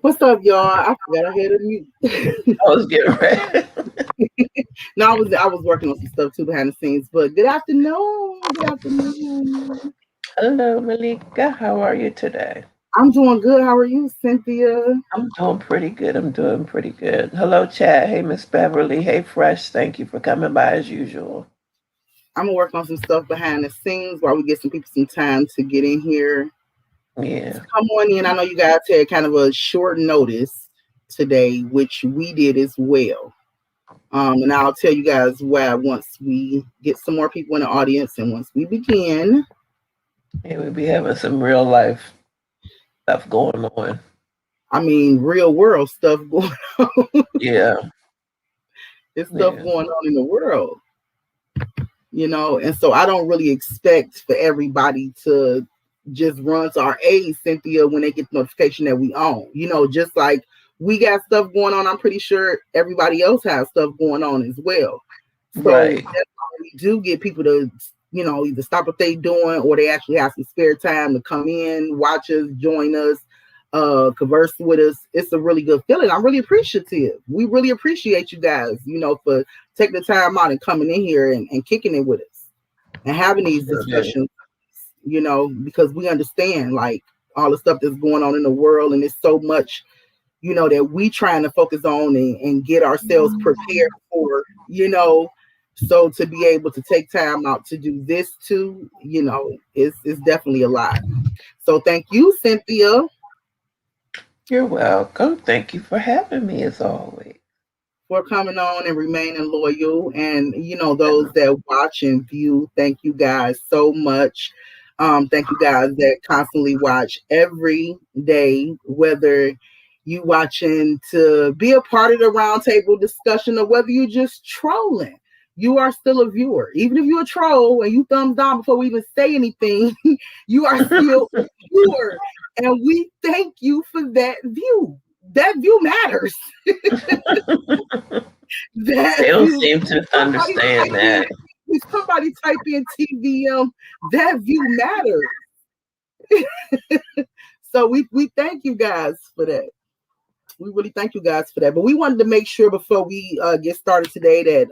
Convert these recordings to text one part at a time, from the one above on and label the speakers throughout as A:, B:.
A: What's up, y'all? I forgot I had a mute.
B: I was getting ready.
A: No, I was working on some stuff too behind the scenes. But good afternoon. Good afternoon.
B: Hello, Malika. How are you today?
A: I'm doing good. How are you, Cynthia?
B: I'm doing pretty good. I'm doing pretty good. Hello, Chad. Hey, Miss Beverly. Hey, Fresh. Thank you for coming by as usual.
A: I'm gonna work on some stuff behind the scenes while we get some people some time to get in here.
B: Yeah.
A: Come on in. I know you guys had kind of a short notice today, which we did as well. And I'll tell you guys why once we get some more people in the audience and once we begin.
B: Hey, we be having some real life stuff going on.
A: I mean, real world stuff going on.
B: Yeah.
A: There's stuff
B: Yeah.
A: going on in the world, and so I don't really expect for everybody to just run to our aid, Cynthia, when they get the notification that we own. Just like we got stuff going on, I'm pretty sure everybody else has stuff going on as well. So
B: Right.
A: that's why we do get people to, either stop what they doing or they actually have some spare time to come in, watch us, join us, converse with us. It's a really good feeling. I'm really appreciative. We really appreciate you guys, for taking the time out and coming in here and kicking it with us and having these
B: Sure do.
A: discussions, because we understand like all the stuff that's going on in the world, and it's so much, that we trying to focus on and get ourselves prepared for, so to be able to take time out to do this too, it's definitely a lot. So thank you, Cynthia,
B: You're welcome. Thank you for having me as always.
A: for coming on and remaining loyal. And, those that watch and view, thank you guys so much. Thank you guys that constantly watch every day, whether you watching to be a part of the roundtable discussion or whether you just trolling. You are still a viewer. Even if you're a troll and you thumbs down before we even say anything, you are still a viewer. And we thank you for that view. That view matters.
B: They
A: That
B: don't
A: view.
B: seem to
A: Somebody
B: understand
A: type in.
B: that.
A: If somebody type in TVM, that view matters. So we thank you guys for that. We really thank you guys for that. But we wanted to make sure before we get started today that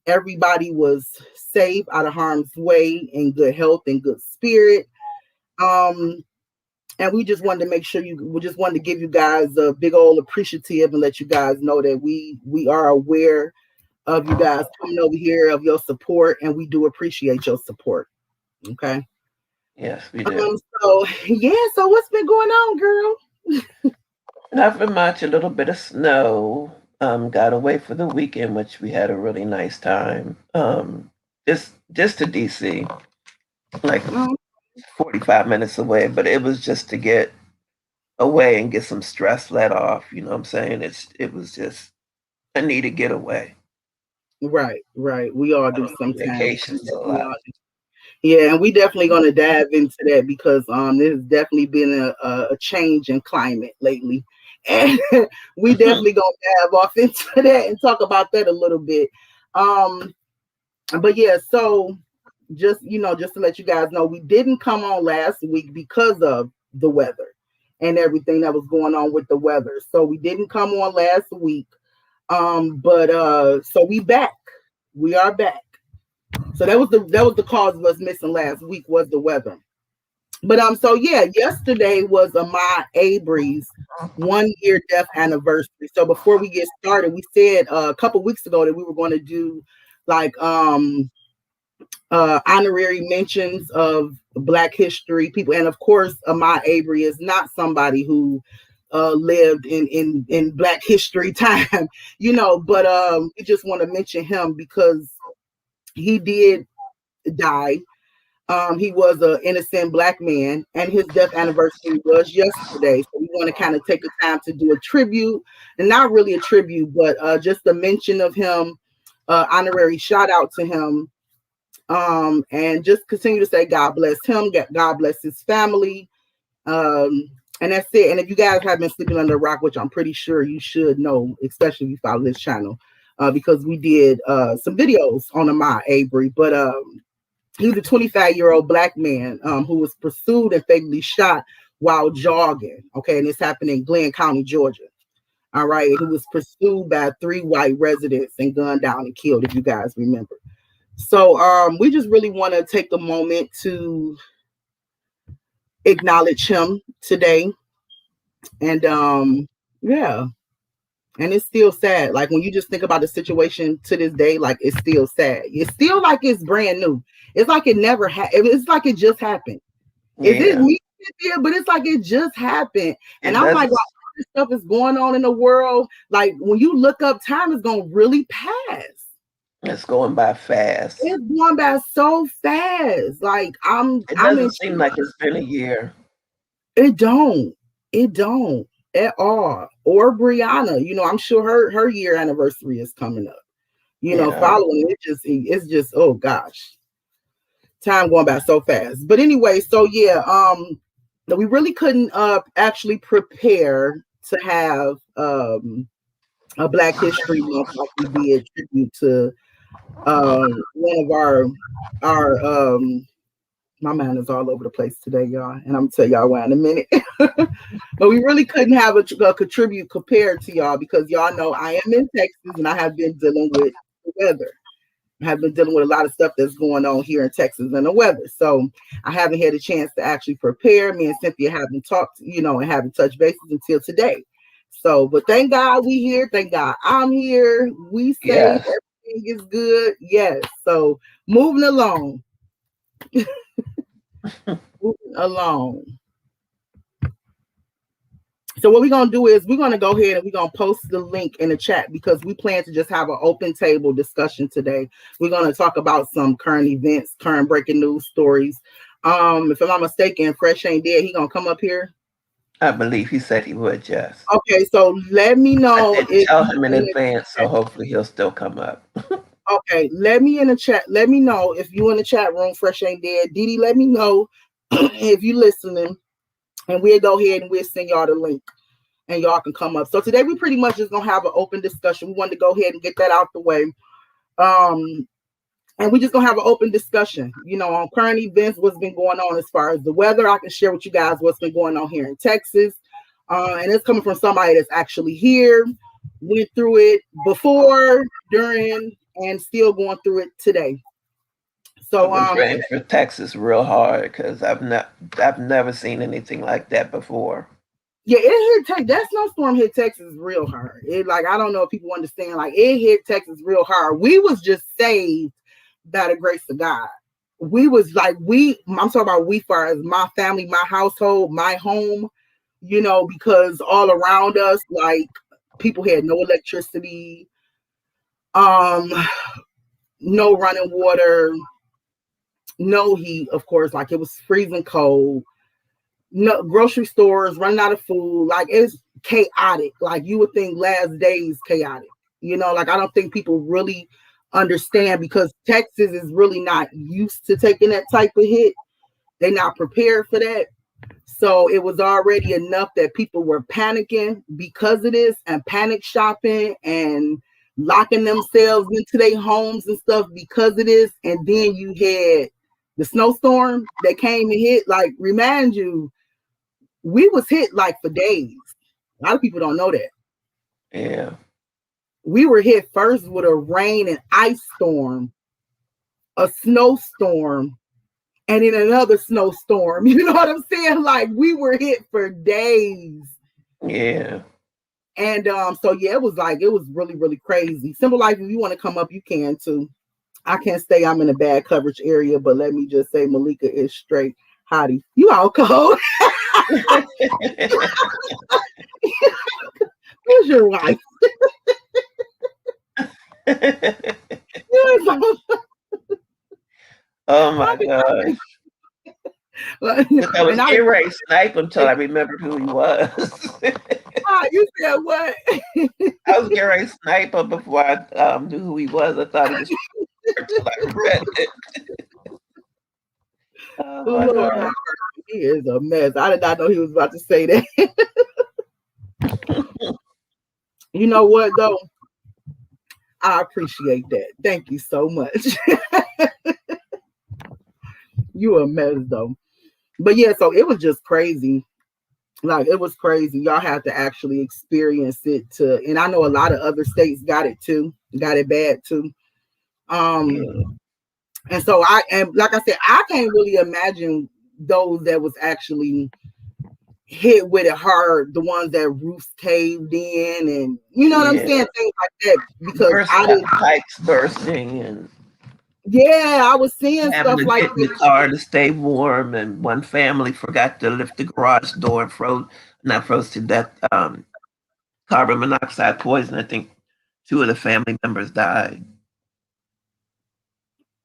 A: everybody was safe, out of harm's way, in good health and good spirit. And we just wanted to make sure we just wanted to give you guys a big old appreciative and let you guys know that we are aware of you guys coming over here, of your support, and we do appreciate your support. Okay.
B: Yes, we do.
A: So yeah, so what's been going on, girl?
B: Nothing much. A little bit of snow. Got away for the weekend, which we had a really nice time. Just to DC, like
A: Oh,
B: 45 minutes away, but it was just to get away and get some stress let off. You know what I'm saying? It was just a needed getaway.
A: right. We all
B: I
A: do
B: don't do
A: sometimes.
B: vacations a lot.
A: Yeah, and we definitely gonna dive into that because there's definitely been a change in climate lately. And we definitely gonna dive off into that and talk about that a little bit. Um, but yeah, so just to let you guys know, we didn't come on last week because of the weather and everything that was going on with the weather. So we didn't come on last week. But so we back. We are back. So that was the cause of us missing last week, was the weather. But so yeah, yesterday was Ahmaud Arbery's 1 year death anniversary. So before we get started, we said a couple weeks ago that we were going to do like honorary mentions of Black history people, and of course, Ahmaud Arbery is not somebody who lived in Black history time, But we just want to mention him because he did die. He was an innocent Black man, and his death anniversary was yesterday. So we want to kind of take the time to do a tribute, and not really a tribute, but just a mention of him, honorary shout out to him, and just continue to say God bless him, God bless his family, and that's it. And if you guys have been sleeping under a rock, which I'm pretty sure you should know, especially if you follow this channel, because we did some videos on Ahmaud Arbery, but he's a 25-year-old Black man who was pursued and fatally shot while jogging. Okay, and this happened in Glenn County, Georgia. All right, he was pursued by 3 white residents and gunned down and killed, if you guys remember. So we just really want to take a moment to acknowledge him today. And yeah, and it's still sad. Like when you just think about the situation to this day, like it's still sad. It's still like it's brand new. It's like it never happened. It's like it just happened. Is it me? Yeah, but it's like it just happened. And I'm like, all this stuff is going on in the world. Like when you look up, time is gonna really pass.
B: It's going by fast.
A: It's going by so fast. Like
B: it doesn't seem like it's been a year.
A: It don't at all. Or Brianna, you know, I'm sure her year anniversary is coming up. You know, following it's just oh gosh. Time going by so fast. But anyway, so yeah, we really couldn't actually prepare to have a Black History Month like we did tribute to one of our my mind is all over the place today, y'all, and I'm gonna tell y'all why in a minute. But we really couldn't have a contribute compared to y'all because y'all know I am in Texas and I have been dealing with the weather. I have been dealing with a lot of stuff that's going on here in Texas and the weather. So I haven't had a chance to actually prepare. Me and Cynthia haven't talked, you know, and haven't touched bases until today. So, but thank God we here. Thank God I'm here. We safe. Yes. Everything is good. Yes. So moving along. Moving along. So what we're going to do is we're going to go ahead and we're going to post the link in the chat because we plan to just have an open table discussion today. We're going to talk about some current events, current breaking news stories. If I'm not mistaken, Fresh Ain't Dead, he going to come up here?
B: I believe he said he would, yes.
A: Okay, so let me know.
B: I didn't tell him in advance, so hopefully he'll still come up.
A: Okay, let me in the chat. Let me know if you in the chat room, Fresh Ain't Dead. Didi, let me know if you listening. And we'll go ahead and we'll send y'all the link and y'all can come up. So today we pretty much just gonna have an open discussion. We wanted to go ahead and get that out the way. And we just gonna have an open discussion, you know, on current events, what's been going on as far as the weather. I can share with you guys what's been going on here in Texas. And it's coming from somebody that's actually here, went through it before, during, and still going through it today. So
B: I'm praying for Texas real hard because I've never seen anything like that before.
A: Yeah, it hit that snowstorm hit Texas real hard. It like I don't know if people understand, like it hit Texas real hard. We was just saved by the grace of God. We was like I'm talking about we far as my family, my household, my home, you know, because all around us, like people had no electricity, no running water, no heat, of course, like it was freezing cold. No grocery stores running out of food, like it's chaotic. Like you would think last days chaotic, you know, like I don't think people really understand because Texas is really not used to taking that type of hit. They're not prepared for that. So it was already enough that people were panicking because of this and panic shopping and locking themselves into their homes and stuff because of this. And then you had the snowstorm that came and hit, like remind you, we was hit like for days. A lot of people don't know that.
B: Yeah.
A: We were hit first with a rain and ice storm, a snowstorm, and then another snowstorm. You know what I'm saying? Like we were hit for days.
B: Yeah.
A: And so yeah, it was really, really crazy. Simple Life, if you want to come up, you can too. I can't say I'm in a bad coverage area, but let me just say Malika is straight. Hottie. You all cold. Who's your wife?
B: Oh my gosh. I was getting ready to snipe until I remembered who he was.
A: You said what?
B: I was getting ready to snipe him before I knew who he was. I thought he was until I read it. Oh my God.
A: He is a mess. I did not know he was about to say that. You know what though? I appreciate that. Thank you so much. You a mess though. But yeah, so it was just crazy. Like it was crazy. Y'all have to actually experience it to, and I know a lot of other states got it too, got it bad too. Um,
B: Yeah.
A: and so I am, like I said, I can't really imagine those that was actually hit with it hard, the ones that roofs caved in, and you know what I'm
B: Yeah.
A: saying, things like that. Because I didn't,
B: Pipes bursting and
A: yeah, I was seeing
B: having
A: stuff
B: to
A: like
B: get in the
A: that.
B: car to stay warm. And one family forgot to lift the garage door and not froze to death. Carbon monoxide poison. I think two of the family members died.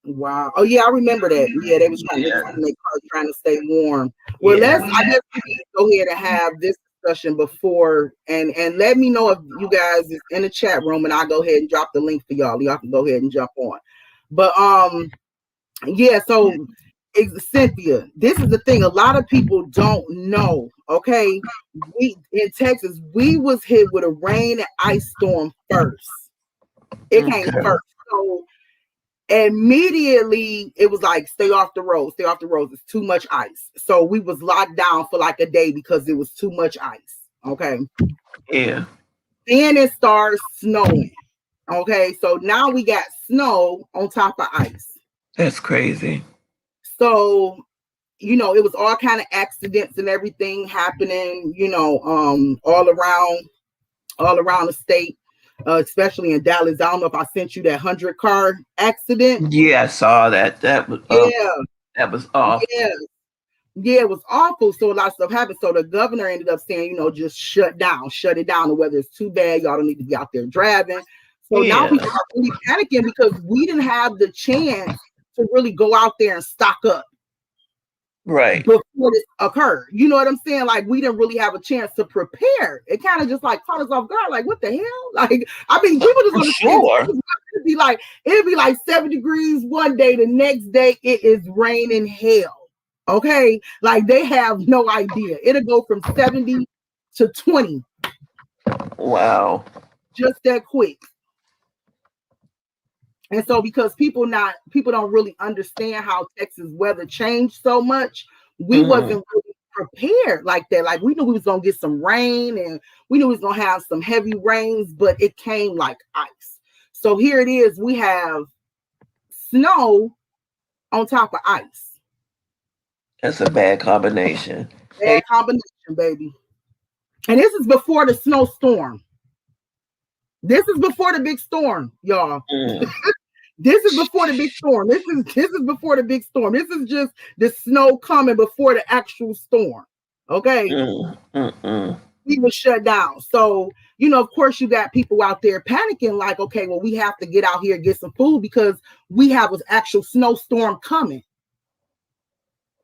A: Wow. Oh yeah, I remember that. Yeah, they was trying to
B: Yeah.
A: in their car trying to stay warm. Well,
B: Yeah.
A: I guess we need to go ahead and have this discussion before, and let me know if you guys is in the chat room, and I'll go ahead and drop the link for y'all. Y'all can go ahead and jump on. But yeah, so Cynthia, this is the thing. A lot of people don't know. Okay, we in Texas, we was hit with a rain and ice storm first. It came
B: Okay.
A: first. So immediately it was like, stay off the road, stay off the roads. It's too much ice. So we was locked down for like a day because it was too much ice. Okay.
B: Yeah.
A: Then it starts snowing. Okay. So now we got snow on top of ice.
B: That's crazy.
A: So it was all kind of accidents and everything happening, all around the state, especially in Dallas. I don't know if I sent you that 100-car accident.
B: Yeah, I saw that.
A: Yeah,
B: That was awful.
A: yeah, yeah. It was awful. So a lot of stuff happened. So the governor ended up saying, just shut it down. Or whether it's too bad, y'all don't need to be out there driving. So now
B: Yeah.
A: people are really panicking because we didn't have the chance to really go out there and stock up
B: Right.
A: before this occurred. You know what I'm saying? Like we didn't really have a chance to prepare. It kind of just like caught us off guard. Like what the hell? Like I mean, people just
B: For
A: understand.
B: sure.
A: It'd be like 7 degrees one day. The next day it is raining hell. Okay, like they have no idea. It'll go from 70 to 20
B: Wow.
A: just that quick. And so because people don't really understand how Texas weather changed so much, we wasn't really prepared like that. Like we knew we was gonna get some rain and we knew we was gonna have some heavy rains, but it came like ice. So here it is, we have snow on top of ice.
B: That's a bad combination.
A: Bad combination, baby. And this is before the snowstorm. This is before the big storm, y'all. This is before the big storm. This is before the big storm. This is just the snow coming before the actual storm. Okay. We were shut down. So, of course, you got people out there panicking, like, okay, well, we have to get out here and get some food because we have an actual snowstorm coming.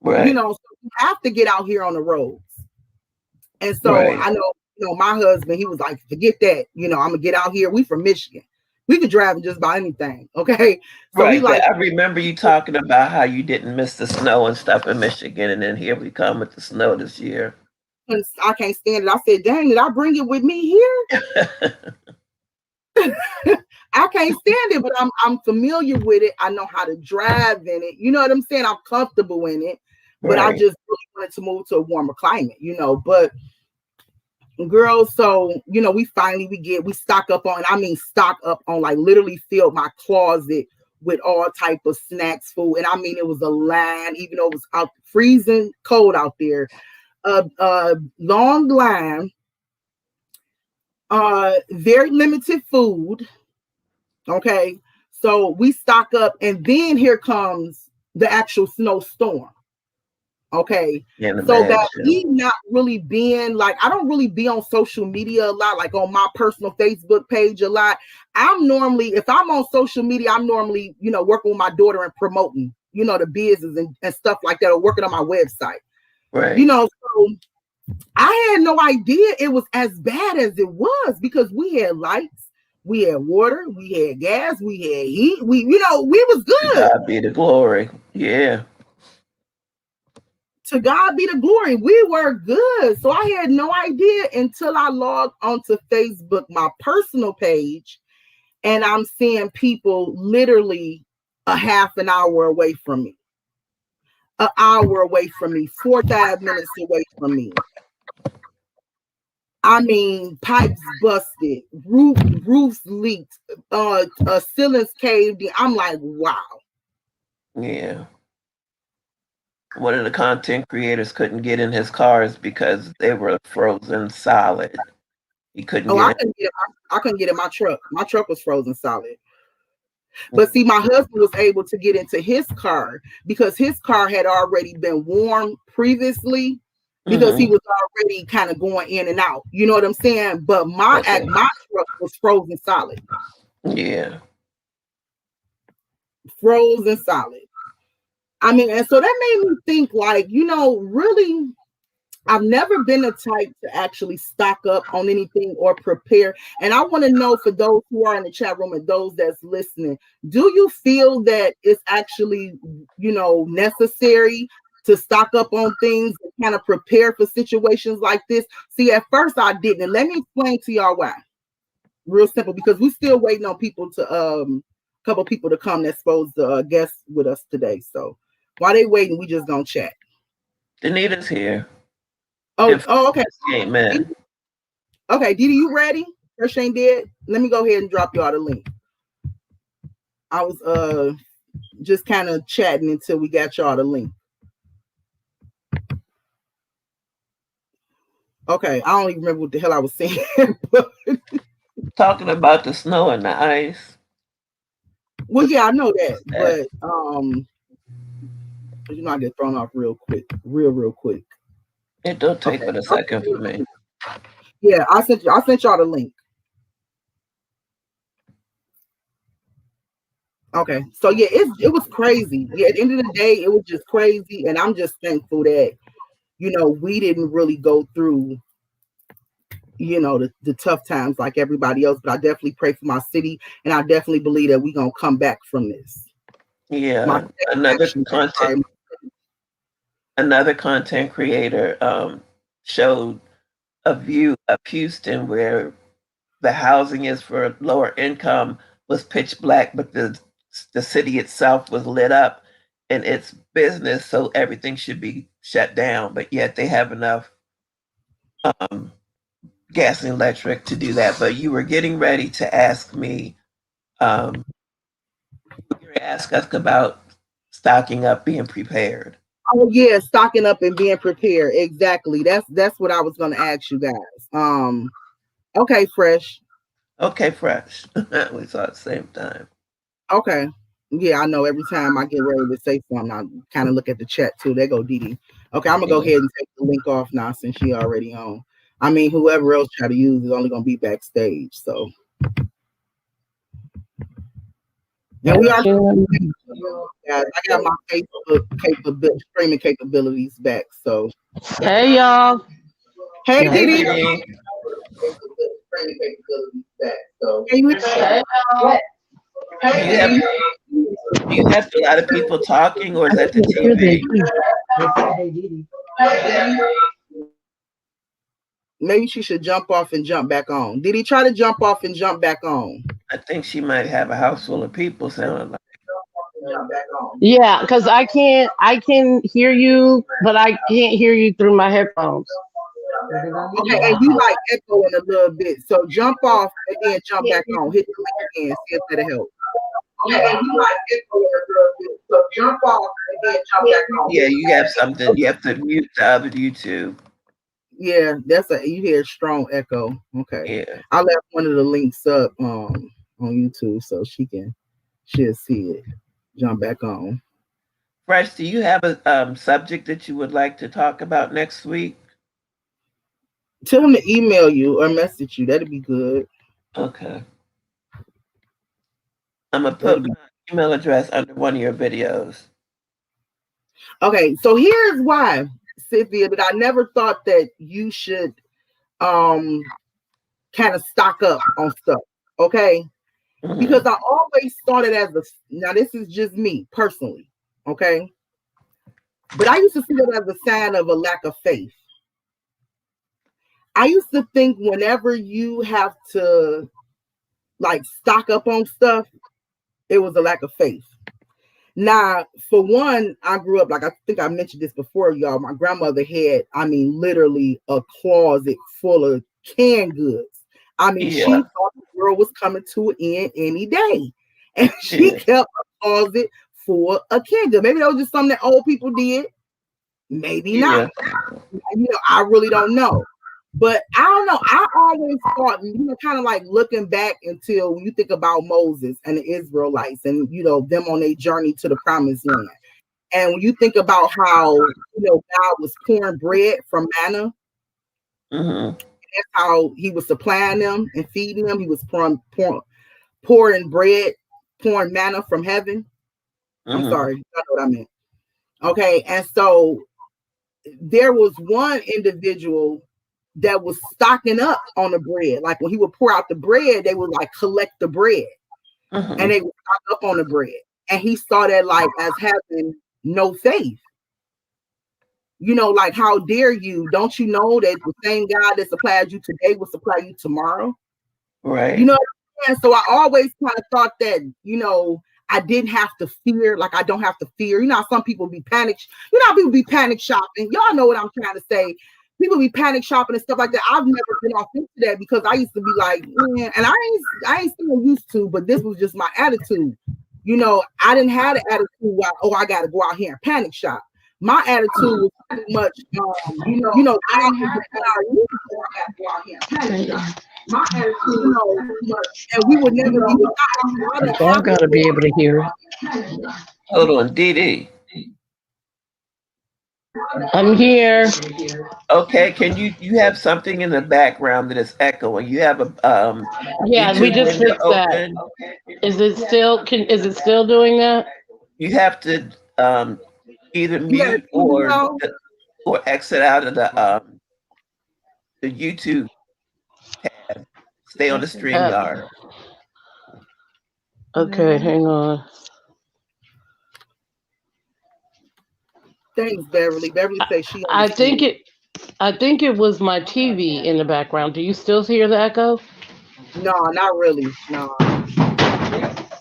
B: Right.
A: So we have to get out here on the roads. And so
B: Right.
A: I know, my husband, he was like, forget that. I'm gonna get out here. We from Michigan. We could drive and just buy anything. Okay. So
B: Right.
A: he like,
B: I remember you talking about how you didn't miss the snow and stuff in Michigan, and then here we come with the snow this year.
A: I can't stand it. I said, dang, did I bring it with me here? I can't stand it, but I'm familiar with it. I know how to drive in it. You know what I'm saying? I'm comfortable in it, but I just really wanted to move to a warmer climate, But girls, so we finally we stock up on. I mean, stock up on, like literally filled my closet with all type of snacks, food, and I mean it was a line, even though it was out freezing cold out there. Long line. Very limited food. Okay, so we stock up, and then here comes the actual snowstorm. Okay, so that me not really being like, I don't really be on social media a lot, like on my personal Facebook page a lot. I'm normally, if I'm on social media, I'm normally, working with my daughter and promoting, the business and stuff like that, or working on my website.
B: Right.
A: So I had no idea it was as bad as it was because we had lights, we had water, we had gas, we had heat. We was good.
B: To God be the glory. Yeah.
A: To God be the glory. We were good. So I had no idea until I logged onto Facebook, my personal page, and I'm seeing people literally a half an hour away from me, an hour away from me, 45 minutes away from me. I mean, pipes busted, roofs leaked, ceilings caved in. I'm like, wow.
B: Yeah. One of the content creators couldn't get in his cars because they were frozen solid. He couldn't
A: Oh,
B: get in.
A: I couldn't get in my truck. My truck was frozen solid. But see, my husband was able to get into his car because his car had already been warm previously because he
B: Mm-hmm.
A: was already kind of going in and out. You know what I'm saying? But my
B: Okay.
A: truck was frozen solid.
B: Yeah.
A: Frozen solid. I mean, and so that made me think like, really I've never been the type to actually stock up on anything or prepare. And I want to know for those who are in the chat room and those that's listening, do you feel that it's actually, necessary to stock up on things and kind of prepare for situations like this? See, at first I didn't. And let me explain to y'all why. Real simple, because we're still waiting on people to couple people to come that's supposed to guest with us today. So while they waiting, we just gonna chat.
B: Danita's here.
A: Okay.
B: Came in.
A: Okay, Didi, you ready? Fresh ain't dead. Let me go ahead and drop y'all the link. I was just kind of chatting until we got y'all the link. Okay, I don't even remember what the hell I was saying.
B: Talking about the snow and the ice.
A: Well, yeah, I know that, but I get thrown off real quick, real quick.
B: It don't take but a second for me.
A: Yeah, I sent y'all the link. Okay, so yeah, it was crazy. Yeah, at the end of the day, it was just crazy, and I'm just thankful that we didn't really go through the tough times like everybody else. But I definitely pray for my city, and I definitely believe that we're gonna come back from this.
B: Yeah, another content creator showed a view of Houston where the housing is for lower income was pitch black, but the city itself was lit up and it's business, so everything should be shut down. But yet they have enough um, gas and electric to do that. But you were getting ready to ask me, you were ask us about stocking up, being prepared.
A: Oh yeah, stocking up and being prepared. Exactly. That's what I was gonna ask you guys. Okay, Fresh.
B: Okay, Fresh. We saw at the same time.
A: Okay. Yeah, I know every time I get ready to say something, I kind of look at the chat too. There go Didi. Okay, I'm gonna go ahead and take the link off now since she already on. I mean, whoever else try to use is only gonna be backstage. So and we are guys, I got my Facebook streaming capabilities back. So
C: hey y'all.
A: hey
B: Hey,
A: Didi.
B: Didi.
A: Can you hear me?
B: Do you have a lot of people talking, or is that the TV?
A: Maybe she should jump off and jump back on. Did he try to jump off and jump back on?
B: I think she might have a house full of people sounding like.
C: Yeah, because I can hear you, but I can't hear you through my headphones.
A: Okay, and you like echoing a little bit. So jump off and then jump back on. Hit the link again, see if that'll help. Okay, and you like echoing a little bit. So jump off and then jump back on.
B: Yeah, you have something. You have to mute the other YouTube.
A: Yeah, you hear a strong echo. Okay.
B: Yeah.
A: I left one of the links up on YouTube so she'll see it. Jump back on.
B: Fresh, do you have a subject that you would like to talk about next week?
A: Tell him to email you or message you. That'd be good.
B: Okay. I'm gonna put my email address under one of your videos.
A: Okay, so here's why, Cynthia, that I never thought that you should kind of stock up on stuff. Okay. Mm-hmm. Because I always started now this is just me personally. Okay. But I used to see it as a sign of a lack of faith. I used to think whenever you have to like stock up on stuff, it was a lack of faith. Now, for one, I grew up, like I think I mentioned this before, y'all. My grandmother had, literally a closet full of canned goods. I mean, she
B: Yeah.
A: thought the world was coming to an end any day. And she
B: Yeah.
A: kept a closet for a canned good. Maybe that was just something that old people did. Maybe not.
B: Yeah.
A: I really don't know. But I don't know. I always thought, kind of like looking back until when you think about Moses and the Israelites and, them on their journey to the promised land. And when you think about how, God was pouring bread from manna,
B: Mm-hmm.
A: that's how he was supplying them and feeding them. He was pouring bread, pouring manna from heaven. I'm
B: Mm-hmm.
A: sorry, you know what I meant. Okay, and so there was one individual that was stocking up on the bread. Like when he would pour out the bread, they would like collect the bread and they would stock up on the bread. And he saw that like as having no faith. Like how dare you? Don't you know that the same God that supplies you today will supply you tomorrow?
B: Right.
A: And so I always kind of thought that, I didn't have to fear, like I don't have to fear. How some people be panic, how people be panic shopping. Y'all know what I'm trying to say. People be panic shopping and stuff like that. I've never been off into that because I used to be like, and I ain't still used to, but this was just my attitude. I didn't have the attitude where, I gotta go out here and panic shop. My attitude was pretty much,
D: I didn't have that. My attitude,
A: and we would never be
C: I gotta be able to hear it.
B: Hold on, Dee.
C: I'm here.
B: Okay, can you have something in the background that is echoing? You have a
C: Yeah, we
B: YouTube
C: just
B: window
C: fixed that.
B: open.
C: Is it still doing that?
B: You have to either mute or exit out of the YouTube tab. Stay on the StreamYard.
C: Okay, hang on.
A: Thanks, Beverly. Beverly says she
C: I think
A: understands.
C: it was my TV in the background. Do you still hear the echo?
A: No, not really. No.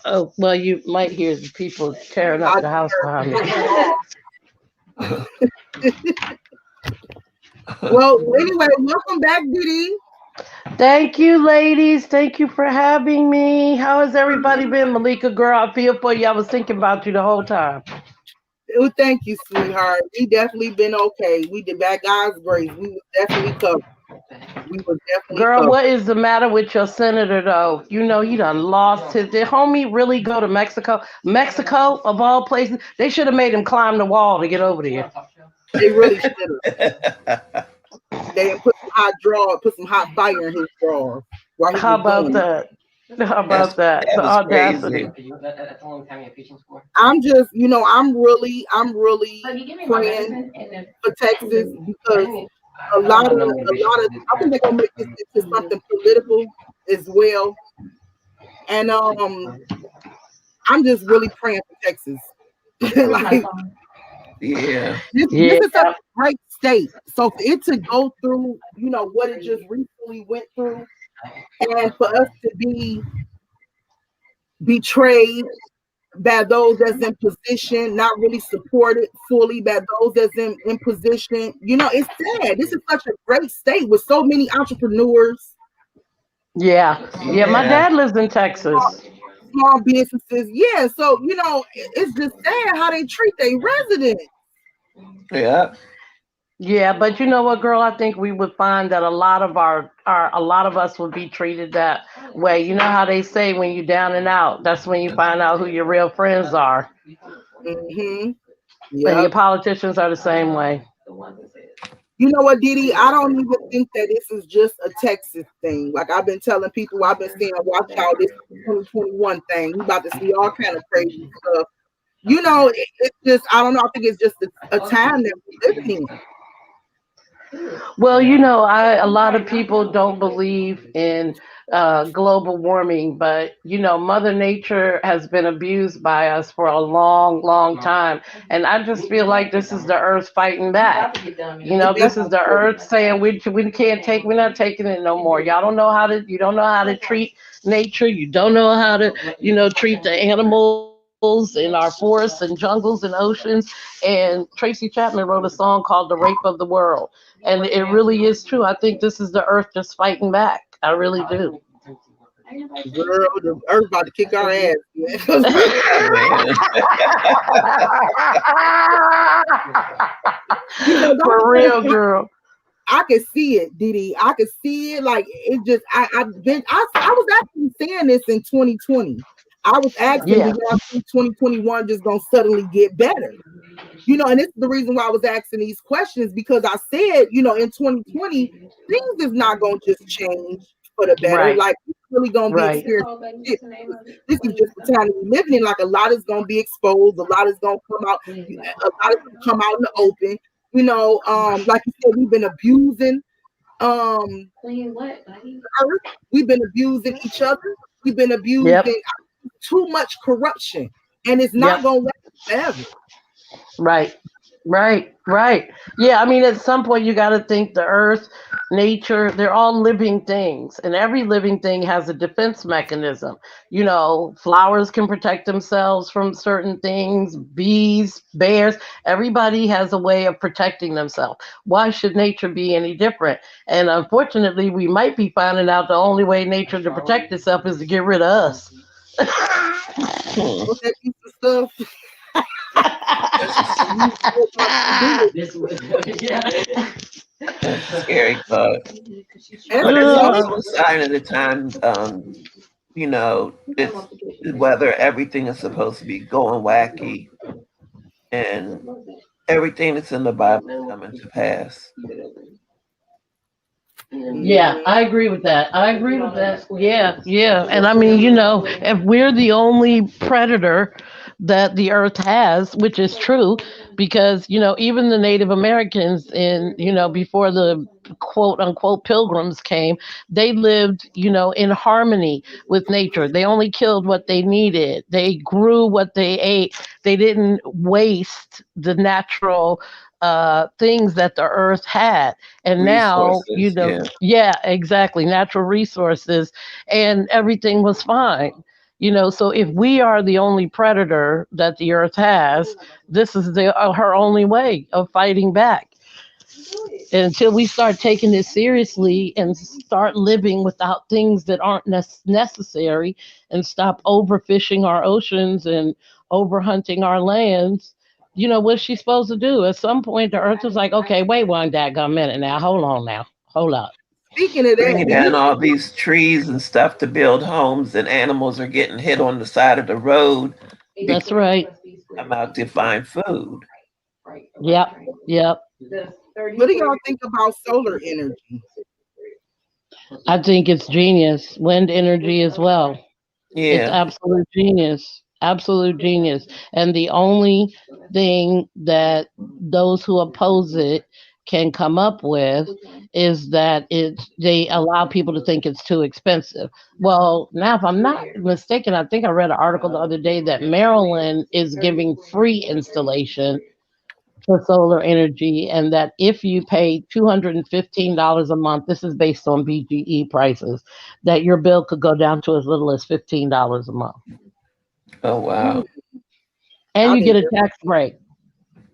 C: Oh, well, you might hear the people tearing up the house behind me.
A: Well, anyway, welcome back, Didi.
C: Thank you, ladies. Thank you for having me. How has everybody been? Malika, girl, I feel for you. I was thinking about you the whole time.
A: Well, thank you, sweetheart. We definitely been okay. We did, by God's grace, we was definitely covered.
C: Girl, what is the matter with your senator, though? He done lost his. Did homie really go to Mexico? Mexico, of all places? They should have made him climb the wall to get over there.
A: They really should have. They put some hot fire in his drawer while he
C: How
A: was
C: about
A: doing
C: that? How about that? The audacity.
A: I'm just, I'm really praying for Texas because a lot of, I think they're gonna make this into something political as well. And I'm just really praying for Texas. Like,
B: yeah.
A: This is such a great state. So for it to go through, what it just recently went through, and for us to be betrayed by those that's in position, not really supported fully by those that's in position. It's sad. This is such a great state with so many entrepreneurs.
C: Yeah. My dad lives in Texas.
A: Small businesses. Yeah. So, it's just sad how they treat their residents.
B: Yeah.
C: Yeah, but you know what, girl? I think we would find that a lot of a lot of us would be treated that way. You know how they say when you're down and out, that's when you find out who your real friends are.
A: Mm-hmm.
C: Yep. And your politicians are the same way.
A: You know what, Didi? I don't even think that this is just a Texas thing. Like I've been telling people, I've been saying, watch out, this 2021 thing. We about to see all kind of crazy stuff. It's just, I don't know. I think it's just a time that we're living in.
C: Well, a lot of people don't believe in global warming, but Mother Nature has been abused by us for a long, long time, and I just feel like this is the Earth fighting back. This is the Earth saying we can't take, we're not taking it no more. Y'all don't know how to, you don't know how to treat nature. You don't know how to, treat the animals. in our forests and jungles and oceans. And Tracy Chapman wrote a song called "The Rape of the World," and it really is true. I think this is the Earth just fighting back. I really do.
A: Girl, the earth about to kick our ass. Man. 'Cause we,
B: Man.
A: because
C: For real, girl.
A: I could see it, Didi. I could see it. Like it just. I was actually saying this in 2020. I was asking, do
C: Yeah.
A: y'all think 2021 just gonna suddenly get better? And this is the reason why I was asking these questions because I said, in 2020, things is not gonna just change for the better.
C: Right.
A: Like it's really gonna be
C: Right.
A: experiencing shit. This is just the time we're living in. Like a lot is gonna be exposed, a lot is gonna come out, a lot is gonna come out in the open. Like you said, we've been abusing earth, we've been abusing each other, we've been
C: Yep.
A: abusing too much corruption, and it's not
C: Yep.
A: gonna last forever.
C: Right. Right. Right. Yeah. I mean, at some point, you got to think the earth, nature, they're all living things. And every living thing has a defense mechanism. Flowers can protect themselves from certain things, bees, bears. Everybody has a way of protecting themselves. Why should nature be any different? And unfortunately, we might be finding out the only way nature to protect itself is to get rid of us.
B: Hmm.
A: What's that piece of stuff? You still want to do it.
B: That's a scary thought.
A: And
B: But it's
A: and it,
B: also a sign of the time, it's whether everything is supposed to be going wacky and everything that's in the Bible is coming to pass.
C: Yeah, I agree with that. I agree with that. Yeah, yeah. And I mean, if we're the only predator that the earth has, which is true, because, even the Native Americans before the quote unquote pilgrims came, they lived, in harmony with nature. They only killed what they needed. They grew what they ate. They didn't waste the natural things that the earth had. And now,
B: Resources, yeah.
C: yeah, exactly, natural resources, and everything was fine. So if we are the only predator that the earth has, this is her only way of fighting back. And until we start taking this seriously and start living without things that aren't necessary, and stop overfishing our oceans and overhunting our lands, what's she supposed to do? At some point, the earth was like, okay, wait one daggone minute now. Hold on now. Hold up.
A: speaking of that,
B: Bringing
A: do you
B: down all these trees and stuff to build homes, and animals are getting hit on the side of the road because
C: That's right.
B: I'm out to find food.
C: Yep. Yep.
A: what do y'all think about solar energy?
C: I think it's genius. Wind energy as well. It's
B: Yeah.
C: absolute genius. Absolute genius. And the only thing that those who oppose it can come up with is that they allow people to think it's too expensive. Well, now if I'm not mistaken, I think I read an article the other day that Maryland is giving free installation for solar energy, and that if you pay $215 a month, this is based on BGE prices, that your bill could go down to as little as $15 a month,
B: Oh,
A: Hmm,
B: wow.
C: and
A: I've
C: you
A: been
C: get a tax break.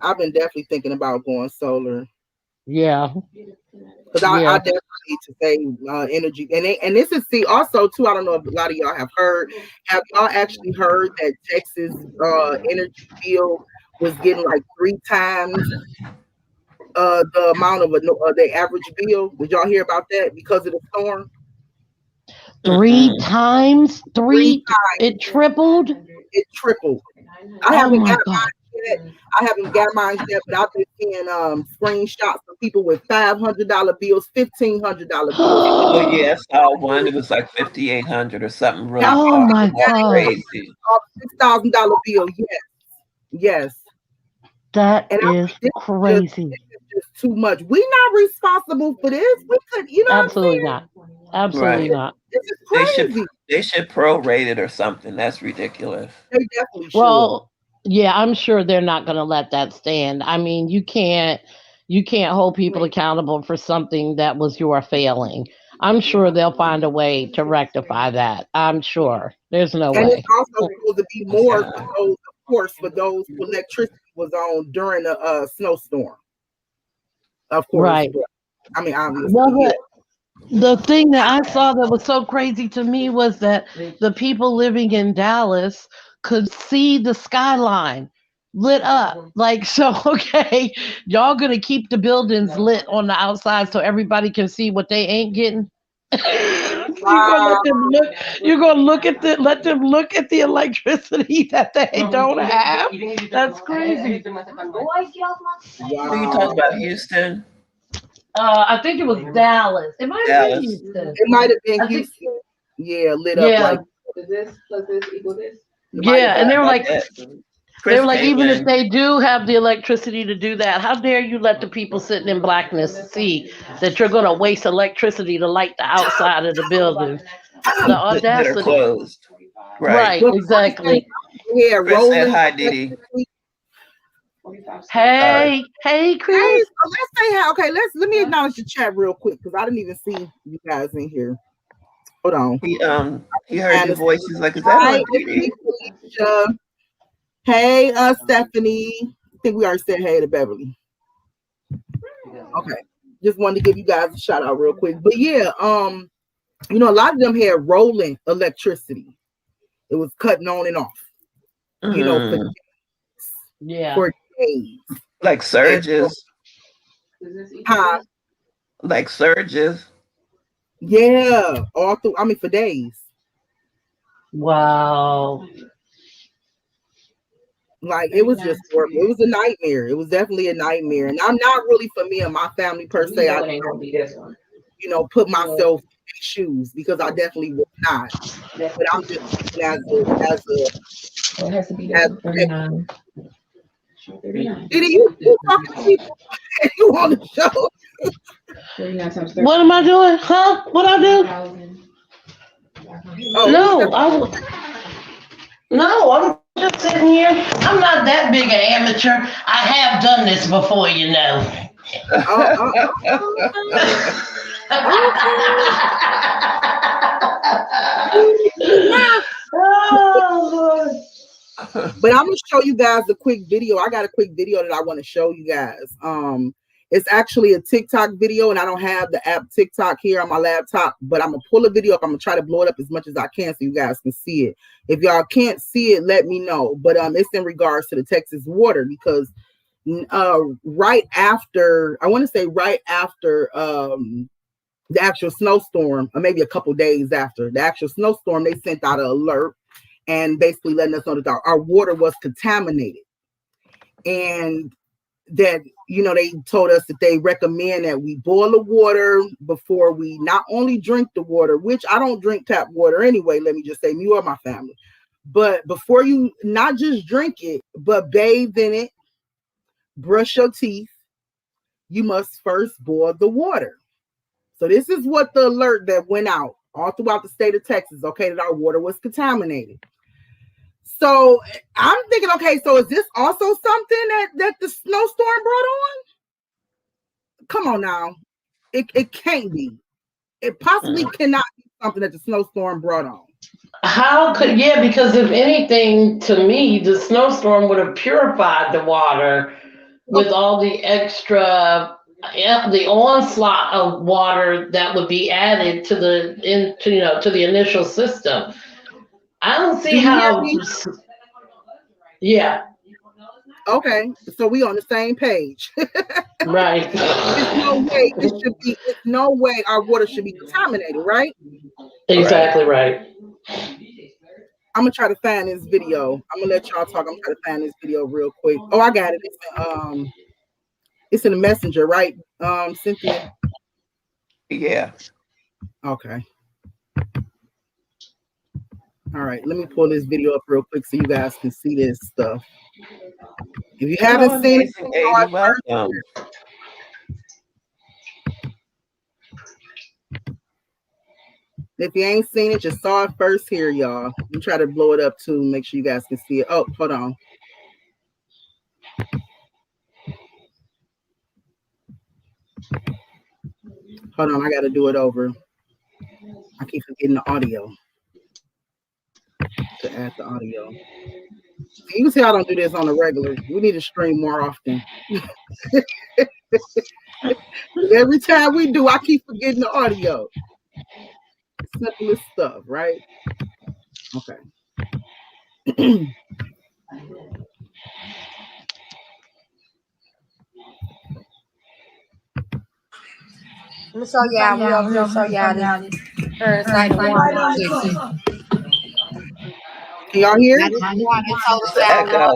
A: I've been definitely thinking about going solar
C: Yeah,
A: because I
C: yeah.
A: definitely need to save energy. And this is see also too. I don't know if a lot of y'all have heard. Have y'all actually heard that Texas energy bill was getting like 3 times the amount of the average bill? Did y'all hear about that because of the storm?
C: Three
B: Mm-mm.
C: times,
A: Three
C: it tripled.
A: It tripled. I
C: Oh
A: haven't
C: my
A: got
C: God.
A: mine yet. I haven't got mine yet, but I've been seeing screenshots of people with $500 bills, $1,500 bills.
B: Oh, yeah. I saw one. It was like 5,800 or something
A: Now
B: really
C: Oh
B: off,
C: my
B: off
C: God.
B: crazy.
A: $6,000 bill. Yes, yes.
C: That
A: And I'm
C: is
A: like,
C: crazy.
A: this is just too much. We're not responsible for this. We could, you know what I'm
C: Absolutely
A: saying?
C: not. Absolutely
B: Right.
C: not.
A: This is
B: They should
A: crazy.
B: they should prorate it or something. That's ridiculous.
A: They definitely should.
C: Well, yeah, I'm sure they're not going to let that stand. I mean, you can't hold people accountable for something that was your failing. I'm sure they'll find a way to rectify that. I'm sure. There's no
A: And it's
C: way.
A: also supposed to be more
B: Yeah.
A: for those, of course, for those who electricity was on during the snowstorm. Of course,
C: Right.
A: but I mean, obviously,
C: Well,
A: yeah.
C: the thing that I saw that was so crazy to me was that the people living in Dallas could see the skyline lit up. Like, so, okay, y'all gonna keep the buildings lit on the outside so everybody can see what they ain't getting? You're gonna
A: Wow.
C: let them look. You're gonna look at the let them look at the electricity that they don't have. That's crazy.
B: Who you talking
A: Wow.
B: about? Houston,
C: I think it was Dallas. It might have been
B: Dallas.
C: Houston.
A: It might have been
C: I think,
A: Houston. Yeah, lit up
C: yeah,
A: like
D: Does this plus this equal this?
A: it might have
C: yeah,
A: been.
C: and
B: How about that?
C: they
B: Chris
C: were like, even if
B: Caitlin,
C: they do have the electricity to do that, how dare you let the people sitting in blackness see that you're gonna waste electricity to light the outside of the building? The
B: that are
C: audacity.
B: closed. Right.
C: Right,
A: Well, first thing,
C: exactly.
A: yeah,
B: Chris said
A: rolling
B: hi, Didi.
A: electricity.
B: Uh,
C: Hey,
A: Hey,
C: Chris.
A: so let's say how. Okay, let me acknowledge the chat real quick because I didn't even see you guys in here. Hold on.
B: he heard your
A: And
B: voice. He's like, "Is that
A: hi,
B: Aunt Didi?"
A: Felicia. Hey, Stephanie. I think we already said hey to Beverly. Okay. Just wanted to give you guys a shout out real quick. But yeah, a lot of them had rolling electricity. It was cutting on and off, for
B: Mm,
C: Yeah.
A: for days.
B: like
A: And so,
B: surges,
A: huh,
B: like surges.
A: yeah, all through, I mean, for days.
C: Wow.
A: Like it was just horrible. It was a nightmare. It was definitely a nightmare. And I'm not really for me and my family per se. I, put myself in their shoes because I definitely would not. But I'm just speaking
D: It has to be
A: as
D: this one,
A: a
D: 39.
A: Did you talking to people you on the show?
D: 39 times
C: What am I doing? Huh? What I do?
D: 30,000.
A: Oh, who was that?
C: No, no, I'm just sitting here. I'm not that big an amateur. I have done this before, you know.
A: Oh, okay. Yeah.
C: Oh,
A: But I'm gonna show you guys a quick video. I got a quick video that I want to show you guys. It's actually a TikTok video, and I don't have the app TikTok here on my laptop, but I'm gonna pull a video up. I'm gonna try to blow it up as much as I can so you guys can see it. If y'all can't see it, let me know. But it's in regards to the Texas water because right after, I want to say right after the actual snowstorm, or maybe a couple days after the actual snowstorm, they sent out an alert and basically letting us know that our water was contaminated. And that, they told us that they recommend that we boil the water before we not only drink the water, which I don't drink tap water anyway, let me just say, me or my family. But before you not just drink it, but bathe in it, brush your teeth, you must first boil the water. So this is what the alert that went out all throughout the state of Texas, okay, that our water was contaminated. So I'm thinking, okay, so is this also something that the snowstorm brought on? Come on now. It can't be. It possibly cannot be something that the snowstorm brought on.
C: how could, yeah, because if anything, to me, the snowstorm would have purified the water with all the extra, yeah, the onslaught of water that would be added to to the initial system. I don't
A: Do
C: see
A: you hear
C: how.
A: me?
C: Yeah,
A: Okay, so we on the same page.
C: right.
A: There's no way it's no way our water should be contaminated, right?
B: Right.
C: Exactly right.
A: I'm gonna try to find this video. I'm gonna let y'all talk. I'm gonna try to find this video real quick. Oh, I got it. It's in the messenger, right? Cynthia.
B: Yeah.
A: Okay. All right. Let me pull this video up real quick so you guys can see this stuff. If you haven't
B: Oh,
A: seen it,
B: amazing, Amy. Welcome.
A: if you ain't seen it, just saw it first here, y'all. I'm try to blow it up too. Make sure you guys can see it. Oh, hold on. Hold on. I got to do it over. I keep forgetting the audio. To add the audio. You can see I don't do this on a regular. We need to stream more often. Every time we do, I keep forgetting the audio. Simplest stuff, right? Okay.
E: Let me show y'all. We over here show y'all this parasite and water section.
A: Can y'all hear?
E: Now this water total
B: It's an
E: sound water.
B: echo.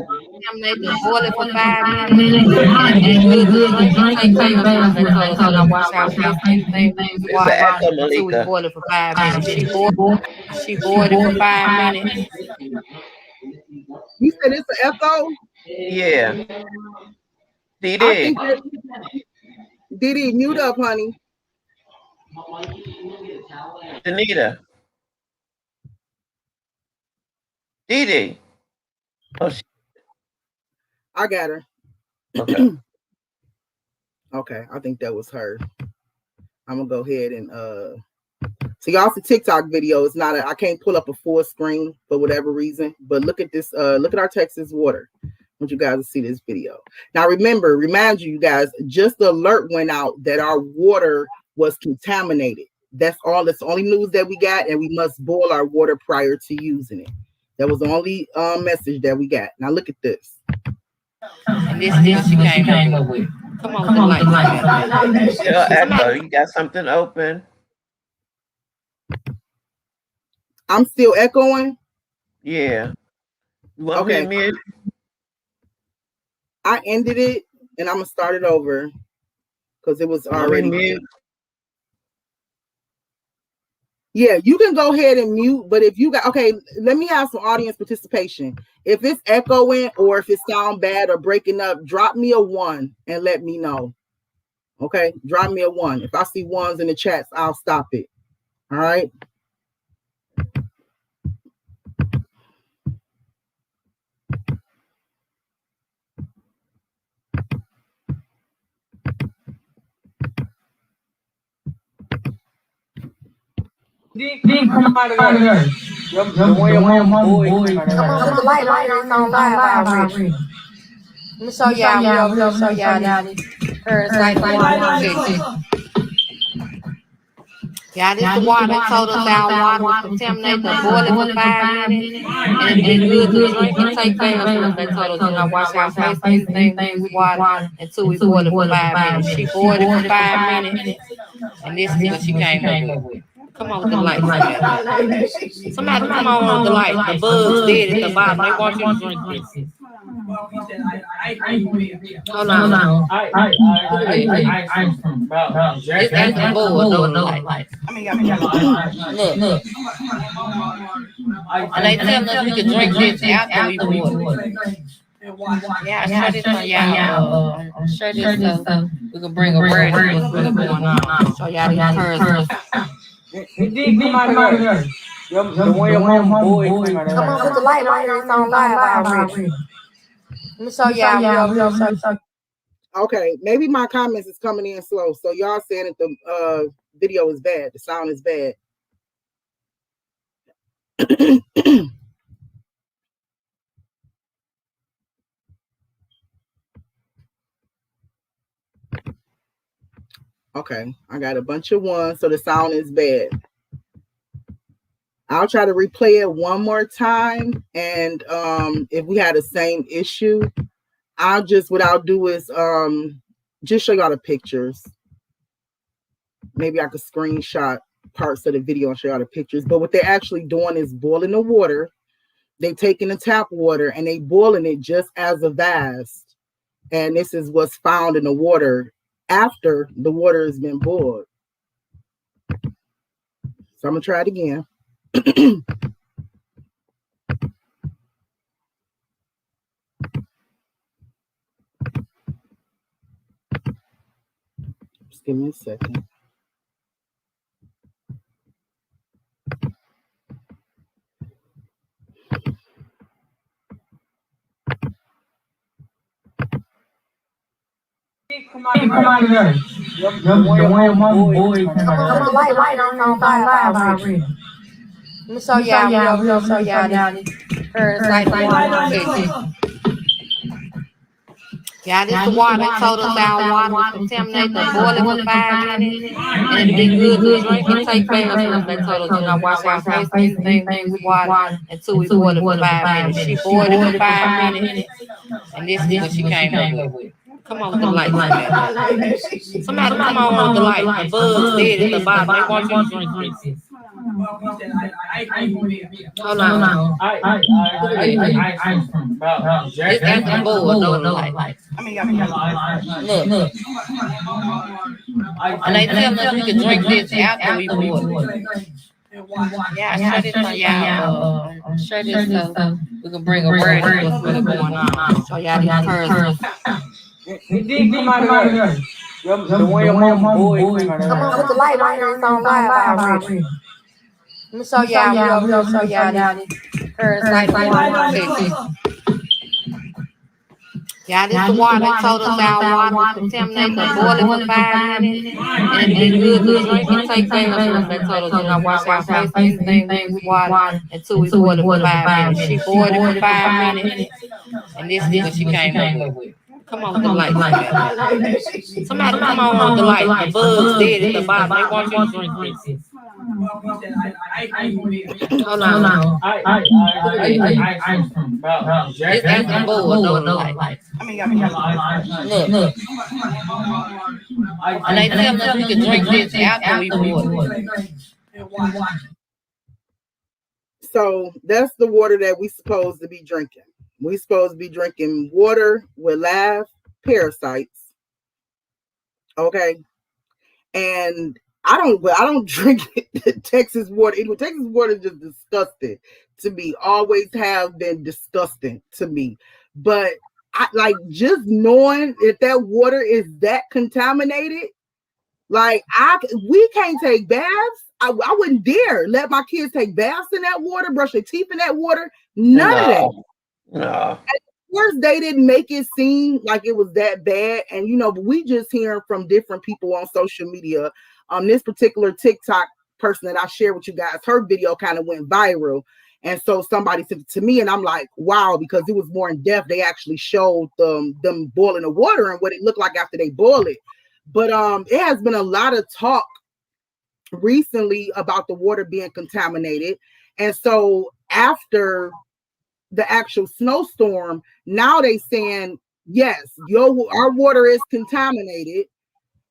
E: Contaminate the boil it for 5 minutes. And it's good to drink and take baths with. They told us to wash our face, anything with
B: It's an
E: water
B: echo,
E: until we
B: Malika.
E: boil it for 5 minutes. She boiled it for 5 minutes.
A: You said it's an echo?
B: Yeah.
A: I
B: DD.
A: think that Didi, mute up, honey.
B: Danita. DD. Oh,
A: I got her.
B: okay.
A: Okay, I think that was her. I'm gonna go ahead and so y'all see TikTok video. It's not I can't pull up a full screen for whatever reason, but look at this, look at our Texas water. I want you guys to see this video. Now remind you guys, just the alert went out that our water was contaminated. That's all. That's the only news that we got, and we must boil our water prior to using it. That was the only message that we got. Now look at this.
E: And this she came up with. Come on with the light.
B: Still echo. You got something open?
A: I'm still echoing.
B: Yeah. You want me to mute?
A: I ended it, and I'm gonna start it over because it was already mute. Yeah, you can go ahead and mute, but if you got, okay, let me have some audience participation. If it's echoing or if it sounds bad or breaking up, drop me a 1 and let me know. Okay, drop me a 1. If I see 1s in the chats, I'll stop it. All right.
F: Come out of there. The one your mama boy.
E: Come on with the light. It's on live already. Let me show y'all. We over here show y'all this parasite and water section. Yeah, this the water. Told us our water was contaminated. Boil it for 5 minutes, and it'll be good to drink and take baths with. They told us to not wash our face, anything with water until we boil it for 5 minutes. She boiled it for 5 minutes, and this is what she came up with. Come on with the light. Somebody come on with the light. The bugs dead at the bottom. They want you to drink this. Hold on. Look at this. It's actually boiled though, the light. Look. And they tell us we can drink this after we boil it. Yeah, share this on y'all. Share this so we can bring awareness to what's really going on. So y'all these curves.
F: Come out of there. The one your mama boy.
E: Come on with the light. It's on live already. Let me show y'all.
A: Okay, maybe my comments is coming in slow. So y'all saying that the video is bad, the sound is bad. Okay, I got a bunch of 1s, so the sound is bad. I'll try to replay it one more time, and if we had the same issue, what I'll do is just show y'all the pictures. Maybe I could screenshot parts of the video and show y'all the pictures. But what they're actually doing is boiling the water. They taking the tap water and they boiling it just as a vase. And this is what's found in the water after the water has been boiled. So I'm gonna try it again. Just give me a second.
F: Come out of there. The one your mama boy.
E: Come on, the light right on live already. Let me show y'all. We over here show y'all this parasite water Texas. Yeah, this the water. They told us our water was contaminated. They boil it for 5 minutes, and it'll be good to drink and take baths with. They told us, do not wash our face or anything with this water until we boil it for 5 minutes. She boiled it for 5 minutes, and this is what she came up with. Come on with the lights, somebody. Somebody come on with the light. The bugs dead at the bottom. They want you to drink this. Hold on. This after the bowl, no light. Look. And they tell us we can drink this after we boil it. Yeah, share this on y'all. Share this so we can bring awareness to what's really going on. So y'all these persons.
F: It did come out of there. The one your mama boy came out of there.
E: Come on with the light right here. It's on live already. Let me show y'all. We over here show y'all this parasite water Texas. Yeah, this the water. They told us our water was contaminated. They boil it for 5 minutes, and it'll be good to drink and take baths with. They told us, do not wash our face or anything with this water until we boil it for 5 minutes. She boiled it for 5 minutes, and this is what she came up with. Come on with the light. Somebody come on with the light. The bugs dead at the bottom. They want you to drink this. Hold on. This after the bowl, no light. Look. And they tell us we can drink this after we boil it.
A: So that's the water that we supposed to be drinking. We supposed to be drinking water with live parasites. Okay. And I don't drink Texas water. Texas water is just disgusting to me. Always have been disgusting to me. But I like just knowing if that water is that contaminated, like we can't take baths. I wouldn't dare let my kids take baths in that water, brush their teeth in that water. None of that.
B: No.
A: At first, they didn't make it seem like it was that bad. And, but we just hearing from different people on social media. This particular TikTok person that I shared with you guys, her video kind of went viral. And so somebody sent it to me and I'm like, wow, because it was more in depth. They actually showed them boiling the water and what it looked like after they boil it. But it has been a lot of talk recently about the water being contaminated. And so after the actual snowstorm, now they saying, yes, our water is contaminated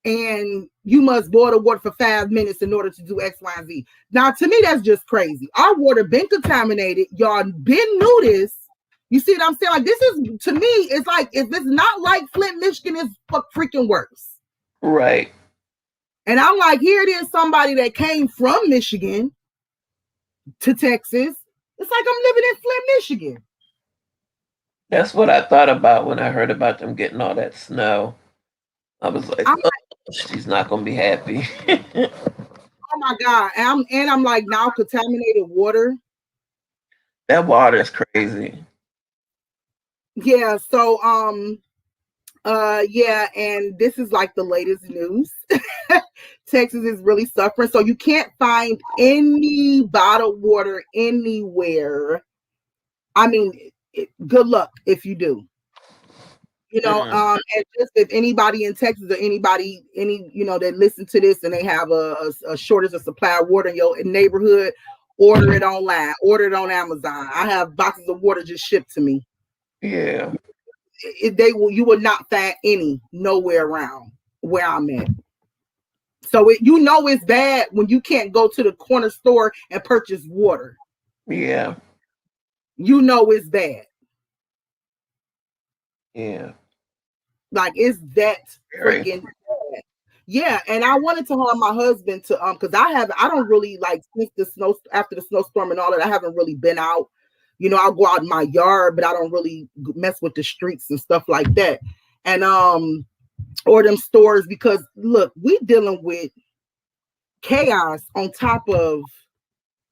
A: and you must boil the water for 5 minutes in order to do X, Y, and Z. Now, to me, that's just crazy. Our water been contaminated. Y'all been knew this. You see what I'm saying? Like, this is, to me, it's like, if it's not like Flint, Michigan, it's freaking worse.
B: Right.
A: And I'm like, here it is, somebody that came from Michigan to Texas. It's like I'm living in Flint, Michigan.
B: That's what I thought about when I heard about them getting all that snow. I was like, she's not gonna be happy.
A: Oh my God. And I'm like, now contaminated water.
B: That water is crazy.
A: Yeah, so yeah, and this is like the latest news. Texas is really suffering. So you can't find any bottled water anywhere. I mean, good luck if you do. And just if anybody in Texas or anybody, that listen to this and they have a shortage of supply of water in your neighborhood, order it online, order it on Amazon. I have boxes of water just shipped to me.
B: Yeah.
A: You will not find any nowhere around where I'm at. So it's bad when you can't go to the corner store and purchase water.
B: Yeah.
A: It's bad.
B: Yeah.
A: Like, it's that freaking bad. Yeah, and I wanted to have my husband to because I don't really like after the snowstorm and all that, I haven't really been out. I'll go out in my yard, but I don't really mess with the streets and stuff like that. And or them stores, because look, we dealing with chaos on top of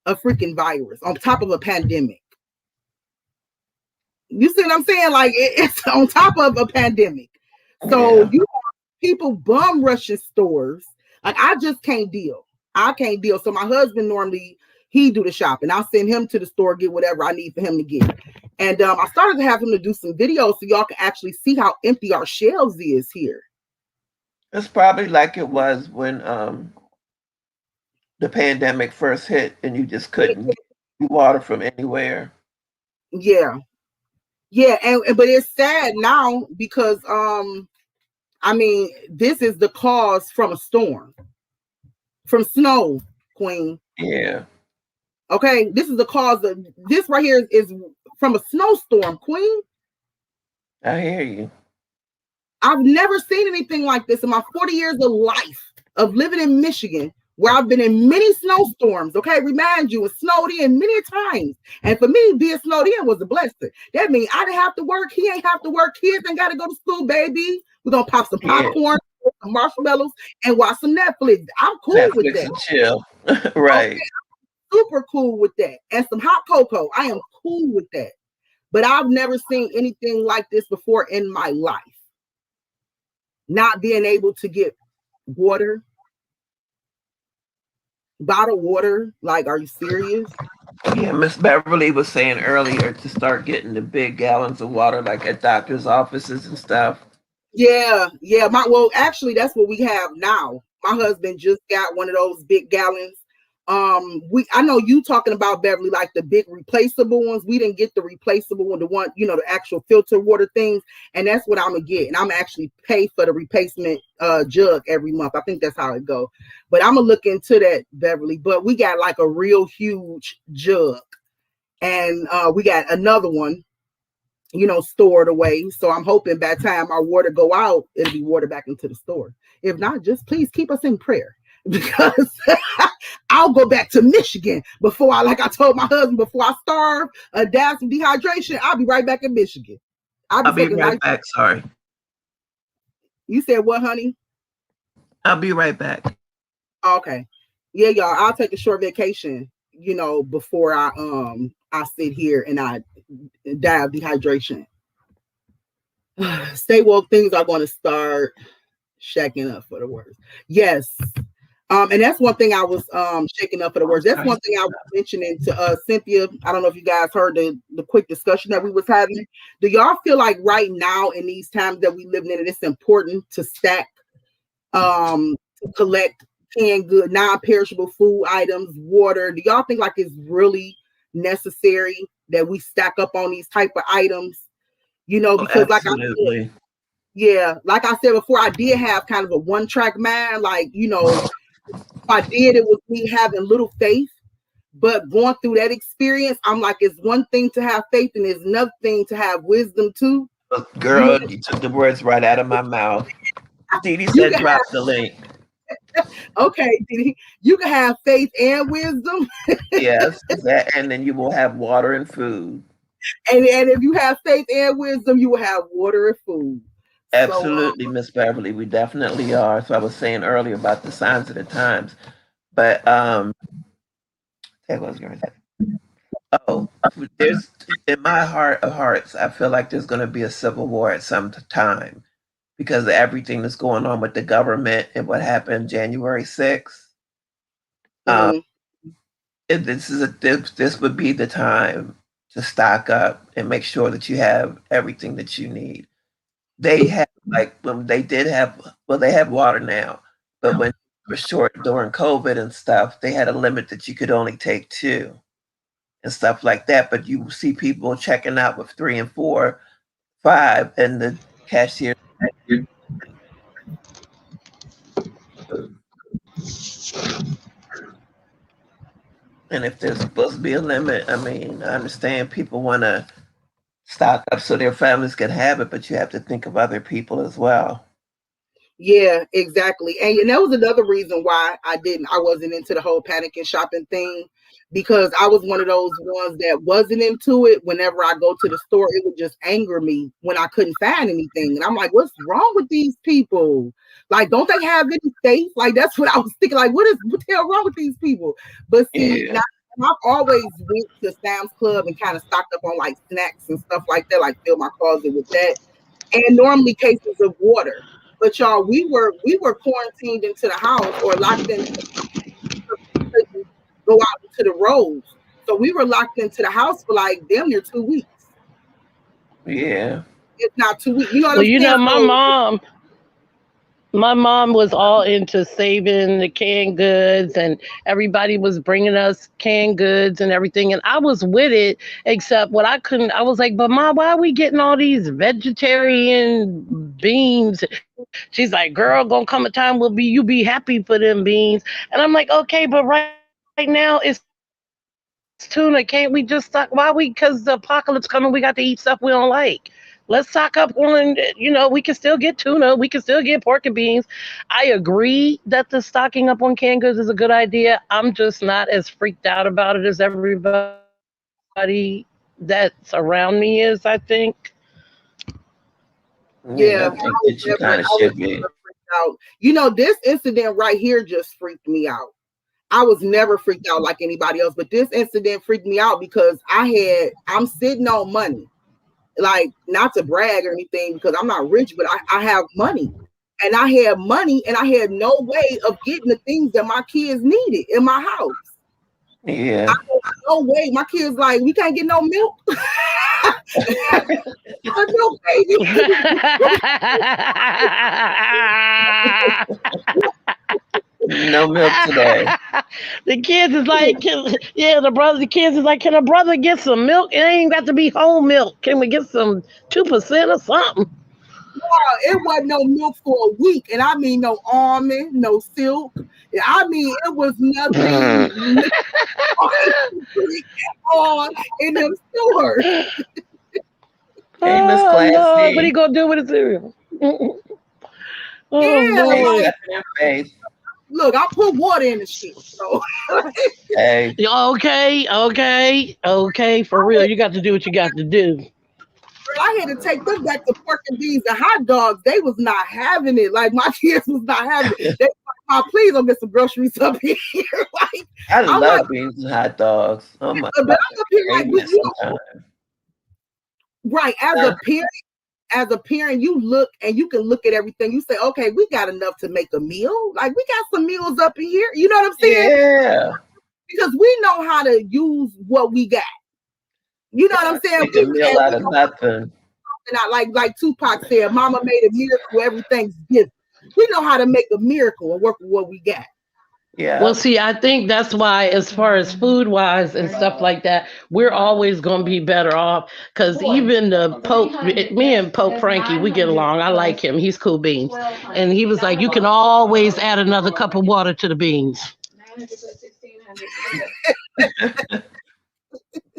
A: a freaking virus, on top of a pandemic. You see what I'm saying? Like, it's on top of a pandemic. So you people bum rushing stores. Like I just can't deal. I can't deal. So my husband normally he do the shopping. I'll send him to the store, get whatever I need for him to get. And I started to have him to do some videos so y'all can actually see how empty our shelves is here.
B: It's probably like it was when the pandemic first hit and you just couldn't get water from anywhere.
A: Yeah. And but it's sad now because I mean, this is the cause from a storm, from snow, Queen.
B: Yeah.
A: Okay, this is the cause of this right here is from a snowstorm, Queen.
B: I hear you.
A: I've never seen anything like this in my 40 years of life of living in Michigan, where I've been in many snowstorms. Okay, remind you, it snowed in many times. And for me, being snowed in was a blessing. That means I didn't have to work. He ain't have to work. Kids ain't got to go to school, baby. We're going to pop some popcorn, some marshmallows, and watch some Netflix. I'm cool
B: Netflix
A: with that.
B: And chill. Right.
A: Okay, I'm super cool with that. And some hot cocoa. I am cool with that. But I've never seen anything like this before in my life. Not being able to get water, bottled water. Like, are you serious?
B: Yeah, Miss Beverly was saying earlier to start getting the big gallons of water like at doctor's offices and stuff.
A: Yeah. Well, actually, that's what we have now. My husband just got one of those big gallons. I know you talking about, Beverly, like the big replaceable ones. We didn't get the replaceable one, the one, the actual filter water things, and that's what I'm gonna get. And I'm actually pay for the replacement jug every month. I think that's how it go. But I'm gonna look into that, Beverly. But we got like a real huge jug, and we got another one, stored away. So I'm hoping by the time our water go out, it'll be water back into the store. If not, just please keep us in prayer. Because I'll go back to Michigan before like I told my husband, before I starve, die from dehydration, I'll be right back in Michigan.
B: I'll be right back. Sorry.
A: You said what, honey?
B: I'll be right back.
A: Okay. Yeah, y'all, I'll take a short vacation, before I sit here and I die of dehydration. Stay woke, things are going to start shaking up for the worst. Yes. And that's one thing I was shaking up for the words. That's one thing I was mentioning to Cynthia. I don't know if you guys heard the quick discussion that we was having. Do y'all feel like right now in these times that we live in, it's important to stack, to collect canned good, non-perishable food items, water? Do y'all think like it's really necessary that we stack up on these type of items? Because like I said, yeah, like I said before, I did have kind of a one-track mind, like, if I did, it was me having little faith. But going through that experience, I'm like, it's one thing to have faith and it's another thing to have wisdom too.
B: Girl, you took the words right out of my mouth. Dee said drop the link.
A: Okay, Dee, you can have faith and wisdom.
B: Yes, and then you will have water and food.
A: And if you have faith and wisdom, you will have water and food.
B: Absolutely, Miss Beverly, we definitely are. So I was saying earlier about the signs of the times, but that was going to say. There's in my heart of hearts, I feel like there's going to be a civil war at some time because of everything that's going on with the government and what happened January 6th. This would be the time to stock up and make sure that you have everything that you need. They have they have water now, but when it was short during COVID and stuff, they had a limit that you could only take 2 and stuff like that. But you see people checking out with 3 and 4, 5, and the cashier. And if there's supposed to be a limit, I mean, I understand people want to stock up so their families can have it, but you have to think of other people as well.
A: Yeah, exactly. And that was another reason why I wasn't into the whole panic and shopping thing, because I was one of those ones that wasn't into it. Whenever I go to the store, it would just anger me when I couldn't find anything. And I'm like, what's wrong with these people? Like, don't they have any faith? Like, that's what I was thinking. Like, what the hell wrong with these people? But see, now, I've always went to Sam's Club and kind of stocked up on like snacks and stuff like that, like fill my closet with that. And normally cases of water. But y'all, we were quarantined into the house or locked in. Couldn't go out into the roads, so we were locked into the house for like damn near 2 weeks.
B: Yeah.
A: If not 2 weeks, you know what
C: Well,
A: I'm
C: you know,
A: saying?
C: my mom was all into saving the canned goods, and everybody was bringing us canned goods and everything. And I was with it, except what I couldn't. I was like, "But mom, why are we getting all these vegetarian beans?" She's like, "Girl, gonna come a time will be you be happy for them beans." And I'm like, "Okay, but right now it's tuna. Can't we just stock? Why we? Because the apocalypse coming, we got to eat stuff we don't like. Let's stock up on, we can still get tuna, we can still get pork and beans." I agree that the stocking up on canned goods is a good idea. I'm just not as freaked out about it as everybody that's around me is, I think.
B: Yeah,
A: Yeah,
B: I think that you kind of
A: I was
B: should be.
A: never freaked out. You know, this incident right here just freaked me out. I was never freaked out like anybody else, but this incident freaked me out because I'm sitting on money. Like, not to brag or anything because I'm not rich, but I have money. And I had money and I had no way of getting the things that my kids needed in my house.
B: Yeah.
A: No way. My kids like, we can't get no milk. No, baby.
B: No milk today.
C: The kids is like, the kids is like, "Can a brother get some milk? It ain't got to be whole milk. Can we get some 2% or something?"
A: It wasn't no milk for a week. And I mean no almond, no silk. I mean, it was nothing on in them stores.
B: Hey, Miss
C: Oh Lord, what he
B: Classy.
C: gonna do with his cereal? Oh
A: Yeah,
B: Hey,
C: Lord.
A: like,
B: step in your face.
A: look, I put water in the shit. So
B: Hey,
C: Yeah, okay, for real. You got to do what you got to do.
A: I had to take them back to pork and beans and hot dogs. They was not having it. Like, my kids was not having it. They was like, "Mom, please don't get some groceries up here." Like,
B: I
A: I'm like,
B: love beans and hot dogs. Oh my
A: but
B: God.
A: I'm up here like,
B: Craving it sometimes.
A: right, as a parent, you look and you can look at everything. You say, okay, we got enough to make a meal. Like, we got some meals up in here. You know what I'm saying?
B: Yeah.
A: Because we know how to use what we got. You know what I'm saying?
B: Make a meal out of nothing.
A: Like Tupac said, "Mama made a miracle. Everything's different." We know how to make a miracle and work with what we got.
B: Yeah.
C: Well, see, I think that's why, as far as food wise and stuff like that, we're always going to be better off. Because even the Pope, me and Pope Frankie, we get along. I like him. He's cool beans. And he was like, "You can always add another cup of water to the beans."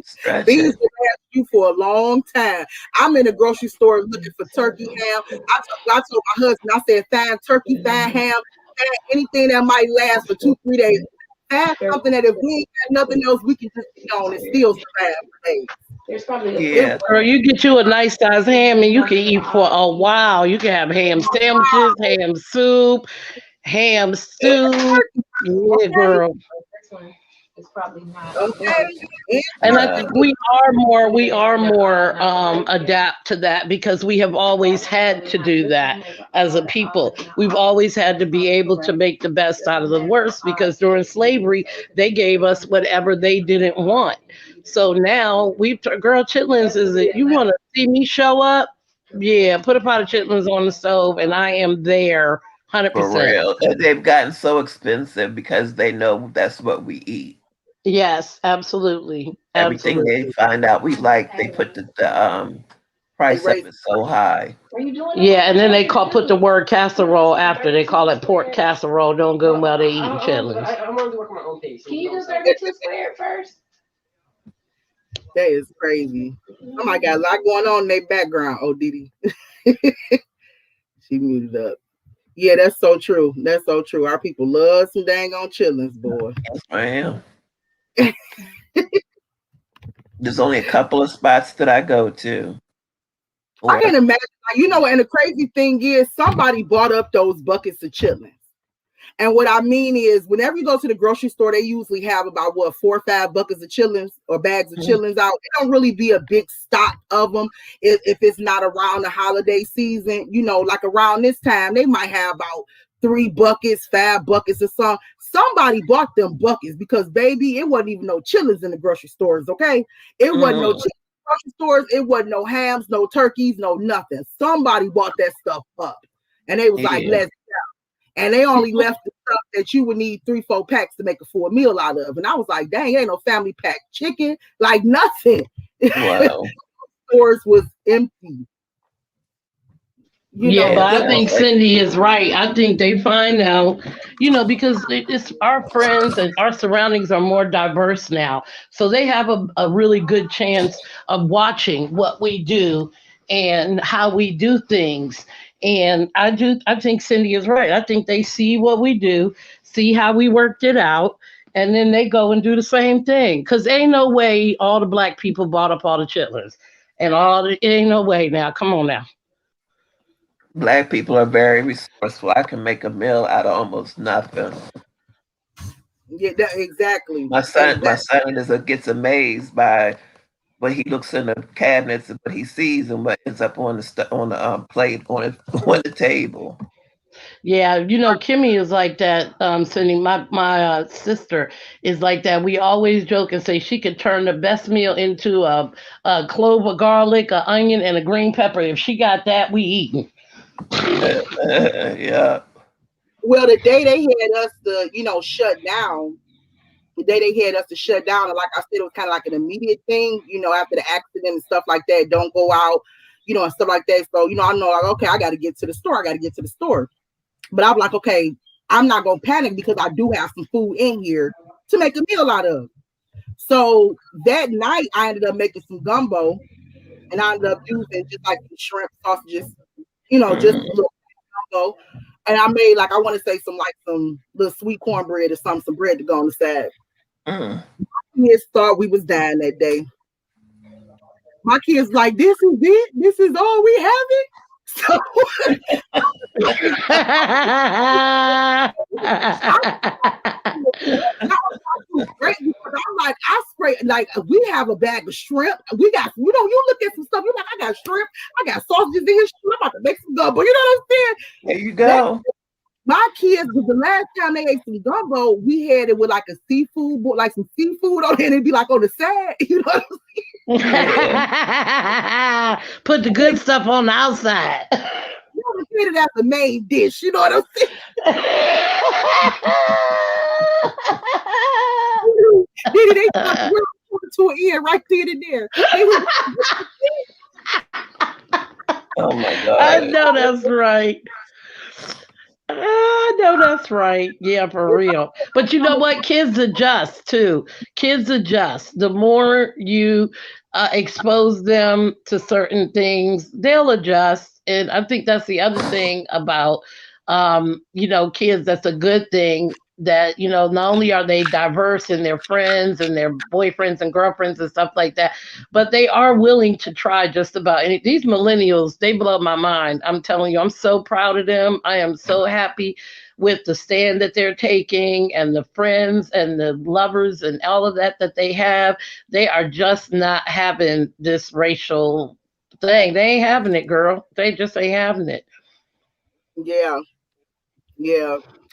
B: Stretch
A: These
B: it.
A: will last you for a long time. I'm in the grocery store looking for turkey ham. I told my husband, I said, find turkey, find ham, find anything that might last for 2-3 days. Find something that if we ain't got nothing else, we can just eat on and still survive for days.
B: Yeah.
C: Or you get you a nice size ham and you can eat for a while. You can have ham sandwiches, ham soup, ham stew. Yeah,
A: Okay,
C: girl.
A: okay. And
C: And I
B: Yeah.
C: think we are more adapt to that because we have always had to do that as a people. We've always had to be able to make the best out of the worst because during slavery they gave us whatever they didn't want. So now girl, chitlins is it? You want to see me show up? Yeah, put a pot of chitlins on the stove and I am there, one hundred
B: For
C: percent.
B: real. And they've gotten so expensive because they know that's what we eat.
C: Yes, absolutely,
B: Everything they
C: absolutely.
B: find out we like, they put the
A: they
B: price up
A: raise
B: is so high.
C: Yeah, and then they put the word casserole after. They call it pork casserole. Don't go well they eating chitlins.
A: that is crazy. Oh my God, a lot going on in their background. Oh, Didi. She muted up. Yeah, that's so true. That's so true. Our people love some dang on chillings, boy.
B: Yes, ma'am. There's only a couple of spots that I go to.
A: I
B: Or
A: can imagine, like, and the crazy thing is somebody bought up those buckets of chillings. And what I mean is, whenever you go to the grocery store, they usually have about 4 or 5 buckets of chillings or bags of chillings out. It don't really be a big stock of them if it's not around the holiday season. You know, like around this time, they might have about 3 buckets, 5 buckets or something. Somebody bought them buckets because, baby, it wasn't even no chillings in the grocery stores, okay? It wasn't no chillings in the grocery stores. It wasn't no hams, no turkeys, no nothing. Somebody bought that stuff up. And they was like, let's go. And they only left the stuff that you would need 3-4 packs to make a full meal out of. And I was like, dang, ain't no family pack chicken, like nothing.
B: Wow.
A: Stores was empty.
C: But I think Cindy is right. I think they find out, because it's our friends and our surroundings are more diverse now. So they have a really good chance of watching what we do and how we do things. And I think Cindy is right. I think they see what we do, see how we worked it out, and then they go and do the same thing. Because ain't no way all the Black people bought up all the chitlins. And ain't no way now. Come on now.
B: Black people are very resourceful. I can make a meal out of almost nothing.
A: Yeah, exactly.
B: My son gets amazed by when he looks in the cabinets and what he sees and what ends up on the plate on the table.
C: Yeah, Kimmy is like that. Cindy, my sister is like that. We always joke and say she could turn the best meal into a clove of garlic, an onion, and a green pepper. If she got that, we eating.
B: Yeah.
A: Well, the day they had us to, shut down, and like I said, it was kind of like an immediate thing, after the accident and stuff like that. Don't go out, and stuff like that. So, I know, like, okay, I got to get to the store. But I'm like, okay, I'm not going to panic because I do have some food in here to make a meal out of. So that night, I ended up making some gumbo, and I ended up using just like some shrimp sausages, just a little gumbo. And I made, like, I want to say some little sweet cornbread or some bread to go on the side. My kids thought we was dying that day. My kids like, this is it? This is all we having? So great because I'm like, I spray, like, we have a bag of shrimp. We got, you look at some stuff. You're like, I got shrimp. I got sausages in here. I'm about to make some gumbo. You know what I'm saying?
B: There you go.
A: My kids, the last time they ate some gumbo, we had it with like a seafood, like some seafood on it, and it'd be like on the side. You know what I'm
C: saying? Put the good stuff on the outside.
A: You know, treat it as the main dish. You know what I'm saying? They to an end right then and there.
B: Oh my God!
C: I know that's right. I know that's right. Yeah, for real. But you know what? Kids adjust too. Kids adjust. The more you expose them to certain things, they'll adjust. And I think that's the other thing about, kids. That's a good thing. That, not only are they diverse in their friends and their boyfriends and girlfriends and stuff like that, but they are willing to try just about any. These millennials, they blow my mind. I'm telling you, I'm so proud of them. I am so happy with the stand that they're taking and the friends and the lovers and all of that they have. They are just not having this racial thing. They ain't having it, girl. They just ain't having it.
A: Yeah.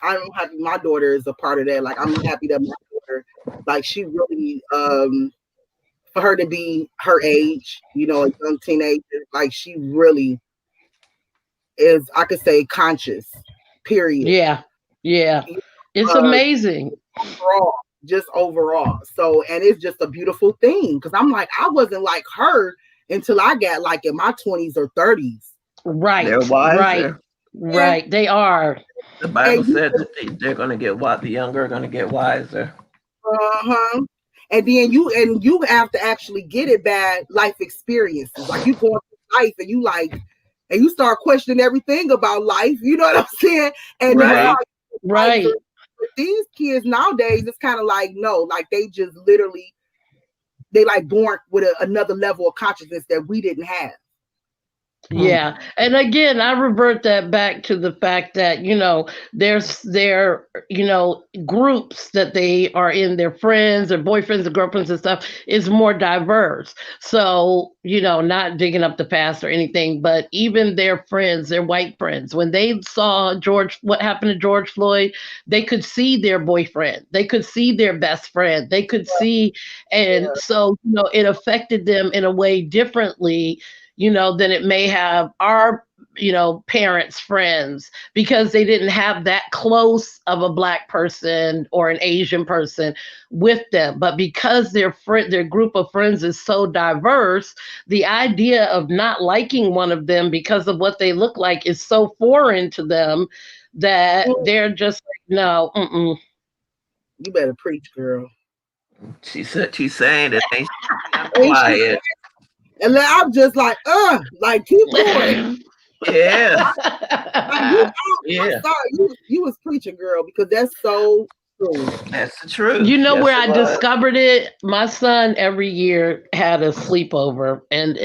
A: I'm happy my daughter is a part of that. Like, I'm happy that my daughter, like, she really, for her to be her age, a young teenager, like, she really is, I could say, conscious, period.
C: Yeah. It's amazing.
A: Overall. So, and it's just a beautiful thing. Because I'm like, I wasn't like her until I got, like, in my 20s or 30s.
C: Right.
B: They're wiser.
C: Right. They are.
B: The Bible said that they're going to get the younger are going to get wiser.
A: And then you have to actually get it by life experiences. Like, you go through life and you start questioning everything about life. You know what I'm saying? And
C: right.
A: But these kids nowadays, it's kind of like, no, like, they just literally, they like born with another level of consciousness that we didn't have.
C: Yeah. And again, I revert that back to the fact that, there's groups that they are in, their friends or boyfriends or girlfriends and stuff is more diverse. So, not digging up the past or anything, but even their friends, their white friends, when they saw what happened to George Floyd, they could see their boyfriend, they could see their best friend, they could see, and so, it affected them in a way differently than it may have our, parents, friends, because they didn't have that close of a black person or an Asian person with them. But because their group of friends is so diverse, the idea of not liking one of them because of what they look like is so foreign to them that they're just like, no,
A: You better preach, girl.
B: She's saying it. Ain't
A: Ain't she
B: quiet.
A: And I'm just like keep going.
B: Yeah.
A: I'm sorry, you was preaching, girl, because that's so true.
B: That's the truth.
C: You know
B: Yes,
C: where
B: it
C: I
B: was.
C: discovered it? My son every year had a sleepover. And,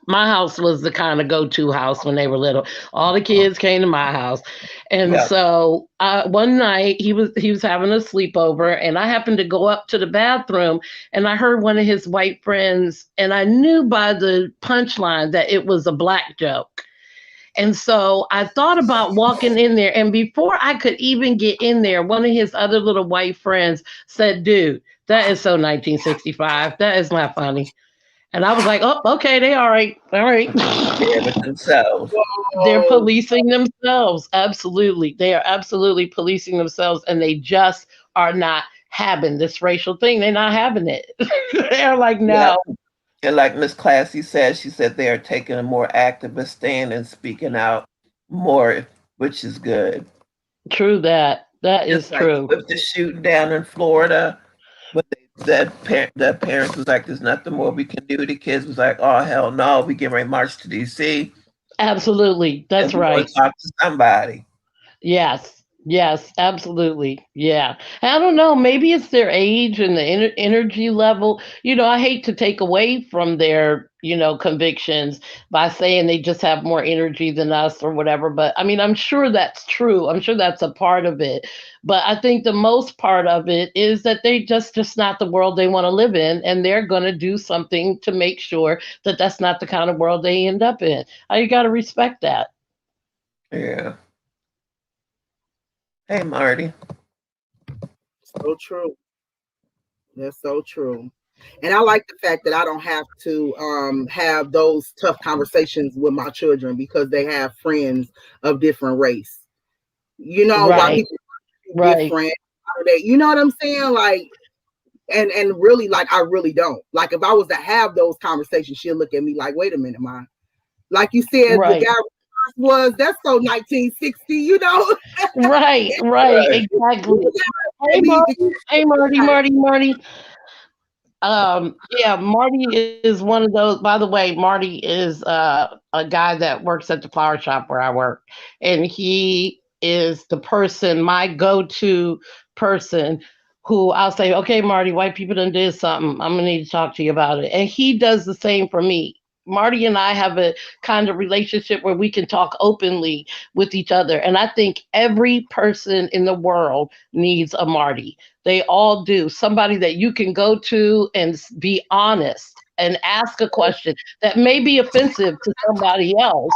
C: my house was the kind of go-to house when they were little. All the kids came to my house. And
B: Yeah.
C: so one night he was having a sleepover, and I happened to go up to the bathroom, and I heard one of his white friends, and I knew by the punchline that it was a black joke. And so I thought about walking in there. And before I could even get in there, one of his other little white friends said, "Dude, that is so 1965. That is not funny." And I was like, "Oh, okay, they all right. All right."
B: Yeah, with themselves.
C: They're policing themselves. Absolutely. They are absolutely policing themselves, and they just are not having this racial thing. They're not having it. They're like, no.
B: Yep. And like Miss Classy said, she said they are taking a more activist stand and speaking out more, which is good.
C: True that. That is
B: Just like
C: true.
B: with the shooting down in Florida, when the parents was like, "There's nothing more we can do." The kids was like, "Oh hell no, we get ready to march to DC
C: Absolutely. That's
B: and we want
C: right.
B: to talk to somebody."
C: Yes. Yes, absolutely. Yeah. I don't know. Maybe it's their age and the energy level. I hate to take away from their, convictions by saying they just have more energy than us or whatever. But I mean, I'm sure that's true. I'm sure that's a part of it. But I think the most part of it is that they just not the world they want to live in. And they're going to do something to make sure that that's not the kind of world they end up in. You got to respect that.
B: Yeah. Hey, Marty.
A: So true. That's so true. And I like the fact that I don't have to have those tough conversations with my children because they have friends of different race. Why
C: Right.
A: people are
C: Right.
A: different. You know what I'm saying? Like, and really, like, I really don't. Like, if I was to have those conversations, she'll look at me like, wait a minute, man. Like you said,
C: Right.
A: the guy that's so 1960,
C: Right, exactly. Hey, Marty. Yeah, Marty is one of those. By the way, Marty is a guy that works at the flower shop where I work, and he is the person, my go-to person, who I'll say, "Okay, Marty, white people done did something. I'm gonna need to talk to you about it," and he does the same for me. Marty and I have a kind of relationship where we can talk openly with each other, and I think every person in the world needs a Marty. They all do. Somebody that you can go to and be honest and ask a question that may be offensive to somebody else,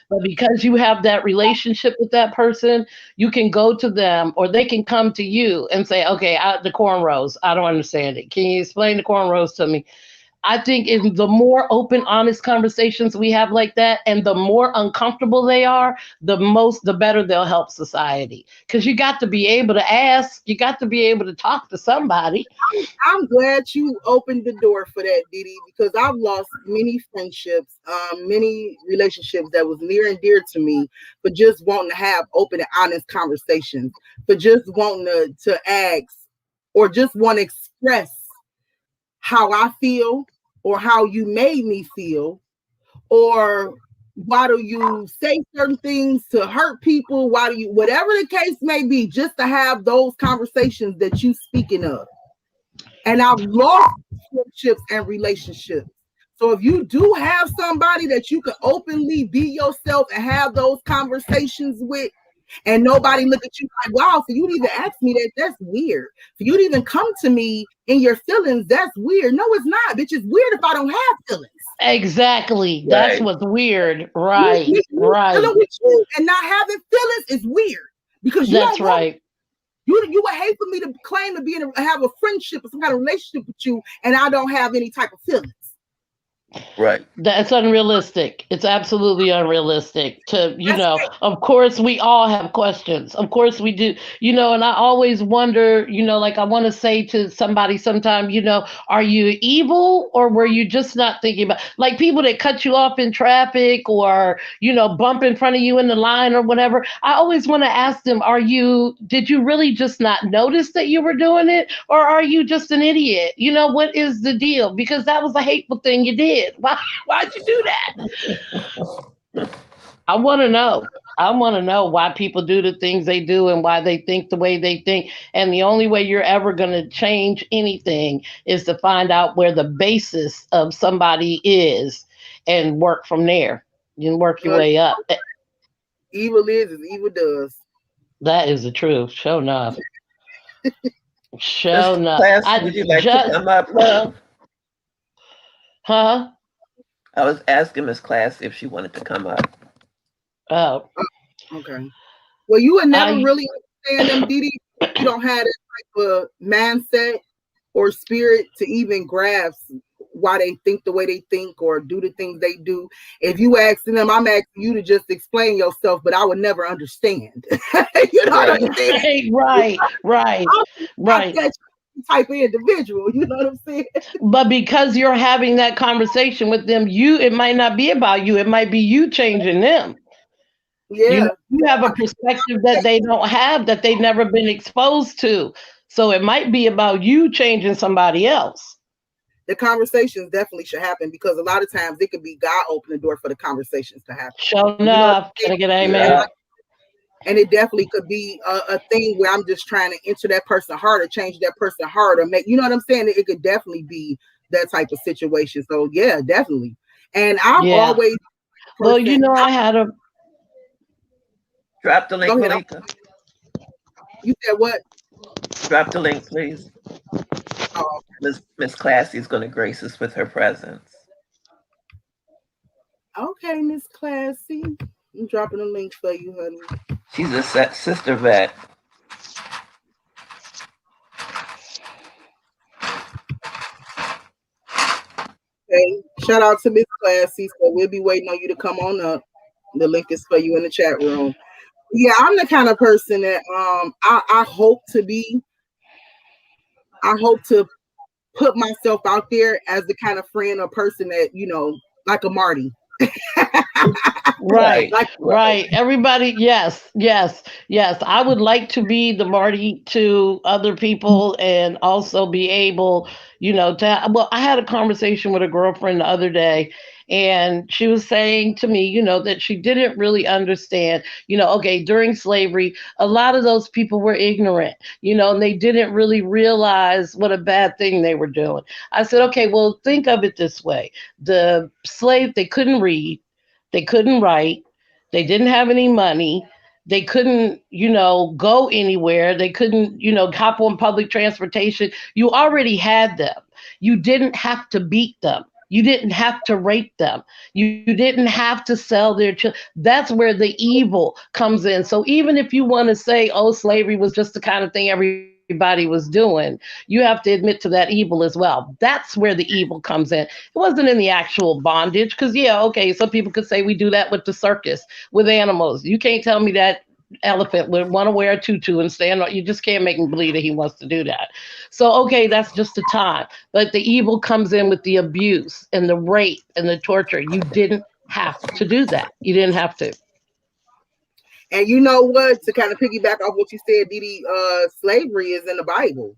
C: but because you have that relationship with that person, you can go to them or they can come to you and say, "Okay, the cornrows, I don't understand it. Can you explain the cornrows to me?" I think in the more open, honest conversations we have like that, and the more uncomfortable they are, the better they'll help society. Because you got to be able to ask, you got to be able to talk to somebody.
A: I'm glad you opened the door for that, Didi, because I've lost many friendships, many relationships that was near and dear to me, for just wanting to have open and honest conversations, for just wanting to ask or just want to express how I feel or how you made me feel, or why do you say certain things to hurt people? Why do you, whatever the case may be, just to have those conversations that you speaking of. And I've lost friendships and relationships So if you do have somebody that you can openly be yourself and have those conversations with, and nobody look at you like, wow, for you to even ask me that, that's weird. For you to even come to me in your feelings, that's weird. No, it's not, bitch. It's weird if I don't have feelings.
C: Exactly. That's
B: Right.
C: what's weird. Right.
A: Me
C: Right.
A: dealing with you and not having feelings is weird because you
C: That's
A: don't want
C: right.
A: you would hate for me to claim to be have a friendship or some kind of relationship with you, and I don't have any type of feelings.
B: Right.
C: That's unrealistic. It's absolutely unrealistic to,
A: That's it.
C: of course we all have questions. Of course we do, and I always wonder, like I want to say to somebody sometime, are you evil or were you just not thinking about, like people that cut you off in traffic or, bump in front of you in the line or whatever. I always want to ask them, did you really just not notice that you were doing it? Or are you just an idiot? What is the deal? Because that was a hateful thing you did. Why'd you do that? I want to know. I want to know why people do the things they do and why they think the way they think. And the only way you're ever going to change anything is to find out where the basis of somebody is and work from there. You can work your way up.
A: Evil is as evil does.
C: That is the truth. Show enough. Show
B: Miss
C: enough.
B: Class,
C: I
B: would you like to
C: just,
B: come up, love?
C: huh?
B: I was asking Miss Class if she wanted to come up.
C: Oh,
A: Okay. Well, you would never
C: I,
A: really understand them, Didi. You don't have that type of mindset or spirit to even grasp why they think the way they think or do the things they do. If you asking them, I'm asking you to just explain yourself, but I would never understand. You know
B: Right.
A: what I'm saying?
C: right, right,
A: I'm not
C: right.
A: that type of individual. You know what I'm saying?
C: But because you're having that conversation with them, it might not be about you. It might be you changing them.
A: Yeah.
C: You have a perspective that they don't have, that they've never been exposed to. So it might be about you changing somebody else.
A: The conversations definitely should happen because a lot of times it could be God opening the door for the conversations to happen.
C: Sure
A: You know what
C: enough.
A: I'm
C: Can I
A: saying?
C: get an
A: And,
C: amen?
A: and it definitely could be a thing where I'm just trying to enter that person's heart or change that person's heart or make, you know what I'm saying? It could definitely be that type of situation. So yeah, definitely. And I've
C: Yeah.
A: always
C: Well,
A: I
C: I had a,
B: Drop the link,
A: go ahead.
B: Malika.
A: You said what?
B: Drop the link, please.
A: Oh,
B: Miss Classy is going to grace us with her presence.
A: okay, Miss Classy. I'm dropping a link for you, honey.
B: She's a sister vet.
A: Okay. Shout out to Miss Classy. So we'll be waiting on you to come on up. The link is for you in the chat room. Yeah, I'm the kind of person that I hope to put myself out there as the kind of friend or person that, like a Marty.
C: right,
A: Like
C: right. Everybody, yes, yes, yes. I would like to be the Marty to other people and also be able, well, I had a conversation with a girlfriend the other day and she was saying to me, that she didn't really understand, okay, during slavery, a lot of those people were ignorant, and they didn't really realize what a bad thing they were doing. I said, okay, well, think of it this way. The slave, they couldn't read, they couldn't write. They didn't have any money. They couldn't, go anywhere. They couldn't, hop on public transportation. You already had them. You didn't have to beat them. You didn't have to rape them. You didn't have to sell their children. That's where the evil comes in. So even if you want to say, oh, slavery was just the kind of thing everybody was doing, you have to admit to that evil as well. That's where the evil comes in. It wasn't in the actual bondage, because yeah, okay, some people could say we do that with the circus, with animals. You can't tell me that elephant would want to wear a tutu and stand on. You just can't make him believe that he wants to do that. So okay, that's just the time. But the evil comes in with the abuse and the rape and the torture. You didn't have to do that. You didn't have to.
A: And you know what? To kind of piggyback off what you said, Didi, slavery is in the Bible.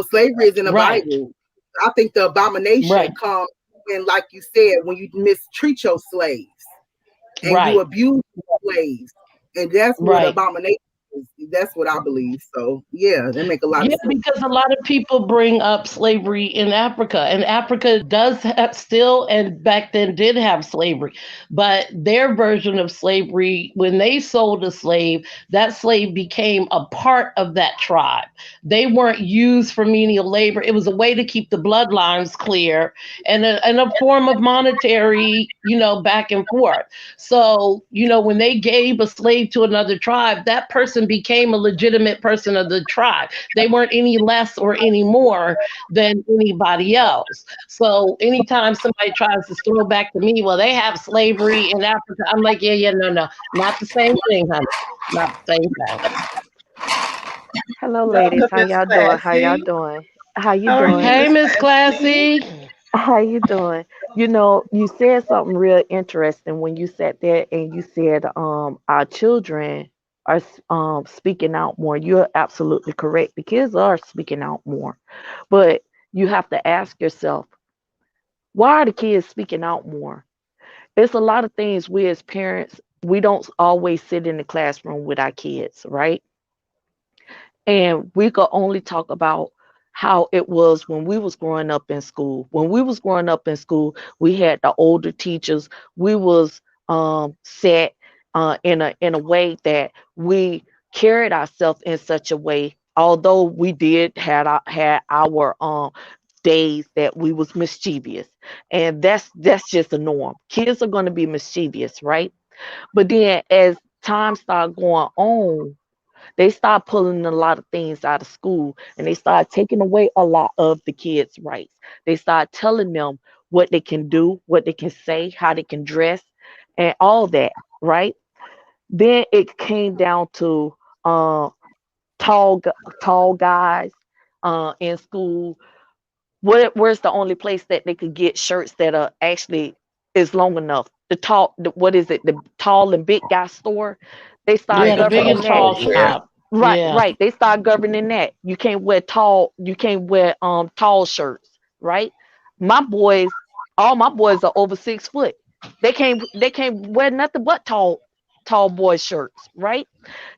A: Slavery is in the
C: Right.
A: Bible. I think the abomination
C: Right.
A: comes in, like you said, when you mistreat your slaves and you
C: Right.
A: abuse slaves. And that's where the
C: Right.
A: abomination That's what I believe. So yeah, that make a lot of
C: Yeah,
A: sense.
C: because a lot of people bring up slavery in Africa, and Africa does have still, and back then did have slavery, but their version of slavery, when they sold a slave, that slave became a part of that tribe. They weren't used for menial labor. It was a way to keep the bloodlines clear, and a form of monetary, back and forth. So, when they gave a slave to another tribe, that person became a legitimate person of the tribe. They weren't any less or any more than anybody else. So anytime somebody tries to throw back to me, well, they have slavery in Africa, I'm like, yeah, yeah, no, no, not the same thing, honey. Not the same thing.
G: Hello, ladies.
B: Welcome,
G: How
B: Miss
G: y'all doing? How y'all
B: Classy.
G: doing? How you
B: How are you,
G: doing?
C: Hey,
B: Miss
C: Miss
B: Classy?
C: Classy.
G: How you doing? You said something real interesting when you sat there and you said our children are speaking out more. You're absolutely correct. The kids are speaking out more. But you have to ask yourself, why are the kids speaking out more? It's a lot of things we as parents, we don't always sit in the classroom with our kids, right? And we could only talk about how it was when we was growing up in school. When we was growing up in school, we had the older teachers. We was set in a way that we carried ourselves in such a way. Although we did had our days that we was mischievous, and that's just a norm. Kids are going to be mischievous, right? But then as time started going on, they start pulling a lot of things out of school, and they start taking away a lot of the kids' rights. They start telling them what they can do, what they can say, how they can dress, and all that, right? Then it came down to tall tall guys in school. Where's the only place that they could get shirts that are actually is long enough? What is it? The tall and big guy store. They start
C: Yeah, the
B: Big
C: big
B: tall
C: and
G: governing that.
C: tall
B: soldier.
C: shop.
G: Right,
C: Yeah.
G: right. They start governing that. You can't wear tall. You can't wear tall shirts. Right. My boys, all my boys are over 6 foot. They can't wear nothing but tall boy shirts. Right.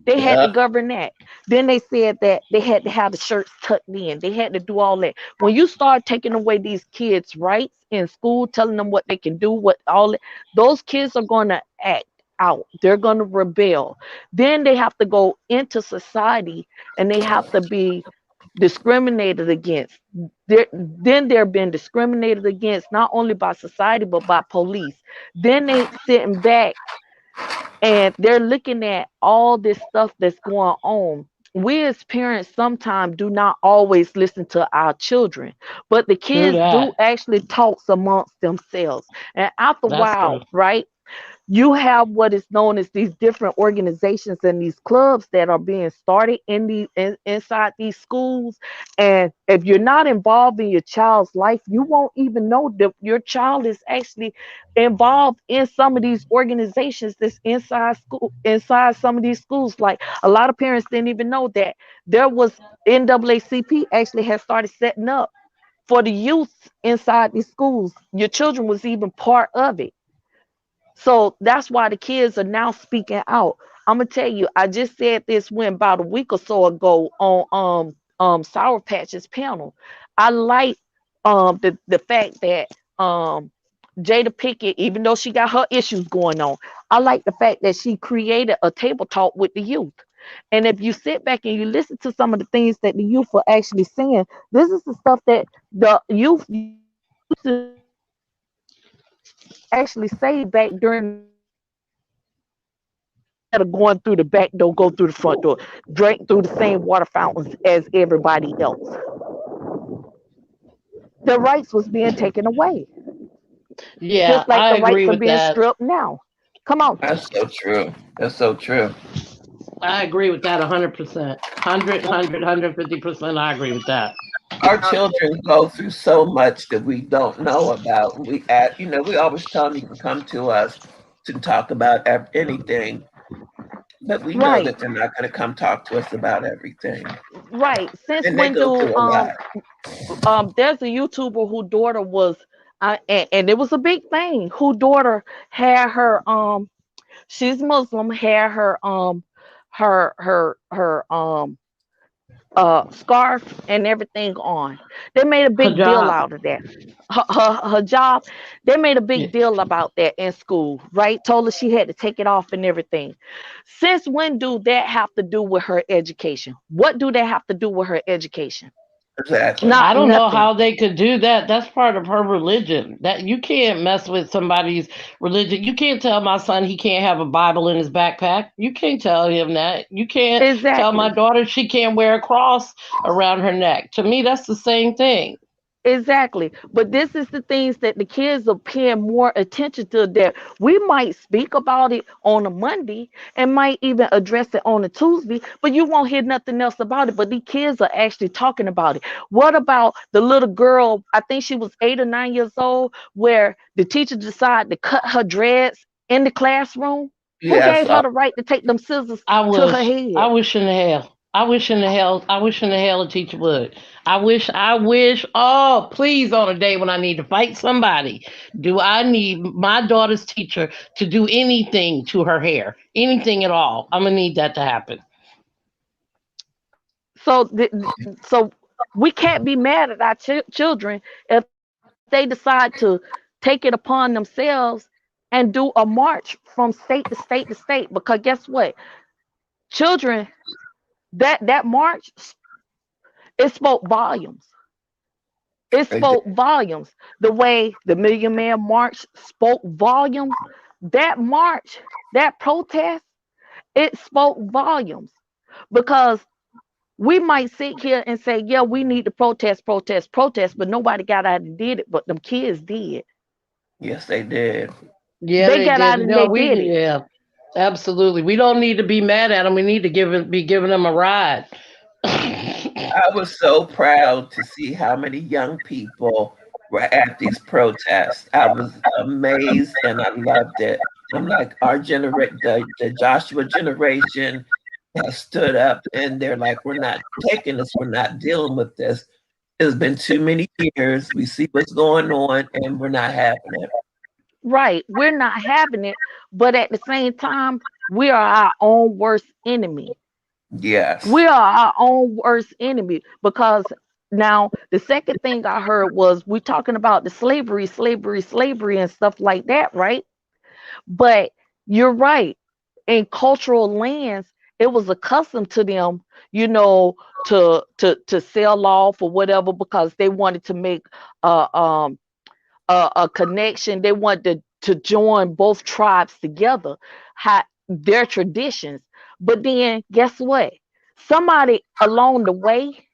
G: They had to
B: Yeah.
G: govern that. Then they said that they had to have the shirts tucked in. They had to do all that. When you start taking away these kids' rights in school, telling them what they can do, what all that, those kids are going to act out. They're going to rebel. Then they have to go into society and they have to be discriminated against. Then they're being discriminated against not only by society but by police. Then they sitting back and they're looking at all this stuff that's going on. We as parents sometimes do not always listen to our children, but the
C: True
G: kids
C: that.
G: do actually talk amongst themselves. And after a
C: That's
G: while,
C: true.
G: right, you have what is known as these different organizations and these clubs that are being started inside these schools. And if you're not involved in your child's life, you won't even know that your child is actually involved in some of these organizations that's inside some of these schools. Like a lot of parents didn't even know that there was NAACP actually has started setting up for the youth inside these schools. Your children was even part of it. So that's why the kids are now speaking out. I'm gonna tell you, I just said this when about a week or so ago on Sour Patch's panel. I like the fact that Jada Pickett, even though she got her issues going on, I like the fact that she created a table talk with the youth. And if you sit back and you listen to some of the things that the youth are actually saying, this is the stuff that the youth used to actually say back during the instead of going through the back door, go through the front door, drink through the same water fountains as everybody else. Their rights was being taken away,
C: Yeah,
G: just like
C: I
G: the
C: agree
G: rights are
C: with
G: being
C: that.
G: stripped now. Come on.
B: That's so true. That's so true.
C: I agree with that 100%. 150%. I agree with that.
B: Our children go through so much that we don't know about. We always tell them you can come to us to talk about anything, but we know
G: Right,
B: that they're not going to come talk to us about everything,
G: right. Since
B: and they
G: when
B: go
G: do
B: through a lot.
G: there's a YouTuber whose daughter was and it was a big thing. Who daughter had her she's Muslim, had her scarf and everything on. They made a big deal
C: Hijab.
G: out of that. Her job, they made a
C: Yeah.
G: big deal about that in school, right? Told her she had to take it off and everything. Since when do that have to do with her education? What do that have to do with her education?
B: Exactly.
C: I
G: Not
C: don't know
G: nothing.
C: how they could do that. That's part of her religion. That you can't mess with somebody's religion. You can't tell my son he can't have a Bible in his backpack. You can't tell him that. You can't tell my
G: Exactly.
C: daughter she can't wear a cross around her neck. To me, that's the same thing.
G: Exactly. But this is the things that the kids are paying more attention to, that we might speak about it on a Monday and might even address it on a Tuesday, but you won't hear nothing else about it. But these kids are actually talking about it. What about the little girl, I think she was 8 or 9 years old, where the teacher decided to cut her dreads in the classroom? Who
B: Yes.
G: gave her the right to take them scissors
C: I
G: to her
C: wish. I
G: head?
C: wish in the hell. I wish in the hell a teacher would. Oh, please, on a day when I need to fight somebody, do I need my daughter's teacher to do anything to her hair? Anything at all. I'm going to need that to happen.
G: So we can't be mad at our children if they decide to take it upon themselves and do a march from state to state to state. Because guess what? Children, that march, it spoke volumes. It spoke volumes. The way the Million Man March spoke volumes. That march, that protest, it spoke volumes. Because we might sit here and say, yeah, we need to protest, protest, protest, but nobody got out and did it, but them kids did.
B: Yes, they did.
C: Yeah,
G: They
C: they
G: got
C: did.
G: out and they did it.
C: Yeah, absolutely. We don't need to be mad at them. We need to be giving them a ride.
B: I was so proud to see how many young people were at these protests. I was amazed and I loved it. I'm like, the Joshua generation has stood up and they're like, we're not taking this, we're not dealing with this. It's been too many years. We see what's going on and we're not having it.
G: Right. We're not having it, but at the same time, we are our own worst enemy.
B: Yes.
G: We are our own worst enemy, because now the second thing I heard was we talking about the slavery and stuff like that, right? But you're right. In cultural lands, it was accustomed to them, you know, to sell off or whatever, because they wanted to make uh, um a connection. They wanted to join both tribes together, their traditions. But then guess what? Somebody along the way,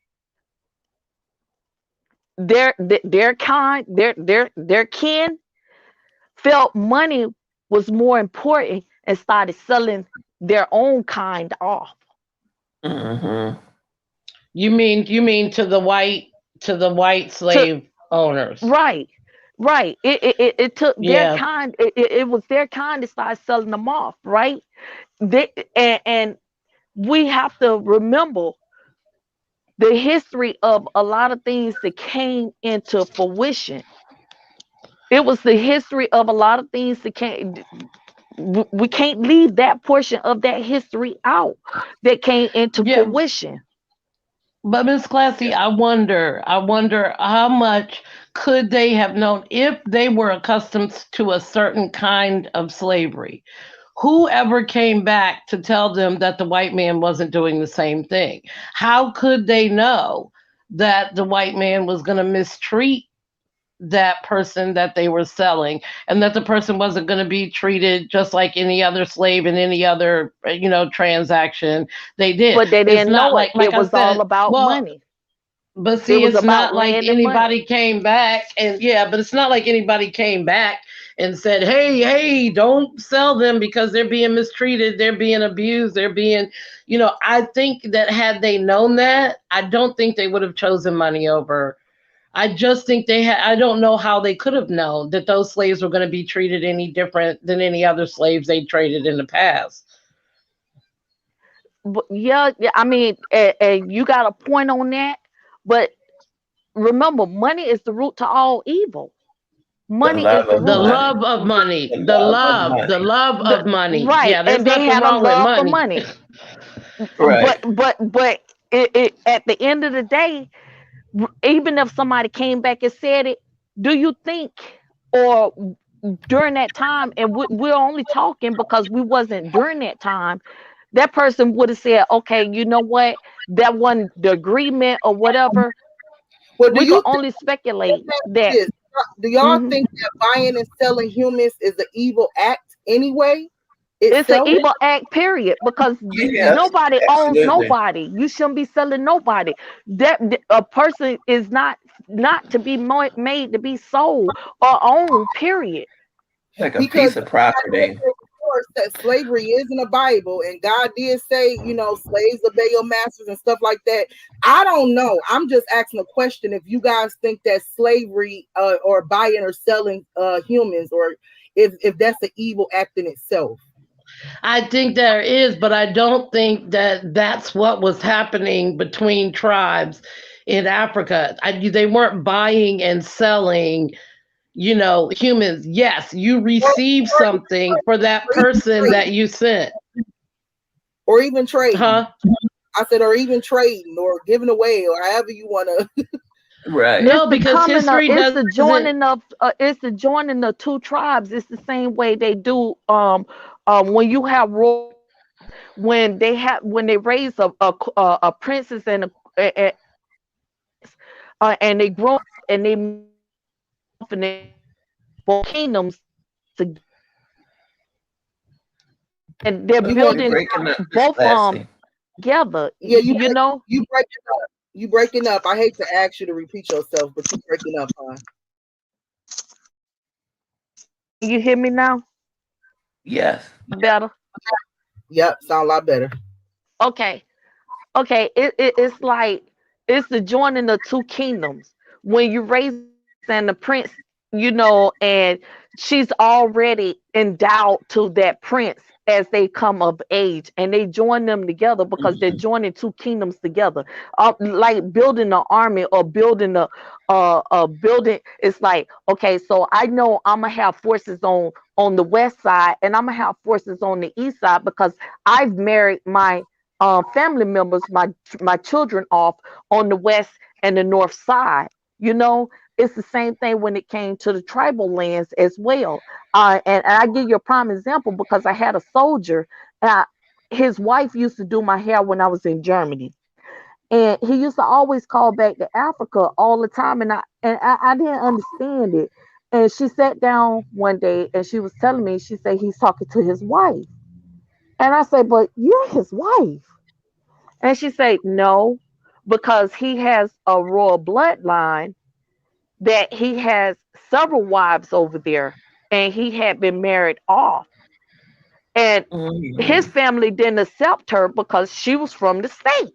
G: their kind, their kin felt money was more important and started selling their own kind off.
B: Hmm.
C: You mean to the white
G: To
C: slave owners?
G: right, right. It took their
C: Yeah.
G: kind. It was their kind to start selling them off, right? And we have to remember the history of a lot of things that came into fruition. It was the history of a lot of things that came. We can't leave that portion of that history out that came into
C: Yeah.
G: fruition.
C: But Miss Classy, I wonder how much could they have known if they were accustomed to a certain kind of slavery? Whoever came back to tell them that the white man wasn't doing the same thing? How could they know that the white man was going to mistreat that person that they were selling, and that the person wasn't going to be treated just like any other slave in any other transaction they did?
G: But they
C: It's
G: didn't
C: not
G: know it.
C: like
G: It
C: I
G: was all
C: said,
G: about
C: well,
G: money.
C: but
G: It
C: see,
G: was
C: it's
G: about
C: not like
G: land and money.
C: anybody came back and yeah, but it's not like anybody came back and said, hey, don't sell them because they're being mistreated, they're being abused, they're being, I think that had they known that, I don't think they would have chosen money over. I just think I don't know how they could have known that those slaves were going to be treated any different than any other slaves they traded in the past.
G: But yeah, yeah, I mean, and you got a point on that. But remember, money is the root to all evil. Money is
B: love
G: the
B: of
C: The
G: root.
B: money.
C: love of money.
B: The
C: The
B: love of
C: love. The
B: money.
C: love of money.
G: Right,
C: Yeah, there's
G: and they
C: nothing
G: had a
C: wrong with
G: love for
C: money.
G: money.
B: Right.
G: But at the end of the day, even if somebody came back and said it, do you think, or during that time, and we're only talking because we wasn't during that time, that person would have said, okay, you know what, that wasn't the agreement or whatever.
A: Well, do
G: We
A: you
G: could
A: think
G: only speculate that.
A: this? Do y'all
G: Mhm.
A: think that buying and selling humans is an evil act anyway
G: It's an
A: itself?
G: evil act, period, because
B: Yes,
G: nobody owns
B: absolutely.
G: nobody. You shouldn't be selling nobody. That a person is not to be made to be sold or owned, period.
B: Like a
A: Because
B: piece of property.
A: of course that slavery is in the Bible, and God did say, slaves obey your masters and stuff like that. I don't know. I'm just asking a question. If you guys think that slavery or buying or selling humans, or if that's an evil act in itself.
C: I think there is, but I don't think that that's what was happening between tribes in Africa. They weren't buying and selling, humans. Yes, you
A: Or,
C: receive
A: or even
C: something for that person
A: trading,
C: that you sent.
A: or even trading.
C: Huh?
A: I said, or even trading, or giving away, or however you want to.
B: Right.
G: It's
C: No,
G: the
C: because
G: coming of,
C: history
G: it's the
C: doesn't.
G: joining of, it's the joining of two tribes. It's the same way they do when you have when they raise a princess and they grow up and they and they both kingdoms together, and they're
A: You going?
B: You're
G: building
B: breaking up, Miss
G: both
B: Classy.
G: together.
A: Yeah, you breaking up. You breaking up. I hate to ask you to repeat yourself, but you breaking up, huh?
G: You hear me now?
B: Yes.
G: Better.
A: Yep, sound a lot better.
G: Okay. Okay. It's like it's the joining of two kingdoms. When you raise and the prince, and she's already endowed to that prince as they come of age, and they join them together because they're joining two kingdoms together, like building an army or building a building. It's like, okay, so I know I'm gonna have forces on the west side, and I'm gonna have forces on the east side because I've married my family members, my children off on the west and the north side. You know, it's the same thing when it came to the tribal lands as well. And I give you a prime example because I had a soldier. Uh, his wife used to do my hair when I was in Germany, and he used to always call back to Africa all the time, and I didn't understand it. And she sat down one day and she was telling me, she said he's talking to his wife, and I said, but you're his wife. And she said, no, because he has a royal bloodline, that he has several wives over there, and he had been married off. And his
B: Mhm.
G: family didn't accept her because she was from the States.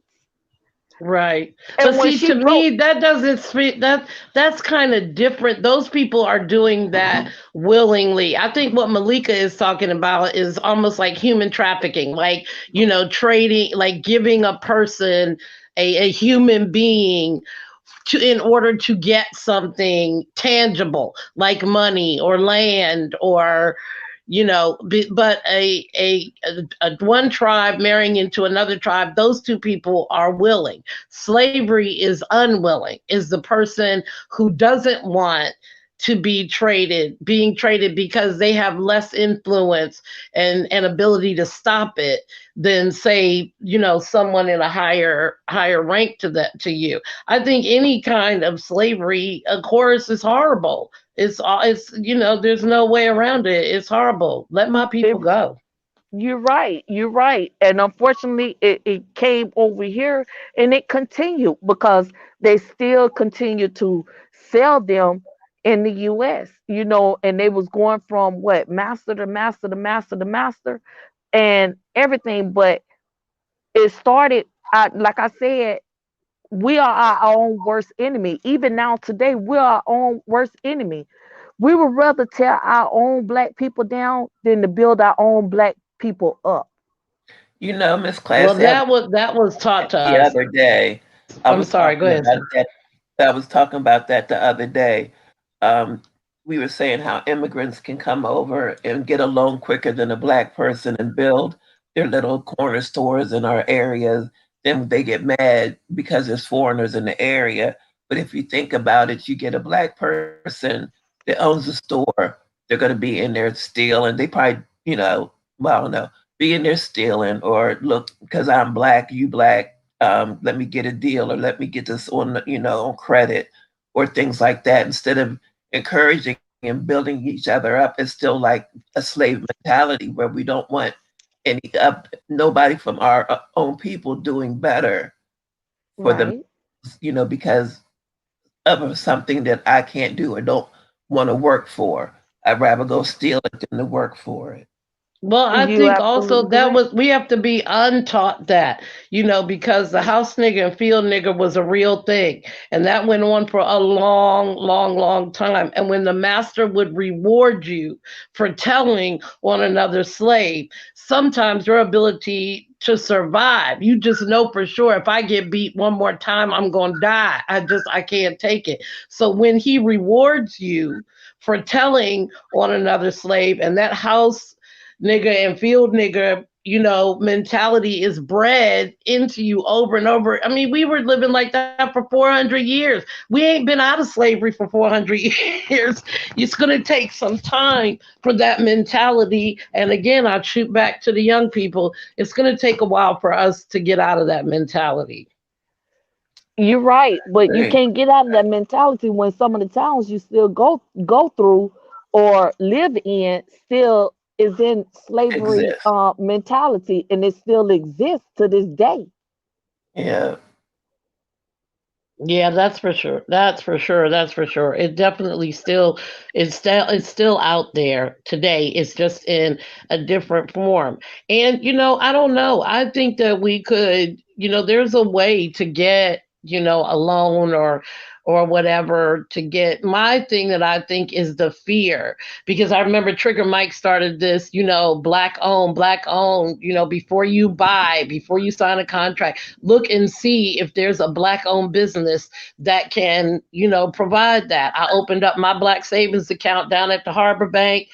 C: Right. But
G: And when
C: see,
G: she
C: to
G: wrote,
C: me, that doesn't speak that's kind of different. Those people are doing that willingly. I think what Malika is talking about is almost like human trafficking, like, trading, like giving a person a human being in order to get something tangible like money or land or but a one tribe marrying into another tribe, those two people are willing. Slavery is unwilling, is the person who doesn't want to being traded because they have less influence and ability to stop it than, say, someone in a higher rank to you. I think any kind of slavery, of course, is horrible. There's no way around it. It's horrible. Let my people
G: it,
C: go.
G: you're right. And unfortunately, it came over here and it continued because they still continue to sell them in the US, and they was going from what, master to master to master to master and everything. But it started, like I said, we are our own worst enemy. Even now, today, we're our own worst enemy. We would rather tear our own black people down than to build our own black people up.
B: Miss
C: Well,
B: Classy,
C: that was taught to
B: the
C: us.
B: other day, I
C: I'm
B: was
C: sorry. Go
B: talking
C: ahead,
B: about
C: sir.
B: that. I was talking about that the other day. Um, we were saying how immigrants can come over and get a loan quicker than a black person and build their little corner stores in our areas. Then they get mad because there's foreigners in the area. But if you think about it, you get a black person that owns a store, they're going to be in there stealing. They probably, well, I don't know, be in there stealing or look, because I'm black, you black, let me get a deal or let me get this on, on credit or things like that. Instead of encouraging and building each other up, it's still like a slave mentality where we don't want nobody from our own people doing better for them,
G: Right.
B: because of something that I can't do or don't want to work for. I'd rather go steal it than to work for it.
C: Well, I
G: You
C: think also
G: absolutely
C: that
G: correct.
C: was we have to be untaught that, because the house nigger and field nigger was a real thing. And that went on for a long, long, long time. And when the master would reward you for telling on another slave, sometimes your ability to survive, you just know for sure if I get beat one more time, I'm gonna die. I can't take it. So when he rewards you for telling on another slave and that house nigger and field nigger, mentality is bred into you over and over. I mean, we were living like that for 400 years. We ain't been out of slavery for 400 years. It's going to take some time for that mentality. And again, I'll shoot back to the young people. It's going to take a while for us to get out of that mentality.
G: You're right, but you
B: Right.
G: can't get out of that mentality when some of the towns you still go through or live in still is in slavery
B: Exist.
G: mentality, and it still exists to this day.
B: Yeah.
C: Yeah, that's for sure. That's for sure. That's for sure. It definitely still it's still out there today. It's just in a different form. And I don't know. I think that we could, there's a way to get, a loan or whatever to get. My thing that I think is the fear, because I remember Trigger Mike started this, black owned, before you buy, before you sign a contract, look and see if there's a black owned business that can, provide that. I opened up my black savings account down at the Harbor Bank.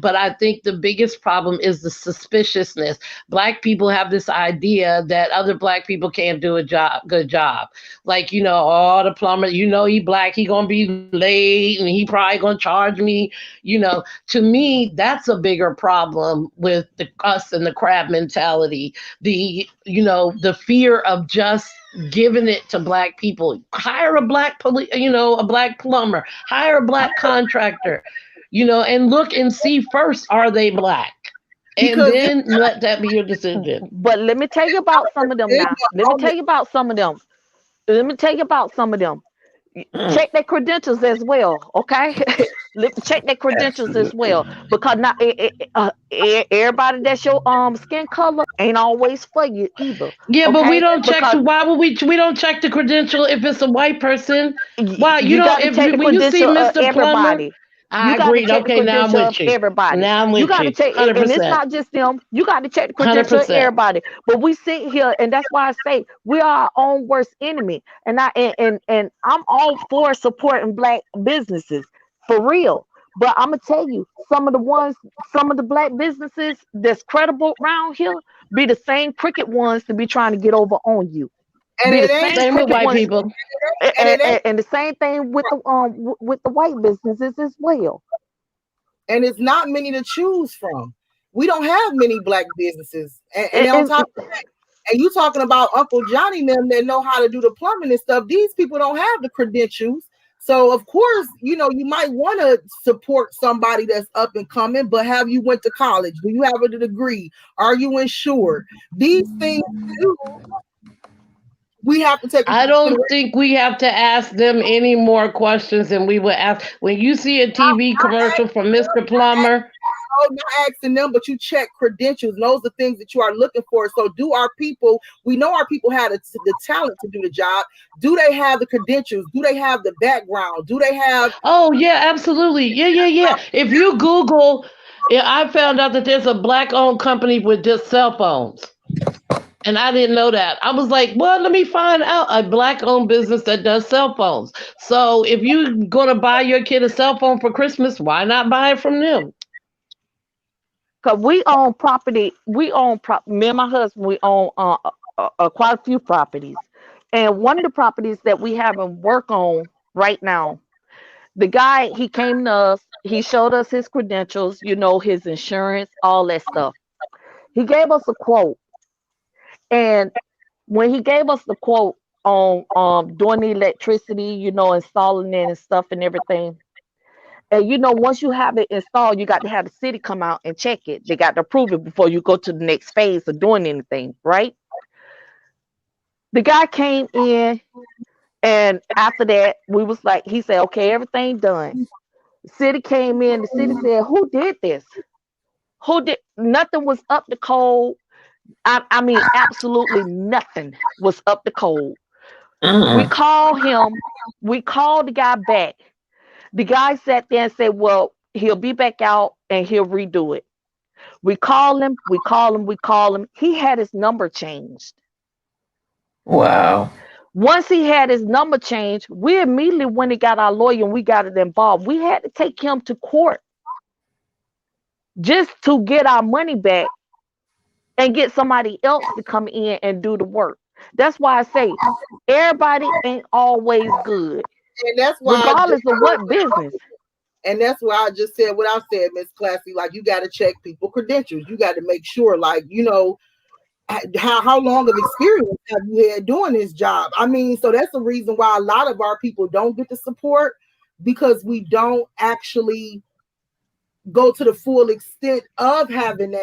C: But I think the biggest problem is the suspiciousness. Black people have this idea that other black people can't do a good job. Like, oh, the plumber, he black, he gonna be late and he probably gonna charge me. To me, that's a bigger problem with us and the crab mentality. The fear of just giving it to black people. Hire a black a black plumber, hire a black contractor, and look and see first, are they black? And
A: Because
C: then let that be your decision.
G: But let me tell you about some of them now. Let me tell you about some of them. Let me tell you about some of them. Check their credentials as well, okay? Check their credentials as well,
B: Absolutely.
G: because not everybody that's your skin color ain't always for you either,
C: Yeah, but we
G: okay?
C: don't check.
G: Because
C: Why would we don't check the credential if it's a white person? Why
G: you got to
C: if
G: check the
C: when you see
G: credential of
C: Mr. Plumber,
G: everybody. You
C: I
G: got to
C: agreed.
G: check the
C: Okay, now I'm
G: credential of
C: with you.
G: everybody.
C: Now I'm
G: You
C: with
G: got to
C: you.
G: check,
C: Hundred
G: and it's
C: percent.
G: not just them. You got to check the
C: Hundred
G: credential of
C: percent.
G: everybody. But we sit here, and that's why I say we are our own worst enemy. And I'm all for supporting black businesses for real. But I'm gonna tell you, some of the black businesses that's credible around here be the same crooked ones to be trying to get over on you.
A: and
G: Be the
A: it ain't
G: same
C: Same with
G: crooked
C: white
G: ones,
C: people.
A: and it ain't
G: and the same thing with the white businesses as well.
A: and it's not many to choose from. We don't have many black businesses, and on
G: And
A: top of that, and you talking about Uncle Johnny and them that know how to do the plumbing and stuff. These people don't have the credentials. So of course, you might want to support somebody that's up and coming, but have you went to college? Do you have a degree? Are you insured? These things too, we have to take into
C: I don't
A: consideration.
C: think we have to ask them any more questions than we would ask when you see a TV commercial from Mr. Plumber.
A: Not asking them, but you check credentials. And those are things that you are looking for. So, do our people? We know our people have the talent to do the job. Do they have the credentials? Do they have the background? Do they have?
C: Oh yeah, absolutely. Yeah, yeah, yeah. If you Google, yeah, I found out that there's a black-owned company with just cell phones. And I didn't know that. I was like, well, let me find out a black-owned business that does cell phones. So if you're gonna buy your kid a cell phone for Christmas, why not buy it from them?
G: Cause we own property. Me and my husband, we own quite a few properties, and one of the properties that we have him work on right now. The guy, he came to us. He showed us his credentials, his insurance, all that stuff. He gave us a quote, and when he gave us the quote on doing the electricity, installing it and stuff and everything. And once you have it installed, you got to have the city come out and check it. They got to approve it before you go to the next phase of doing anything, right? The guy came in, and after that, we was like, he said, okay, everything done. The city came in, the city said, who did this? Who did Nothing was up to code. I mean, absolutely nothing was up to code. We called him, we called the guy back. The guy sat there and said, well, he'll be back out and he'll redo it. We call him, we call him, we call him. He had his number changed.
B: Wow.
G: Once he had his number changed, we immediately went and got our lawyer and we got it involved. We had to take him to court just to get our money back and get somebody else to come in and do the work. That's why I say everybody ain't always good,
A: And that's why
G: regardless of what business.
A: And that's why I just said what I said, Miss Classy. Like, you got to check people credentials. You got to make sure, like, how long of experience have you had doing this job? I mean, so that's the reason why a lot of our people don't get the support, because we don't actually go to the full extent of having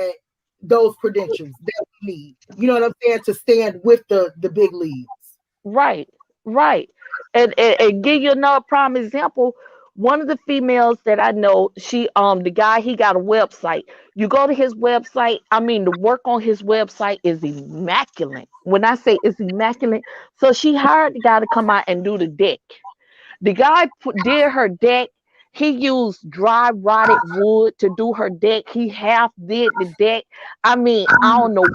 A: those credentials that we need. You know what I'm saying? To stand with the big leagues.
G: Right, right. And give you another prime example. One of the females that I know, the guy, he got a website. You go to his website, I mean, the work on his website is immaculate. When I say it's immaculate, so she hired the guy to come out and do the deck. The guy did her deck. He used dry rotted wood to do her deck. He half did the deck. I mean, I don't know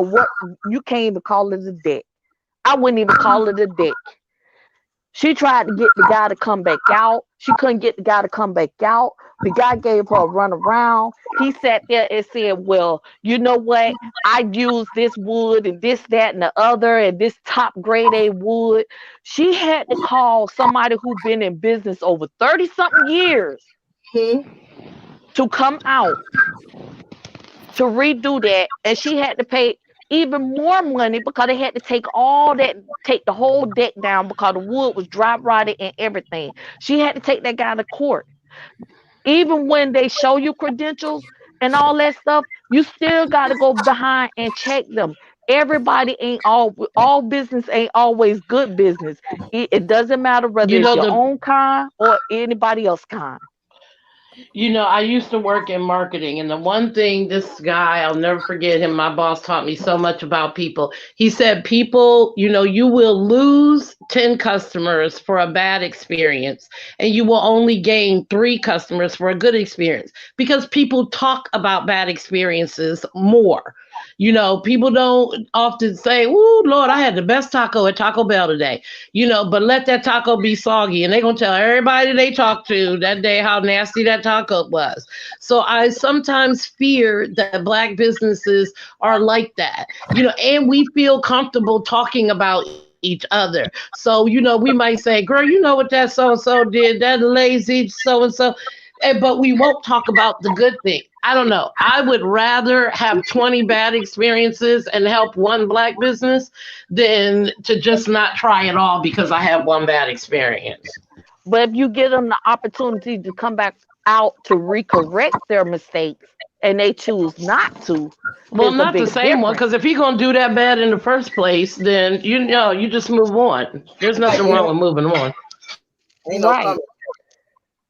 G: what, you can't even call it a deck. I wouldn't even call it a deck. She tried to get the guy to come back out. She couldn't get the guy to come back out. The guy gave her a run around. He sat there and said, well, you know what? I used this wood and this, that, and the other, and this top grade A wood. She had to call somebody who'd been in business over 30-something years to come out to redo that. And she had to pay even more money because they had to take the whole deck down because the wood was dry rotted and everything. She had to take that guy to court. Even when they show you credentials and all that stuff, you still got to go behind and check them. Everybody ain't all business ain't always good business. It doesn't matter whether it's your own kind or anybody else's kind.
C: I used to work in marketing, and the one thing this guy, I'll never forget him, my boss taught me so much about people. He said, people, you will lose 10 customers for a bad experience, and you will only gain 3 customers for a good experience, because people talk about bad experiences more. People don't often say, "Woo, Lord, I had the best taco at Taco Bell today." But let that taco be soggy, and they're gonna tell everybody they talk to that day how nasty that taco was. So I sometimes fear that Black businesses are like that, and we feel comfortable talking about each other. So, we might say, girl, you know what that so and so did, that lazy so and so. But we won't talk about the good thing. I don't know. I would rather have 20 bad experiences and help one Black business than to just not try at all because I have one bad experience.
G: But if you give them the opportunity to come back out to recorrect their mistakes and they choose not to,
C: well, not the same one, because if you're going to do that bad in the first place, then, you just move on. There's nothing wrong with moving on.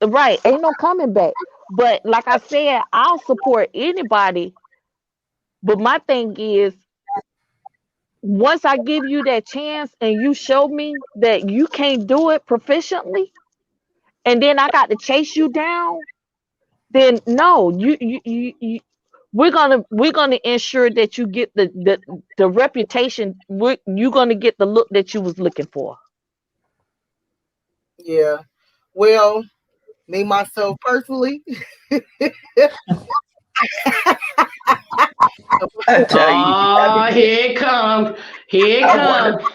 G: Right. Ain't no coming back. But like I said, I'll support anybody. But my thing is, once I give you that chance and you show me that you can't do it proficiently, and then I got to chase you down, then no, we're gonna ensure that you get the reputation. You're gonna get the look that you was looking for.
A: Yeah. Well, me myself personally,
B: I tell you, you gotta
C: Oh,
B: get.
C: here it comes. Here it
B: I want to.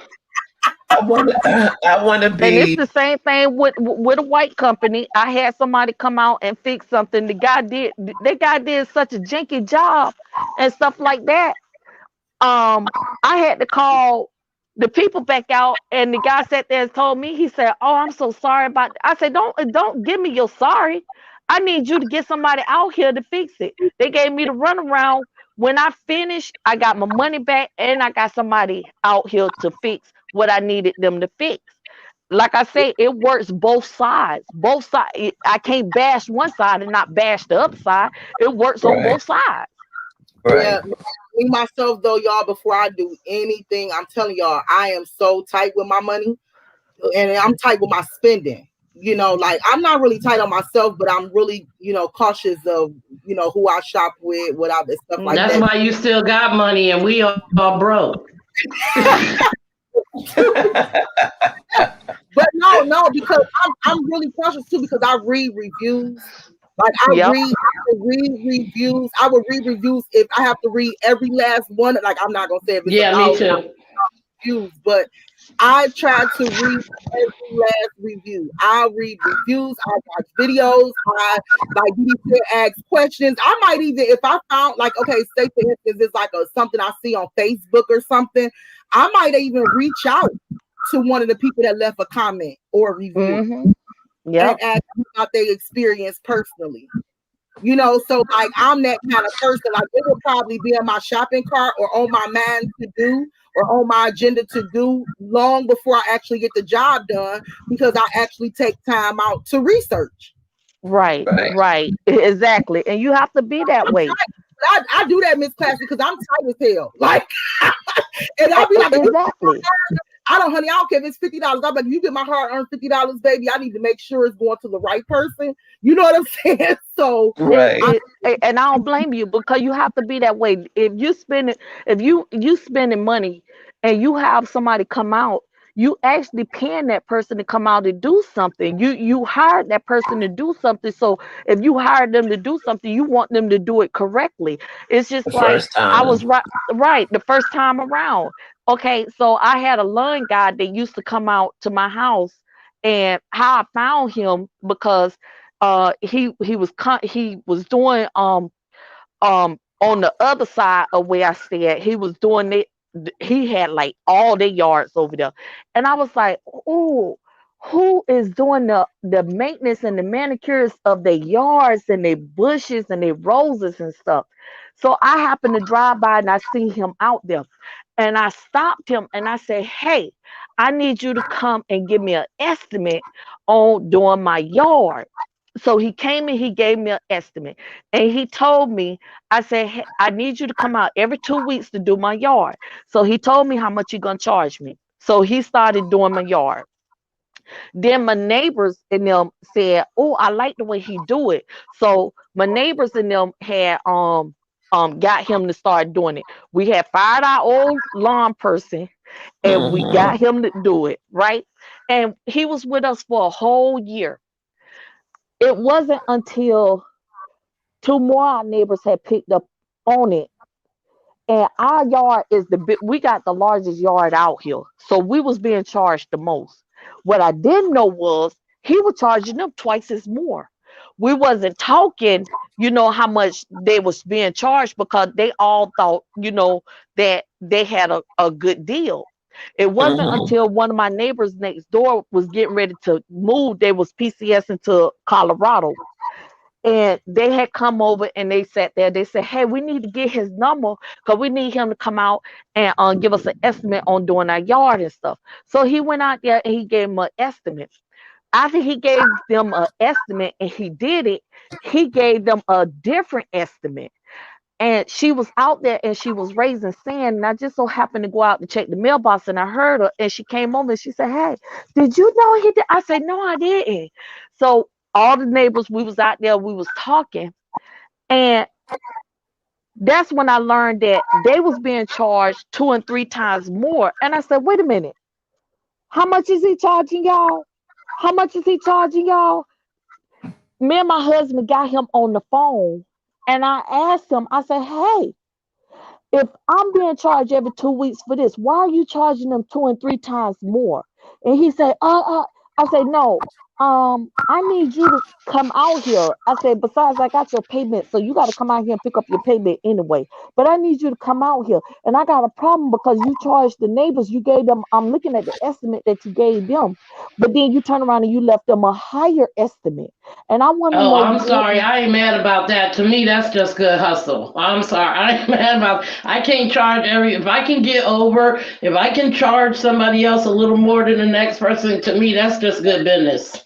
C: comes.
B: I want to
G: And it's
B: be.
G: the same thing with a white company. I had somebody come out and fix something. The guy did such a janky job and stuff like that. I had to call the people back out, and the guy sat there and told me, he said, "Oh, I'm so sorry about that." I said, don't give me your sorry. I need you to get somebody out here to fix it. They gave me the runaround. When I finished, I got my money back, and I got somebody out here to fix what I needed them to fix. Like I say, it works both sides. Both sides. I can't bash one side and not bash the other side. It works on
B: Right.
G: both sides.
B: Right.
A: yeah, me myself though, y'all, before I do anything, I'm telling y'all, I am so tight with my money and I'm tight with my spending. Like I'm not really tight on myself, but I'm really, cautious of, who I shop with, what I and stuff like
C: That's
G: Hmm.
A: that.
C: why you still got money and we all broke.
A: But no, because I'm really cautious too because I read reviews. Like
G: Yep.
A: I would read reviews. I would read reviews if I have to read every last one. Like I'm not gonna say if it's
C: Yeah, me
A: about
C: too.
A: reviews, but I try to read every last review. I read reviews. I watch videos. I like you to ask questions. I might even if I found like okay, say for instance, it's like something I see on Facebook or something. I might even reach out to one of the people that left a comment or a review
G: Hmm.
A: and
G: Yep.
A: ask them about their experience personally. So like I'm that kind of person. Like it will probably be on my shopping cart or on my mind to do or on my agenda to do long before I actually get the job done because I actually take time out to research.
G: Right.
B: Right.
G: Right. Exactly. And you have to be that
A: I'm
G: way.
A: tight. I do that, Miss Classy, because I'm tight as hell. Like, and I'll be like, if you
G: Exactly.
A: I don't, honey, I don't care if it's $50. I'm like, if you get my hard earned $50, baby, I need to make sure it's going to the right person. You know what I'm saying? So
B: Right.
A: I
G: And I don't blame you because you have to be that way. If you spending money and you have somebody come out, you actually paying that person to come out and do something. You hired that person to do something. So if you hired them to do something, you want them to do it correctly. It's
B: The
G: just like
B: first
G: I
B: time.
G: was right the first time around. Okay, so I had a lawn guy that used to come out to my house, and how I found him because he was doing on the other side of where I stay at. He was doing it. He had like all the yards over there, and I was like, oh. Who is doing the maintenance and the manicures of their yards and their bushes and their roses and stuff? So I happened to drive by and I see him out there. And I stopped him and I said, "Hey, I need you to come and give me an estimate on doing my yard." So he came and he gave me an estimate. And he told me, I said, "Hey, I need you to come out every 2 weeks to do my yard." So he told me how much he gonna charge me. So he started doing my yard. Then my neighbors and them said, "Oh, I like the way he do it." So my neighbors and them had got him to start doing it. We had fired our old lawn person and we
B: Hmm.
G: got him to do it, right? And he was with us for a whole year. It wasn't until two more our neighbors had picked up on it, and our yard is we got the largest yard out here, so we was being charged the most. What I didn't know was he was charging them twice as more. We wasn't talking, how much they was being charged because they all thought, that they had a good deal. It wasn't
B: Hmm.
G: until one of my neighbors next door was getting ready to move. They was PCS into Colorado, and they had come over and they sat there. They said, "Hey, we need to get his number because we need him to come out and give us an estimate on doing our yard and stuff." So he went out there and he gave them an estimate. After he gave them an estimate and he did it, he gave them a different estimate. And she was out there and she was raising sand. And I just so happened to go out to check the mailbox and I heard her and she came over and she said, "Hey, did you know he did?" I said, "No, I didn't." So all the neighbors, we was out there, we was talking, and That's when I learned that they was being charged 2 and 3 times more. And I said, wait a minute, how much is he charging y'all? How much is he charging y'all? Me and my husband got him on the phone and I asked him, I said, hey, if I'm being charged every 2 weeks for this, why are you charging them 2 and 3 times more? And he said, I said, no, I need you to come out here. I said, besides, I got your payment, so you got to come out here and pick up your payment anyway. But I need you to come out here. And I got a problem because you charged the neighbors, you gave them, I'm looking at the estimate that you gave them, but then you turn around and you left them a higher estimate. And I want to
C: Oh,
G: know
C: I'm
G: what.
C: sorry. I ain't mad about that. To me, that's just good hustle. I'm sorry. I ain't mad about. I can't charge If I can get over, if I can charge somebody else a little more than the next person, to me, that's just good business.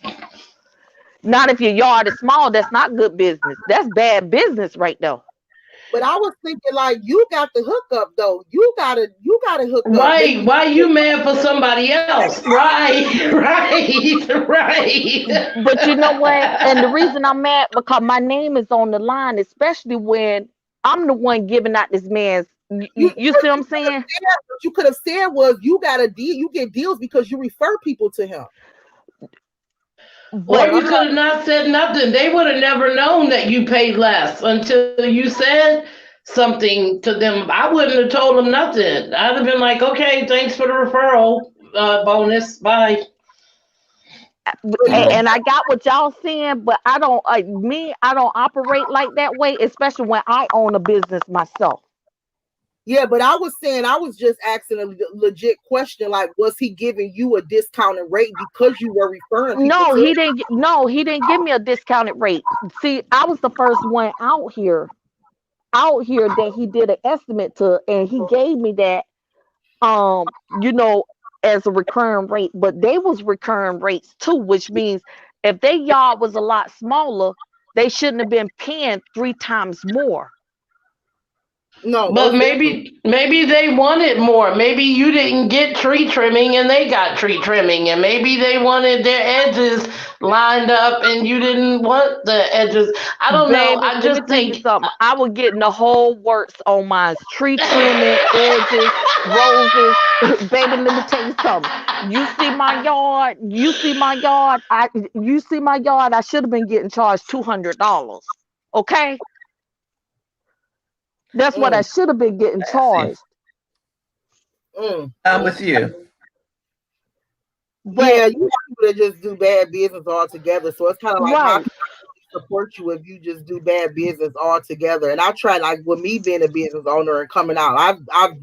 G: Not if your yard is small, that's not good business. That's bad business right now.
A: But I was thinking like you got the hookup though. You gotta hook up. They
C: Right? Why you mad for somebody else? Right? Right? Right?
G: But you know what? And the reason I'm mad because my name is on the line, especially when I'm the one giving out this man's. You see what I'm saying?
A: what you could have said was you got a deal. You get deals because you refer people to him.
C: Or
G: But
C: you could have not said nothing. They would have never known that you paid less until you said something to them. I wouldn't have told them nothing. I'd have been like, okay, thanks for the referral bonus. Bye.
A: You
G: and I got what y'all saying, but I don't I don't operate like that way, especially when I own a business myself.
A: Yeah, but I was just asking a legit question, like, was he giving you a discounted rate because you were referring people
G: No,
A: to
G: he
A: him?
G: didn't. No, he didn't give me a discounted rate. See, I was the first one out here that he did an estimate to, and he gave me that you know, as a recurring rate, but they was recurring rates too, which means if their yard was a lot smaller, they shouldn't have been paying 3 times more.
A: No,
C: But
A: most definitely.
C: maybe they wanted more. Maybe you didn't get tree trimming and they got tree trimming, and maybe they wanted their edges lined up and you didn't want the edges. I don't know.
G: Baby,
C: I
G: let me
C: just
G: tell you
C: think.
G: something. I was getting the whole works on mine. Tree trimming, edges, roses. Baby, let me tell you something. You see my yard. You see my yard. You see my yard. I should have been getting charged $200. Okay, that's what I
A: Mm,
G: should have been getting
B: I see.
G: charged.
B: I'm
A: mm.
B: with you.
G: But
A: Yeah, you have people that just do bad business altogether. So it's kind of like, how
G: right,
A: can I support you if you just do bad business altogether? And I try, like, with me being a business owner and coming out, I've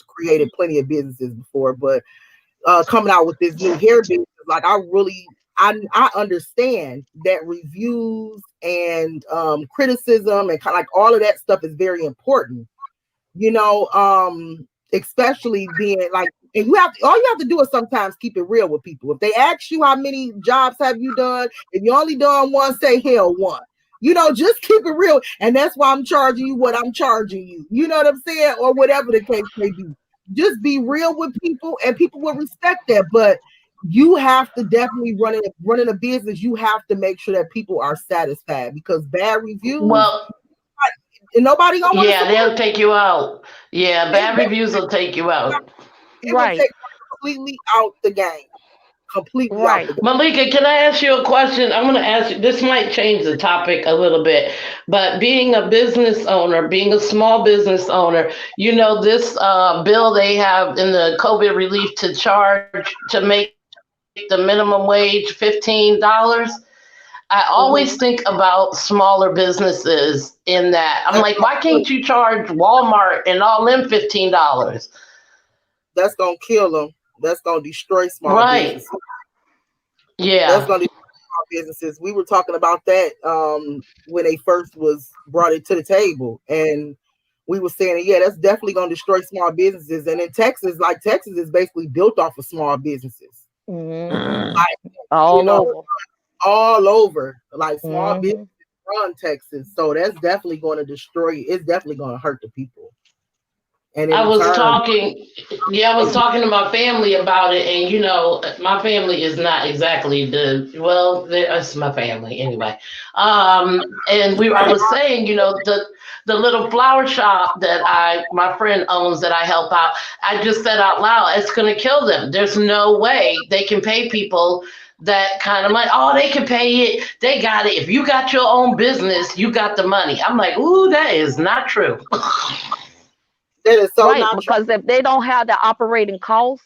A: created plenty of businesses before, but coming out with this new hair business, like I understand that reviews and criticism and kind of like all of that stuff is very important, you know, especially being like, and all you have to do is sometimes keep it real with people. If they ask you how many jobs have you done, if you only done one, say hell one. You know, just keep it real. And that's why I'm charging you what I'm charging you. You know what I'm saying? Or whatever the case may be. Just be real with people and people will respect that. But you have to definitely running a business, you have to make sure that people are satisfied because bad reviews
C: Well,
A: and nobody gonna want to
C: yeah,
A: support
C: they'll take you out. Yeah,
A: it.
C: bad reviews will take you out.
A: It will
G: right,
A: take completely out the game. Completely out
G: right.
A: the game.
C: Malika, can I ask you a question? I'm going to ask you, this might change the topic a little bit, but being a business owner, being a small business owner, you know, this bill they have in the COVID relief to charge to make the minimum wage $15. I always
A: Mhm.
C: think about smaller businesses in that. I'm like, why can't you charge Walmart and all them $15?
A: That's gonna kill them. That's gonna destroy small
C: Right.
A: businesses. That's
C: Yeah.
A: gonna destroy small businesses. We were talking about that when they first was brought it to the table, and we were saying, yeah, that's definitely gonna destroy small businesses. And in Texas, like Texas is basically built off of small businesses.
G: Hmm.
B: Mm.
A: Like, you
G: All
A: know,
G: over.
A: all over, like small businesses
G: Hmm.
A: run Texas. So that's definitely going to destroy. It's definitely going to hurt the people. And in
C: I was
A: return,
C: talking, yeah, I was talking to my family about it, and my family is not exactly it's my family anyway. And I was saying, the little flower shop that my friend owns that I help out. I just said out loud, it's going to kill them. There's no way they can pay people that kind of money. Oh, they can pay it. They got it. If you got your own business, you got the money. I'm like, ooh, that is not true.
A: that is so
G: Right,
A: not true.
G: because if they don't have the operating costs,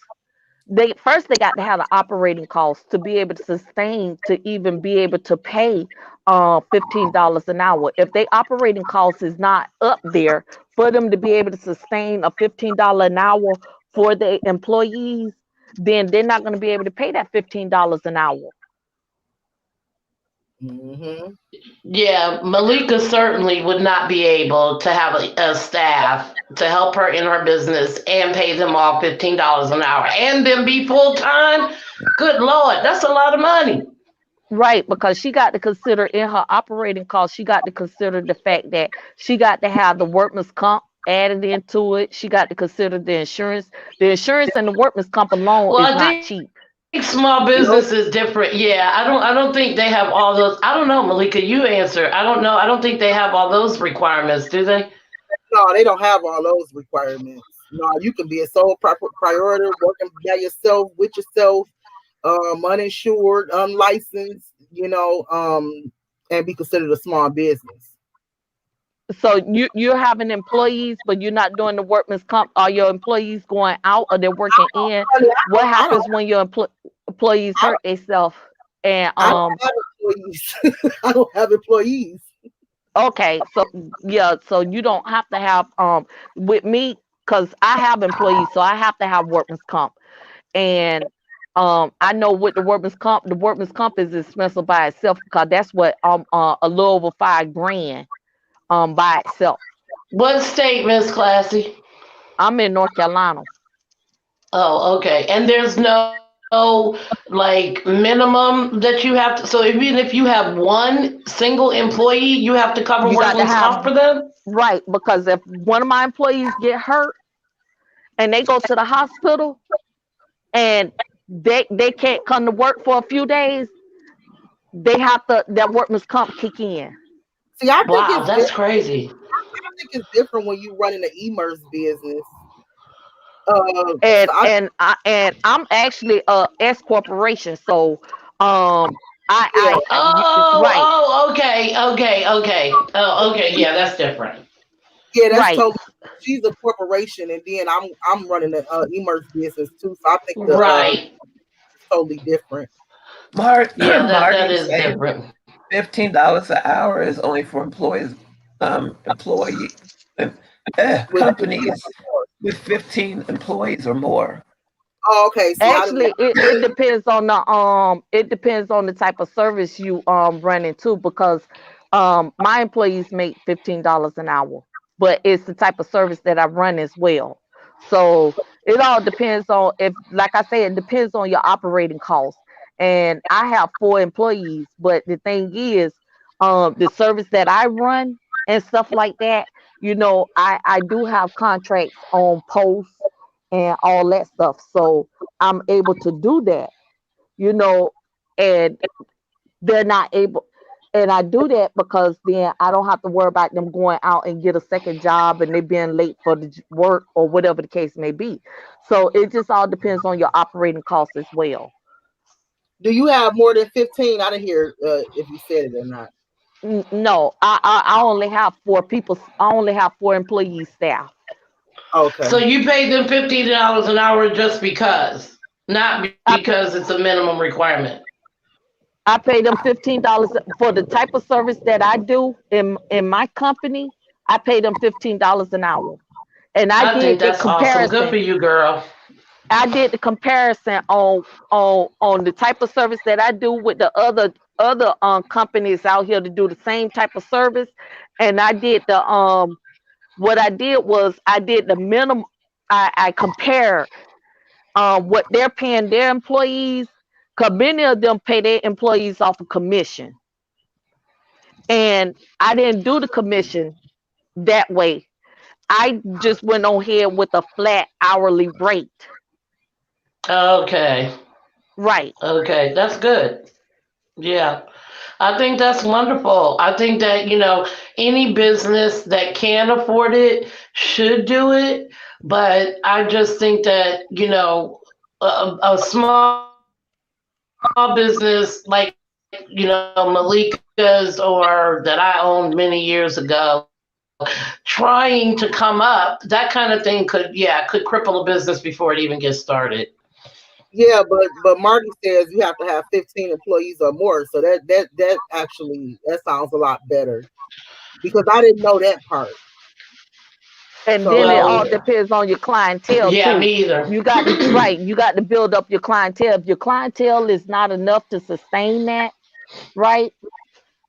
G: they got to have the operating costs to be able to sustain, to even be able to pay $15 an hour. If they operating costs is not up there for them to be able to sustain a $15 an hour for the employees, then they're not going to be able to pay that $15 an hour.
A: Hmm.
C: Yeah, Malika certainly would not be able to have a staff to help her in her business and pay them all $15 an hour and then be full time. Good Lord, that's a lot of money.
G: Right, because she got to consider in her operating costs, she got to consider the fact that she got to have the workman's comp added into it. She got to consider the insurance. The insurance and the workman's comp alone
C: Well,
G: is
C: I
G: not
C: think
G: cheap.
C: small
A: Nope.
C: business is different. Yeah, I don't think they have all those. I don't know, Malika, you answer. I don't know. I don't think they have all those requirements, do they?
A: No, they don't have all those requirements. No, you can be a sole proprietor, working by yourself, with yourself, uninsured, unlicensed, and be considered a small business.
G: So you're having employees, but you're not doing the workman's comp. Are your employees going out or they're working in?
A: Honey,
G: What
A: I don't,
G: happens when your employees
A: I don't,
G: hurt themselves? And
A: I don't have employees. I don't have employees.
G: okay, so yeah, so you don't have to have with me because I have employees, so I have to have workman's comp. And I know with the workman's comp is expensive by itself because that's what a little over 5 grand by itself.
C: What state, Miss Classy?
G: I'm in North Carolina.
C: Oh, okay. And there's no like minimum that you have to. So even if you have one single employee, you have to cover
G: You got to
C: workman's
G: have
C: comp for them.
G: right because if one of my employees get hurt and they go to the hospital and they can't come to work for a few days, they have to that workman's comp kick in.
A: See, I think
C: Wow,
A: it's
C: that's
A: different.
C: crazy.
A: I think it's different when you run in an e-commerce business.
G: and
A: So I,
G: I'm actually a S corporation, so
A: yeah,
G: right,
C: Okay. Oh, okay. Yeah, that's different.
A: yeah, that's
G: right.
A: totally. She's a corporation, and then I'm running an e-commerce business too. So I think the
C: Right.
A: it's totally different.
C: Yeah, that
B: Marty's
C: is
B: saying
C: different.
B: $15 an hour is only for employee
A: With
B: companies with 15 employees or more.
A: oh, okay. See, I didn't.
G: Actually, it depends on the type of service you run into because my employees make $15 an hour, but it's the type of service that I run as well. So it all depends on if, like I said, it depends on your operating costs. And I have 4 employees, but the thing is, the service that I run and stuff like that, I do have contracts on posts and all that stuff. So I'm able to do that, you know, and they're not able. And I do that because then I don't have to worry about them going out and get a second job and they being late for the work or whatever the case may be. So it just all depends on your operating costs as well.
A: Do you have more than 15? I didn't hear if you said it or not.
G: No, I only have 4 people. I only have 4 employee staff.
C: So
A: Okay.
C: you pay them $15 an hour just because, not
G: I
C: because it's a minimum requirement.
G: I pay them $15 for the type of service that I do in my company. I pay them $15 an hour, and I
C: I think
G: did the
C: that's awesome. Good for
G: comparison.
C: you, girl.
G: I did the comparison on the type of service that I do with the other companies out here to do the same type of service, and I did the what I did was I did the minimum. I compared what they're paying their employees, because many of them pay their employees off of commission. And I didn't do the commission that way. I just went on here with a flat hourly rate.
C: Okay.
G: Right.
C: Okay. That's good. Yeah. I think that's wonderful. I think that, any business that can afford it should do it. But I just think that, a small business like, Malika's or that I owned many years ago, trying to come up, that kind of thing could cripple a business before it even gets started.
A: Yeah, but Marty says you have to have 15 employees or more. So that actually that sounds a lot better because I didn't know that part.
G: And then
A: So
G: it all
C: Well,
G: depends on your clientele
C: yeah,
G: too.
C: me either.
G: You got to right, you got to build up your clientele. If your clientele is not enough to sustain that, right?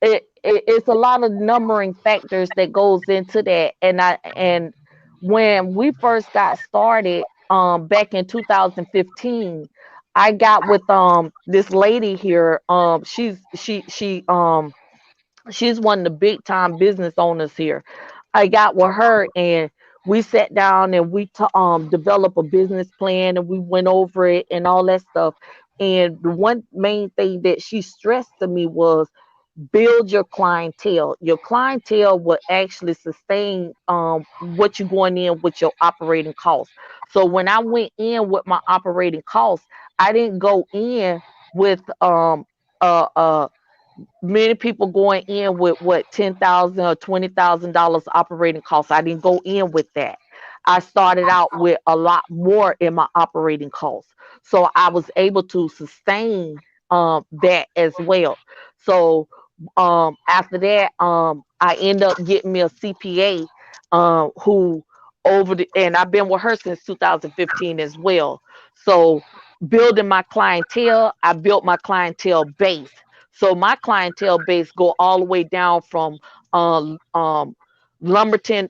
G: It's a lot of numbering factors that goes into that. And when we first got started, back in 2015, I got with this lady here. She's one of the big time business owners here. I got with her and we sat down and we developed a business plan and we went over it and all that stuff. And the one main thing that she stressed to me was build your clientele. Your clientele will actually sustain what you're going in with your operating costs. So when I went in with my operating costs, I didn't go in with uh uh many people going in with what 10,000 or $20,000 operating costs. I didn't go in with that. I started out with a lot more in my operating costs, so I was able to sustain that as well. So after that, I end up getting me a CPA who over the and I've been with her since 2015 as well. So building my clientele, I built my clientele base. So my clientele base go all the way down from Lumberton,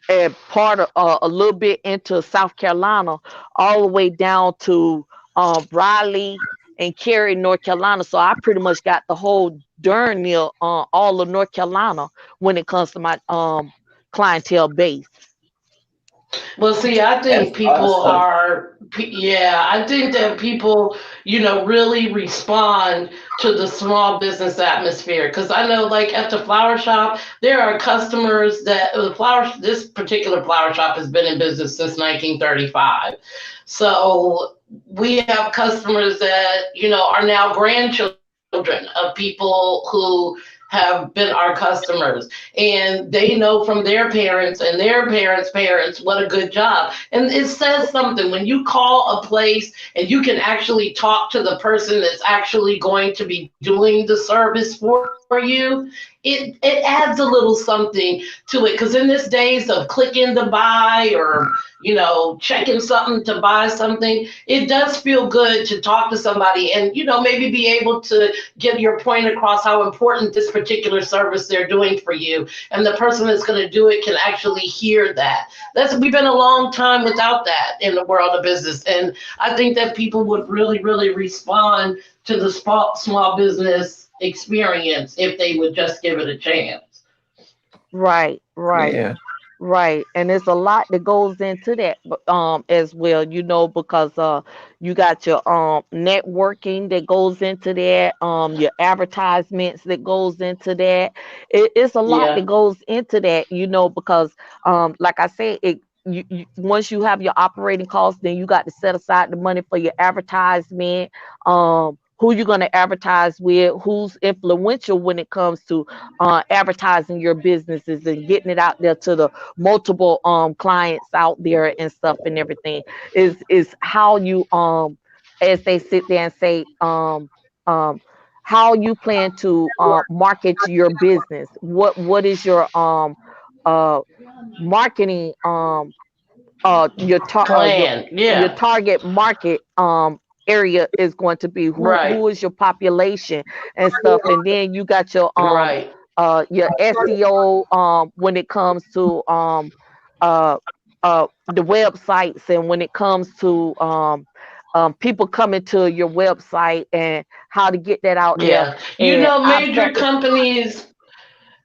G: and part of a little bit into South Carolina, all the way down to Raleigh and Cary, North Carolina. So I pretty much got the whole darn near all of North Carolina when it comes to my clientele base.
C: Well, see, I think
B: That's
C: people
B: awesome.
C: yeah, I think that people, really respond to the small business atmosphere. Because I know, like at the flower shop, there are customers that this particular flower shop has been in business since 1935. So we have customers that, are now grandchildren of people who have been our customers, and they know from their parents and their parents' parents what a good job. And it says something when you call a place and you can actually talk to the person that's actually going to be doing the service for you. It adds a little something to it, because in this days of clicking to buy, or checking something to buy something, it does feel good to talk to somebody and maybe be able to get your point across how important this particular service they're doing for you, and the person that's going to do it can actually hear that. That's We've been a long time without that in the world of business, and I think that people would really respond to the small business experience if they would just give it a chance.
G: Right, right.
B: Yeah.
G: Right, and there's a lot that goes into that, as well, because you got your networking that goes into that, your advertisements that goes into that. It's a lot that
C: Yeah.
G: goes into that, because like I said, once you have your operating costs, then you got to set aside the money for your advertisement. Who you're going to advertise with, who's influential when it comes to advertising your businesses and getting it out there to the multiple clients out there and stuff and everything is how you as they sit there and say how you plan to market your business. What is your uh marketing
C: Plan.
G: your
C: Yeah.
G: target market area is going to be, who
C: Right.
G: is your population and stuff. And then you got
C: Right.
G: your SEO when it comes to uh the websites, and when it comes to people coming to your website and how to get that out there.
C: Yeah. You
G: And
C: know,
G: I've
C: major
G: sat there.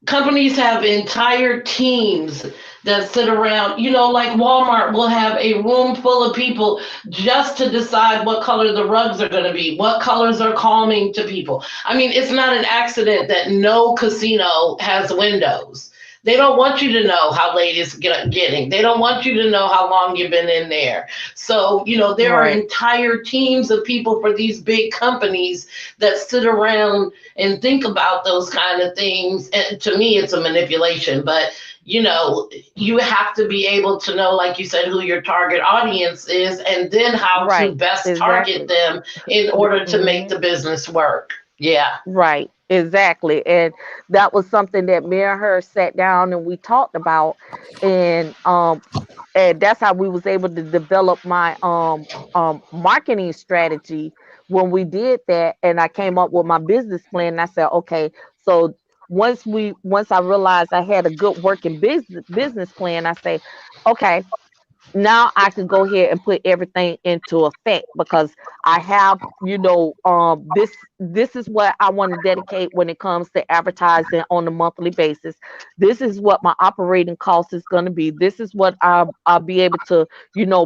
C: companies have entire teams that sit around, like Walmart will have a room full of people just to decide what color the rugs are going to be, what colors are calming to people. I mean, it's not an accident that no casino has windows. They don't want you to know how late it's getting. They don't want you to know how long you've been in there. So, there are
G: Right.
C: entire teams of people for these big companies that sit around and think about those kind of things. And to me, it's a manipulation. But, you have to be able to know, like you said, who your target audience is and then how to
G: Right.
C: best target
G: Exactly.
C: them in order to make
G: Mhm.
C: the business work. Yeah.
G: Right, exactly. And that was something that me and her sat down and we talked about, and that's how we was able to develop my marketing strategy when we did that. And I came up with my business plan, and I said, okay, so once I realized I had a good working business plan, I say, okay, now I can go ahead and put everything into effect, because I have, this is what I want to dedicate when it comes to advertising on a monthly basis. This is what my operating cost is going to be. This is what I'll be able to,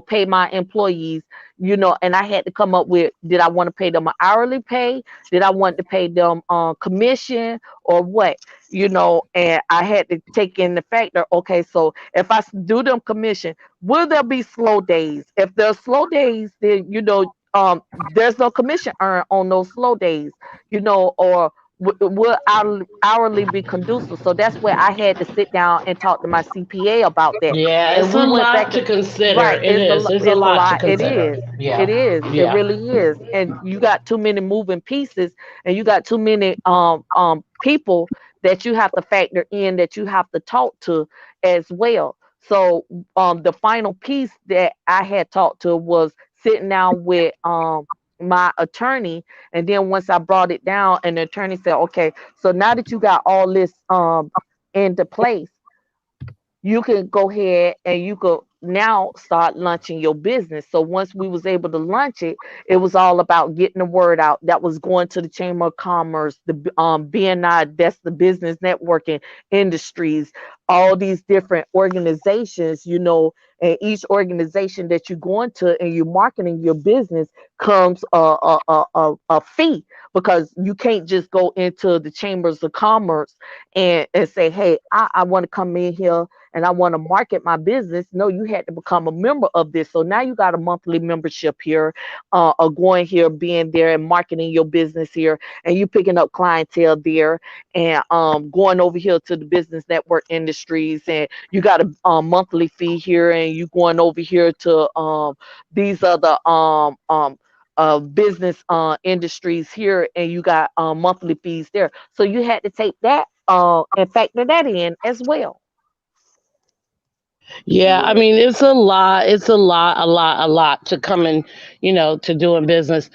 G: pay my employees, and I had to come up with, did I want to pay them an hourly pay? Did I want to pay them commission or what? And I had to take in the factor, okay, so if I do them commission, will there be slow days? If there's slow days, then there's no commission earned on those slow days, or will hourly be conducive? So that's where I had to sit down and talk to my CPA about that,
C: Yeah,
G: and
C: it's a
G: we went
C: lot
G: back
C: to
G: and
C: consider.
G: right,
C: It is. There's a
G: it's a
C: lot to
G: lot. It
C: consider.
G: is. It
C: Yeah.
G: is. It
C: Yeah.
G: really is. And you got too many moving pieces, and you got too many people that you have to factor in, that you have to talk to as well. So the final piece that I had talked to was sitting down with my attorney, and then once I brought it down, and the attorney said, okay, so now that you got all this into place, you can go ahead and you could now start launching your business. So once we was able to launch it, it was all about getting the word out. That was going to the Chamber of Commerce, the BNI, that's the business networking industries, all these different organizations, and each organization that you're going to and you're marketing your business comes a fee, because you can't just go into the chambers of commerce and say, hey, I want to come in here and I want to market my business. No, you had to become a member of this. So now you got a monthly membership here, of going here, being there and marketing your business here, and you picking up clientele there, and going over here to the business network industries, and you got a monthly fee here, and you going over here to these other business industries here, and you got monthly fees there. So you had to take that and factor that in as well.
C: Yeah, I mean, it's a lot. It's a lot to coming, to doing business.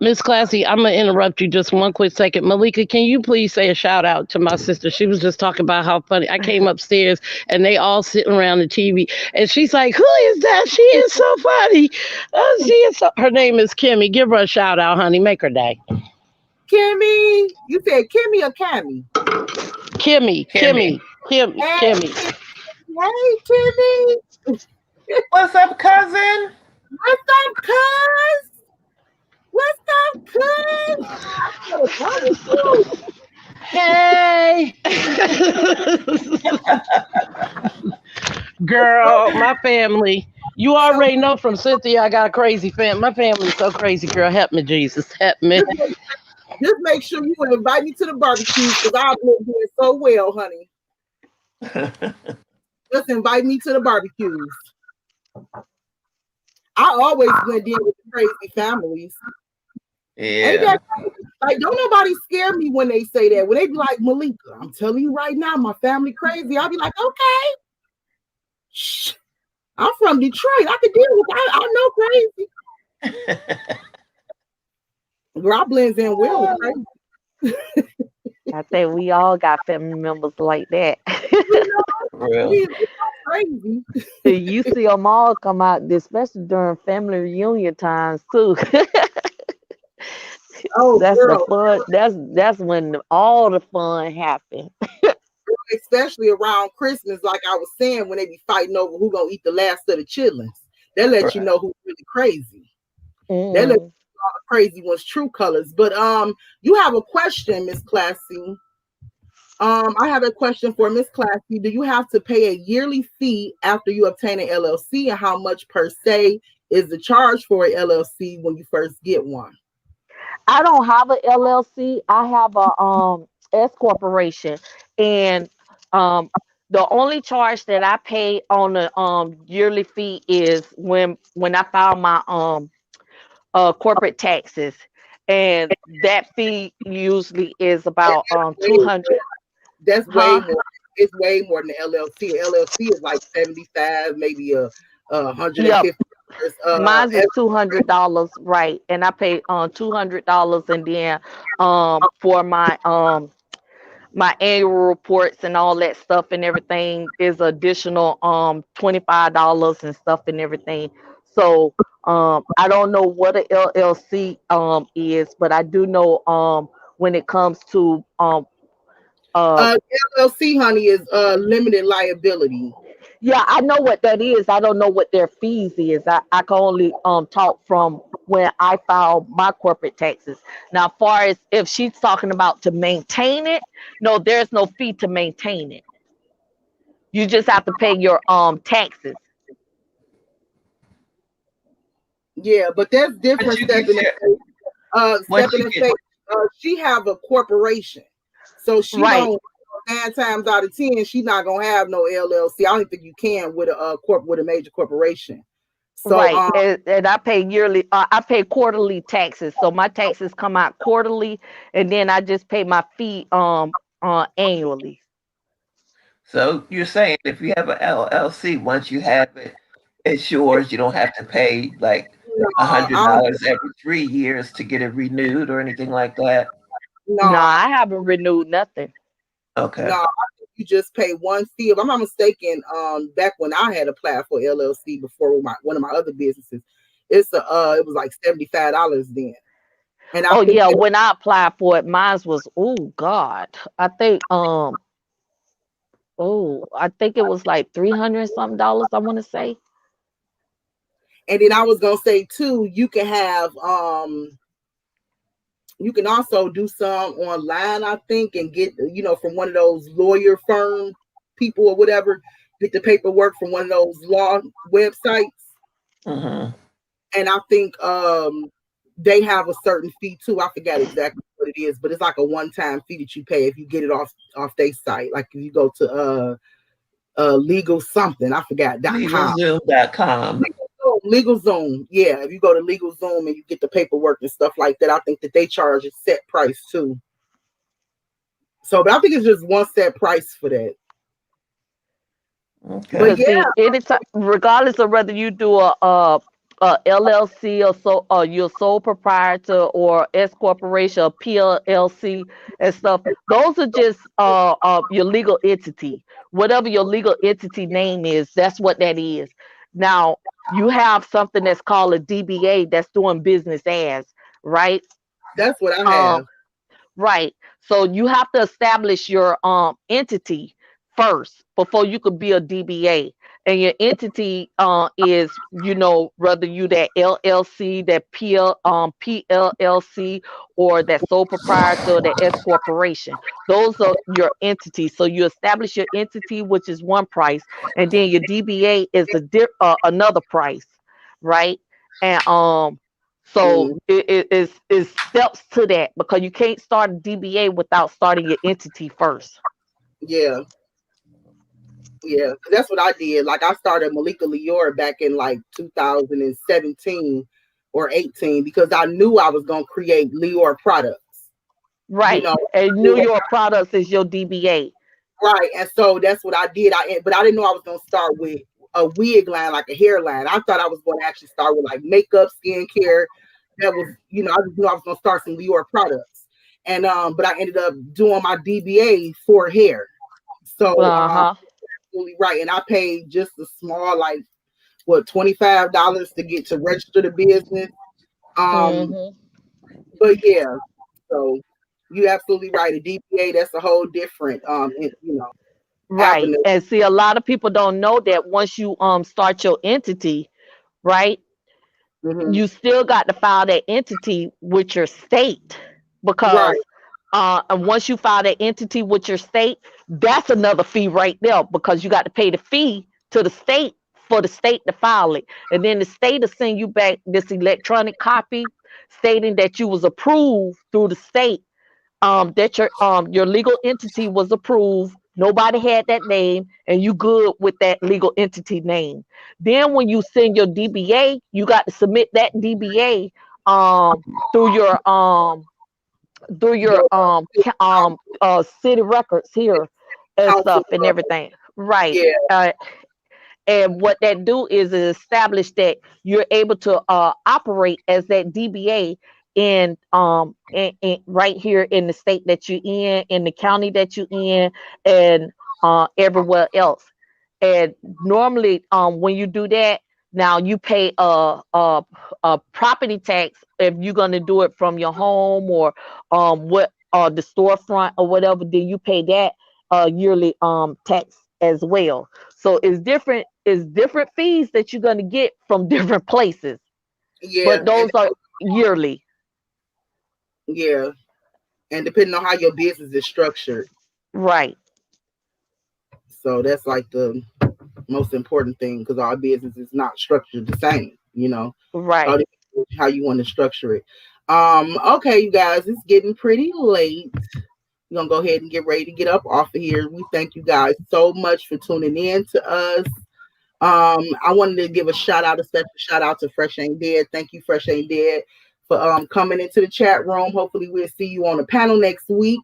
C: Miss Classy, I'm gonna interrupt you just one quick second. Malika, can you please say a shout out to my sister? She was just talking about how funny. I came upstairs and they all sitting around the TV, and she's like, "Who is that? She is so funny. She is so." Her name is Kimmy. Give her a shout out, honey. Make her day.
A: Kimmy, you said Kimmy or Cammy?
C: Kimmy,
B: Kimmy.
C: Kimmy, Kimmy,
A: Hey,
C: Kimmy.
A: hey, Kimmy.
B: What's up, cousin?
A: What's up, cuz? What's up, cuz? What's wrong with you?
C: Hey. Girl, my family. You
A: So
C: already know from Cynthia, I got a crazy family. My family's so crazy, girl. Help me, Jesus. Help me.
A: just make sure you invite me to the barbecues, because I've been doing so well, honey. Just invite me to the barbecues. I always blend in with the crazy families. Ain't
B: Yeah.
A: that like, don't nobody scare me when they say that. When they be like, Malika, I'm telling you right now, my family crazy. I'll be like, okay. Shh. I'm from Detroit. I can deal with I know crazy. Girl, I blends in well with crazy.
G: I think we all got family members like that.
A: You know,
B: Real.
A: we crazy.
G: You see them all come out, especially during family reunion times too.
A: Oh,
G: That's the
A: girl.
G: fun. That's when all the fun happens.
A: especially around Christmas, like I was saying, when they be fighting over who gonna eat the last of the chitlins. That lets you
B: Right.
A: know who's really crazy. That lets
G: Mm.
A: the crazy one's true colors. But you have a question, Miss Classy. I have a question for Miss Classy. Do you have to pay a yearly fee after you obtain an LLC, and how much per se is the charge for a LLC when you first get one?
G: I don't have a LLC. I have a S corporation, and um the only charge that I pay on the yearly fee is when I file my corporate taxes, and that fee usually is
A: And
G: about
A: that's way
G: 200.
A: that's way
G: Huh?
A: more. It's way more than the LLC. LLC is like 75, maybe a hundred and
G: Yep.
A: fifty dollars.
G: Mine is $200, right? And I pay $200, and then for my annual reports and all that stuff and everything is additional $25 and stuff and everything. So I don't know what a LLC is, but I do know when it comes to uh
A: Uh, LLC, honey, is limited liability.
G: yeah, I know what that is. I don't know what their fees is. I can only talk from when I file my corporate taxes. Now, far as if she's talking about to maintain it, no, there's no fee to maintain it. You just have to pay your taxes.
A: Yeah, but that's
B: Once
A: different.
B: you get your, once
A: Stepping
B: you
A: and
B: get,
A: say, she have a corporation, so she
G: Right,
A: don't. 9 times out of 10, she's not gonna have no LLC. I don't think you can with a with a major corporation. So
G: right. And I pay yearly. I pay quarterly taxes. So my taxes come out quarterly, and then I just pay my fee annually.
B: so you're saying if you have an LLC, once you have it, it's yours. You don't have to pay like a hundred
A: I don't.
B: dollars every 3 years to get it renewed or anything like that.
G: No,
A: No,
G: I haven't renewed nothing.
B: Okay.
A: no. I think you just pay one fee. If I'm not mistaken, back when I had applied for LLC before with one of my other businesses, it was like $75 then, and I
G: Oh
A: think
G: yeah, when I applied for it, mine was, oh God. I think it was like 300 something dollars, I want to say.
A: and then I was gonna say too, you can also do some online, I think, and get from one of those lawyer firm people or whatever, get the paperwork from one of those law websites.
B: Hmm.
A: And I think they have a certain fee too. I forgot exactly what it is, but it's like a one-time fee that you pay if you get it off their site. Like if you go to legal something, I forgot .com.
B: LegalZoom.com.
A: LegalZoom, yeah. If you go to LegalZoom and you get the paperwork and stuff like that, I think that they charge a set price too. So, but I think it's just one set price for that.
B: Okay.
A: But
G: Because
A: yeah,
G: see, anytime, regardless of whether you do a LLC or you're sole proprietor or S corporation or PLC and stuff, those are just your legal entity. Whatever your legal entity name is, that's what that is. Now you have something that's called a DBA, that's doing business as, right?
A: that's what I
G: Um,
A: have.
G: Right. So you have to establish your entity first before you could be a DBA. And your entity is, whether you that LLC, that PLLC, or that sole proprietor, or that S corporation. Those are your entities. So you establish your entity, which is one price, and then your DBA is another price, right? And so
A: Mm,
G: it steps to that, because you can't start a DBA without starting your entity first.
A: yeah, yeah. That's what I did. Like I started Malika Lior back in like 2017 or 18 because I knew I was gonna create Lior products. You
G: Right.
A: know,
G: And New York Products is your DBA.
A: right. And so that's what I did. But I didn't know I was gonna start with a wig line, like a hairline. I thought I was going to actually start with like makeup, skincare. That was, I just knew I was gonna start some Lior products. And but I ended up doing my DBA for hair. So
G: Uh-huh.
A: absolutely right. And I paid just a small, like what, $25 to get to register the business. Um,
G: Hmm.
A: but yeah, so you absolutely right. A DBA, that's a whole different
G: Right.
A: avenue.
G: And see, a lot of people don't know that once you start your entity, right,
A: Hmm.
G: you still got to file that entity with your state because
A: Right.
G: and once you file that entity with your state, that's another fee right there because you got to pay the fee to the state for the state to file it. And then the state will send you back this electronic copy stating that you was approved through the state, that your legal entity was approved. Nobody had that name, and you good with that legal entity name. Then when you send your DBA, you got to submit that DBA um, through your
A: Your
G: city records here and
A: council.
G: stuff and everything. Right.
A: Yeah.
G: And what that do is it establish that you're able to operate as that DBA in right here in the state that you're in the county that you're in, and everywhere else. And normally, when you do that, now you pay a property tax if you're gonna do it from your home or what the storefront or whatever. Then you pay that yearly tax as well. So it's different fees that you're gonna get from different places,
A: Yeah.
G: but
A: And
G: those are yearly.
A: yeah. And depending on how your business is structured.
G: Right,
A: So that's like the most important thing because our business is not structured the same, you know. All
G: right.
A: depends on how you want to structure it. Okay, you guys, it's getting pretty late. We're gonna go ahead and get ready to get up off of here. We thank you guys so much for tuning in to us. I wanted to give a special shout out to Fresh Ain't Dead. Thank you, Fresh Ain't Dead, for coming into the chat room. Hopefully, we'll see you on the panel next week.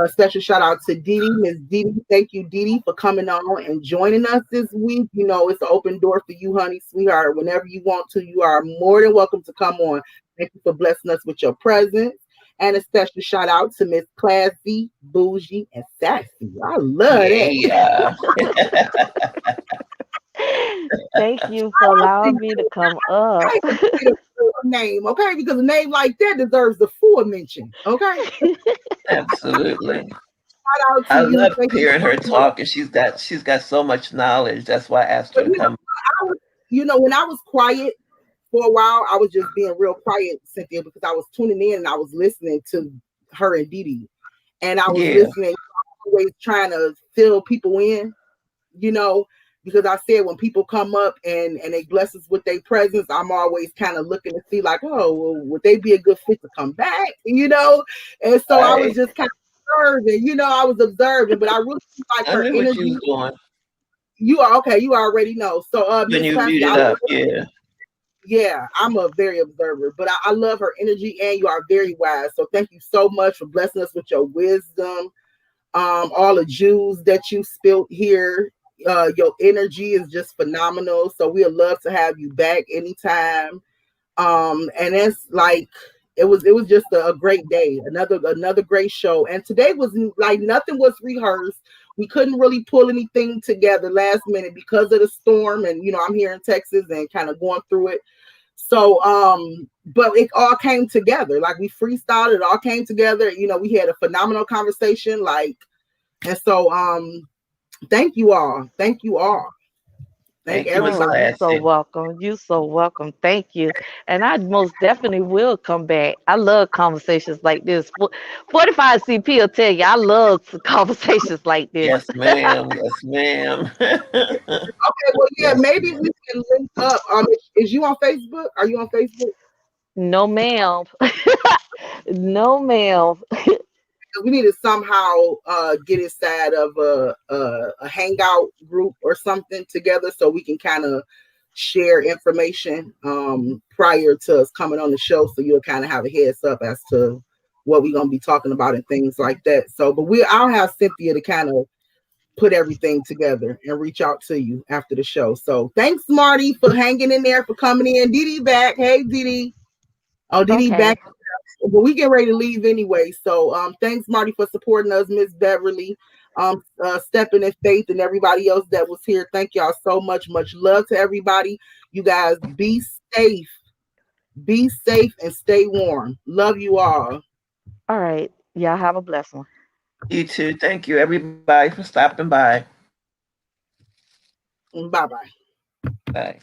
A: Special shout out to Didi, Miss Didi. Thank you, Didi, for coming on and joining us this week. You know, it's an open door for you, honey, sweetheart. Whenever you want to, you are more than welcome to come on. Thank you for blessing us with your presence. And a special shout out to Miss Classy, Bougie, and Sassy. I love that.
B: Yeah.
G: Thank you for allowing me to come up.
A: I ain't gonna say the full name, okay? Because a name like that deserves the full mention, okay?
B: Absolutely.
A: Shout out
B: I
A: to you.
B: love
A: Thank you
B: hearing her
A: so much.
B: talk, and she's got so much knowledge. That's why I asked her
A: But
B: to come.
A: when I was quiet for a while, I was just being real quiet, Cynthia, because I was tuning in and I was listening to her and Didi. And I was
B: Yeah.
A: listening, always trying to fill people in, you know, because I said when people come up and they bless us with their presence, I'm always kind of looking to see like, oh, well, would they be a good fit to come back, you know? And so I was
B: Right.
A: just kind of observing, I was observing, but I really like
B: I
A: her
B: knew what you
A: energy.
B: was doing
A: You are okay, you already know. So
B: when
A: Miss
B: you
A: Classy,
B: muted up. Yeah.
A: yeah, I'm a very observer, but I love her energy and you are very wise. So thank you so much for blessing us with your wisdom. All the Jews that you spilt here. Your energy is just phenomenal. So we'd love to have you back anytime. And it's like it was just a great day, another great show. And today was like nothing was rehearsed. We couldn't really pull anything together last minute because of the storm. And I'm here in Texas and kind of going through it. So but it all came together. Like we freestyled, it all came together. We had a phenomenal conversation, like, and so thank you all. Thank you all. Thank
B: Thank you, Miss
G: Oh,
A: everybody.
G: you so
B: Classy.
G: welcome. You so welcome. Thank you. And I most definitely will come back. I love conversations like this. 45 CP will tell you I love conversations like this.
B: Yes, ma'am. Yes, ma'am.
A: Okay, well, yeah,
B: Yes.
A: maybe we can link up. Is you on Facebook? Are you on Facebook?
G: No, ma'am. No, ma'am.
A: We need to somehow get inside of a hangout group or something together so we can kind of share information prior to us coming on the show, so you'll kind of have a heads up as to what we're gonna be talking about and things like that. So, but I'll have Cynthia to kind of put everything together and reach out to you after the show. So thanks, Marty, for hanging in there, for coming in. Didi back. Hey, Didi. Oh, Didi back.
G: Okay.
A: But we get ready to leave anyway. So thanks, Marty, for supporting us, Miss Beverly, Stepping in Faith, and everybody else that was here. Thank y'all so much. Much love to everybody. You guys be safe. Be safe and stay warm. Love you all.
G: All right. Y'all have a blessed one.
B: You too. Thank you, everybody, for stopping by.
A: Bye-bye.
B: Bye.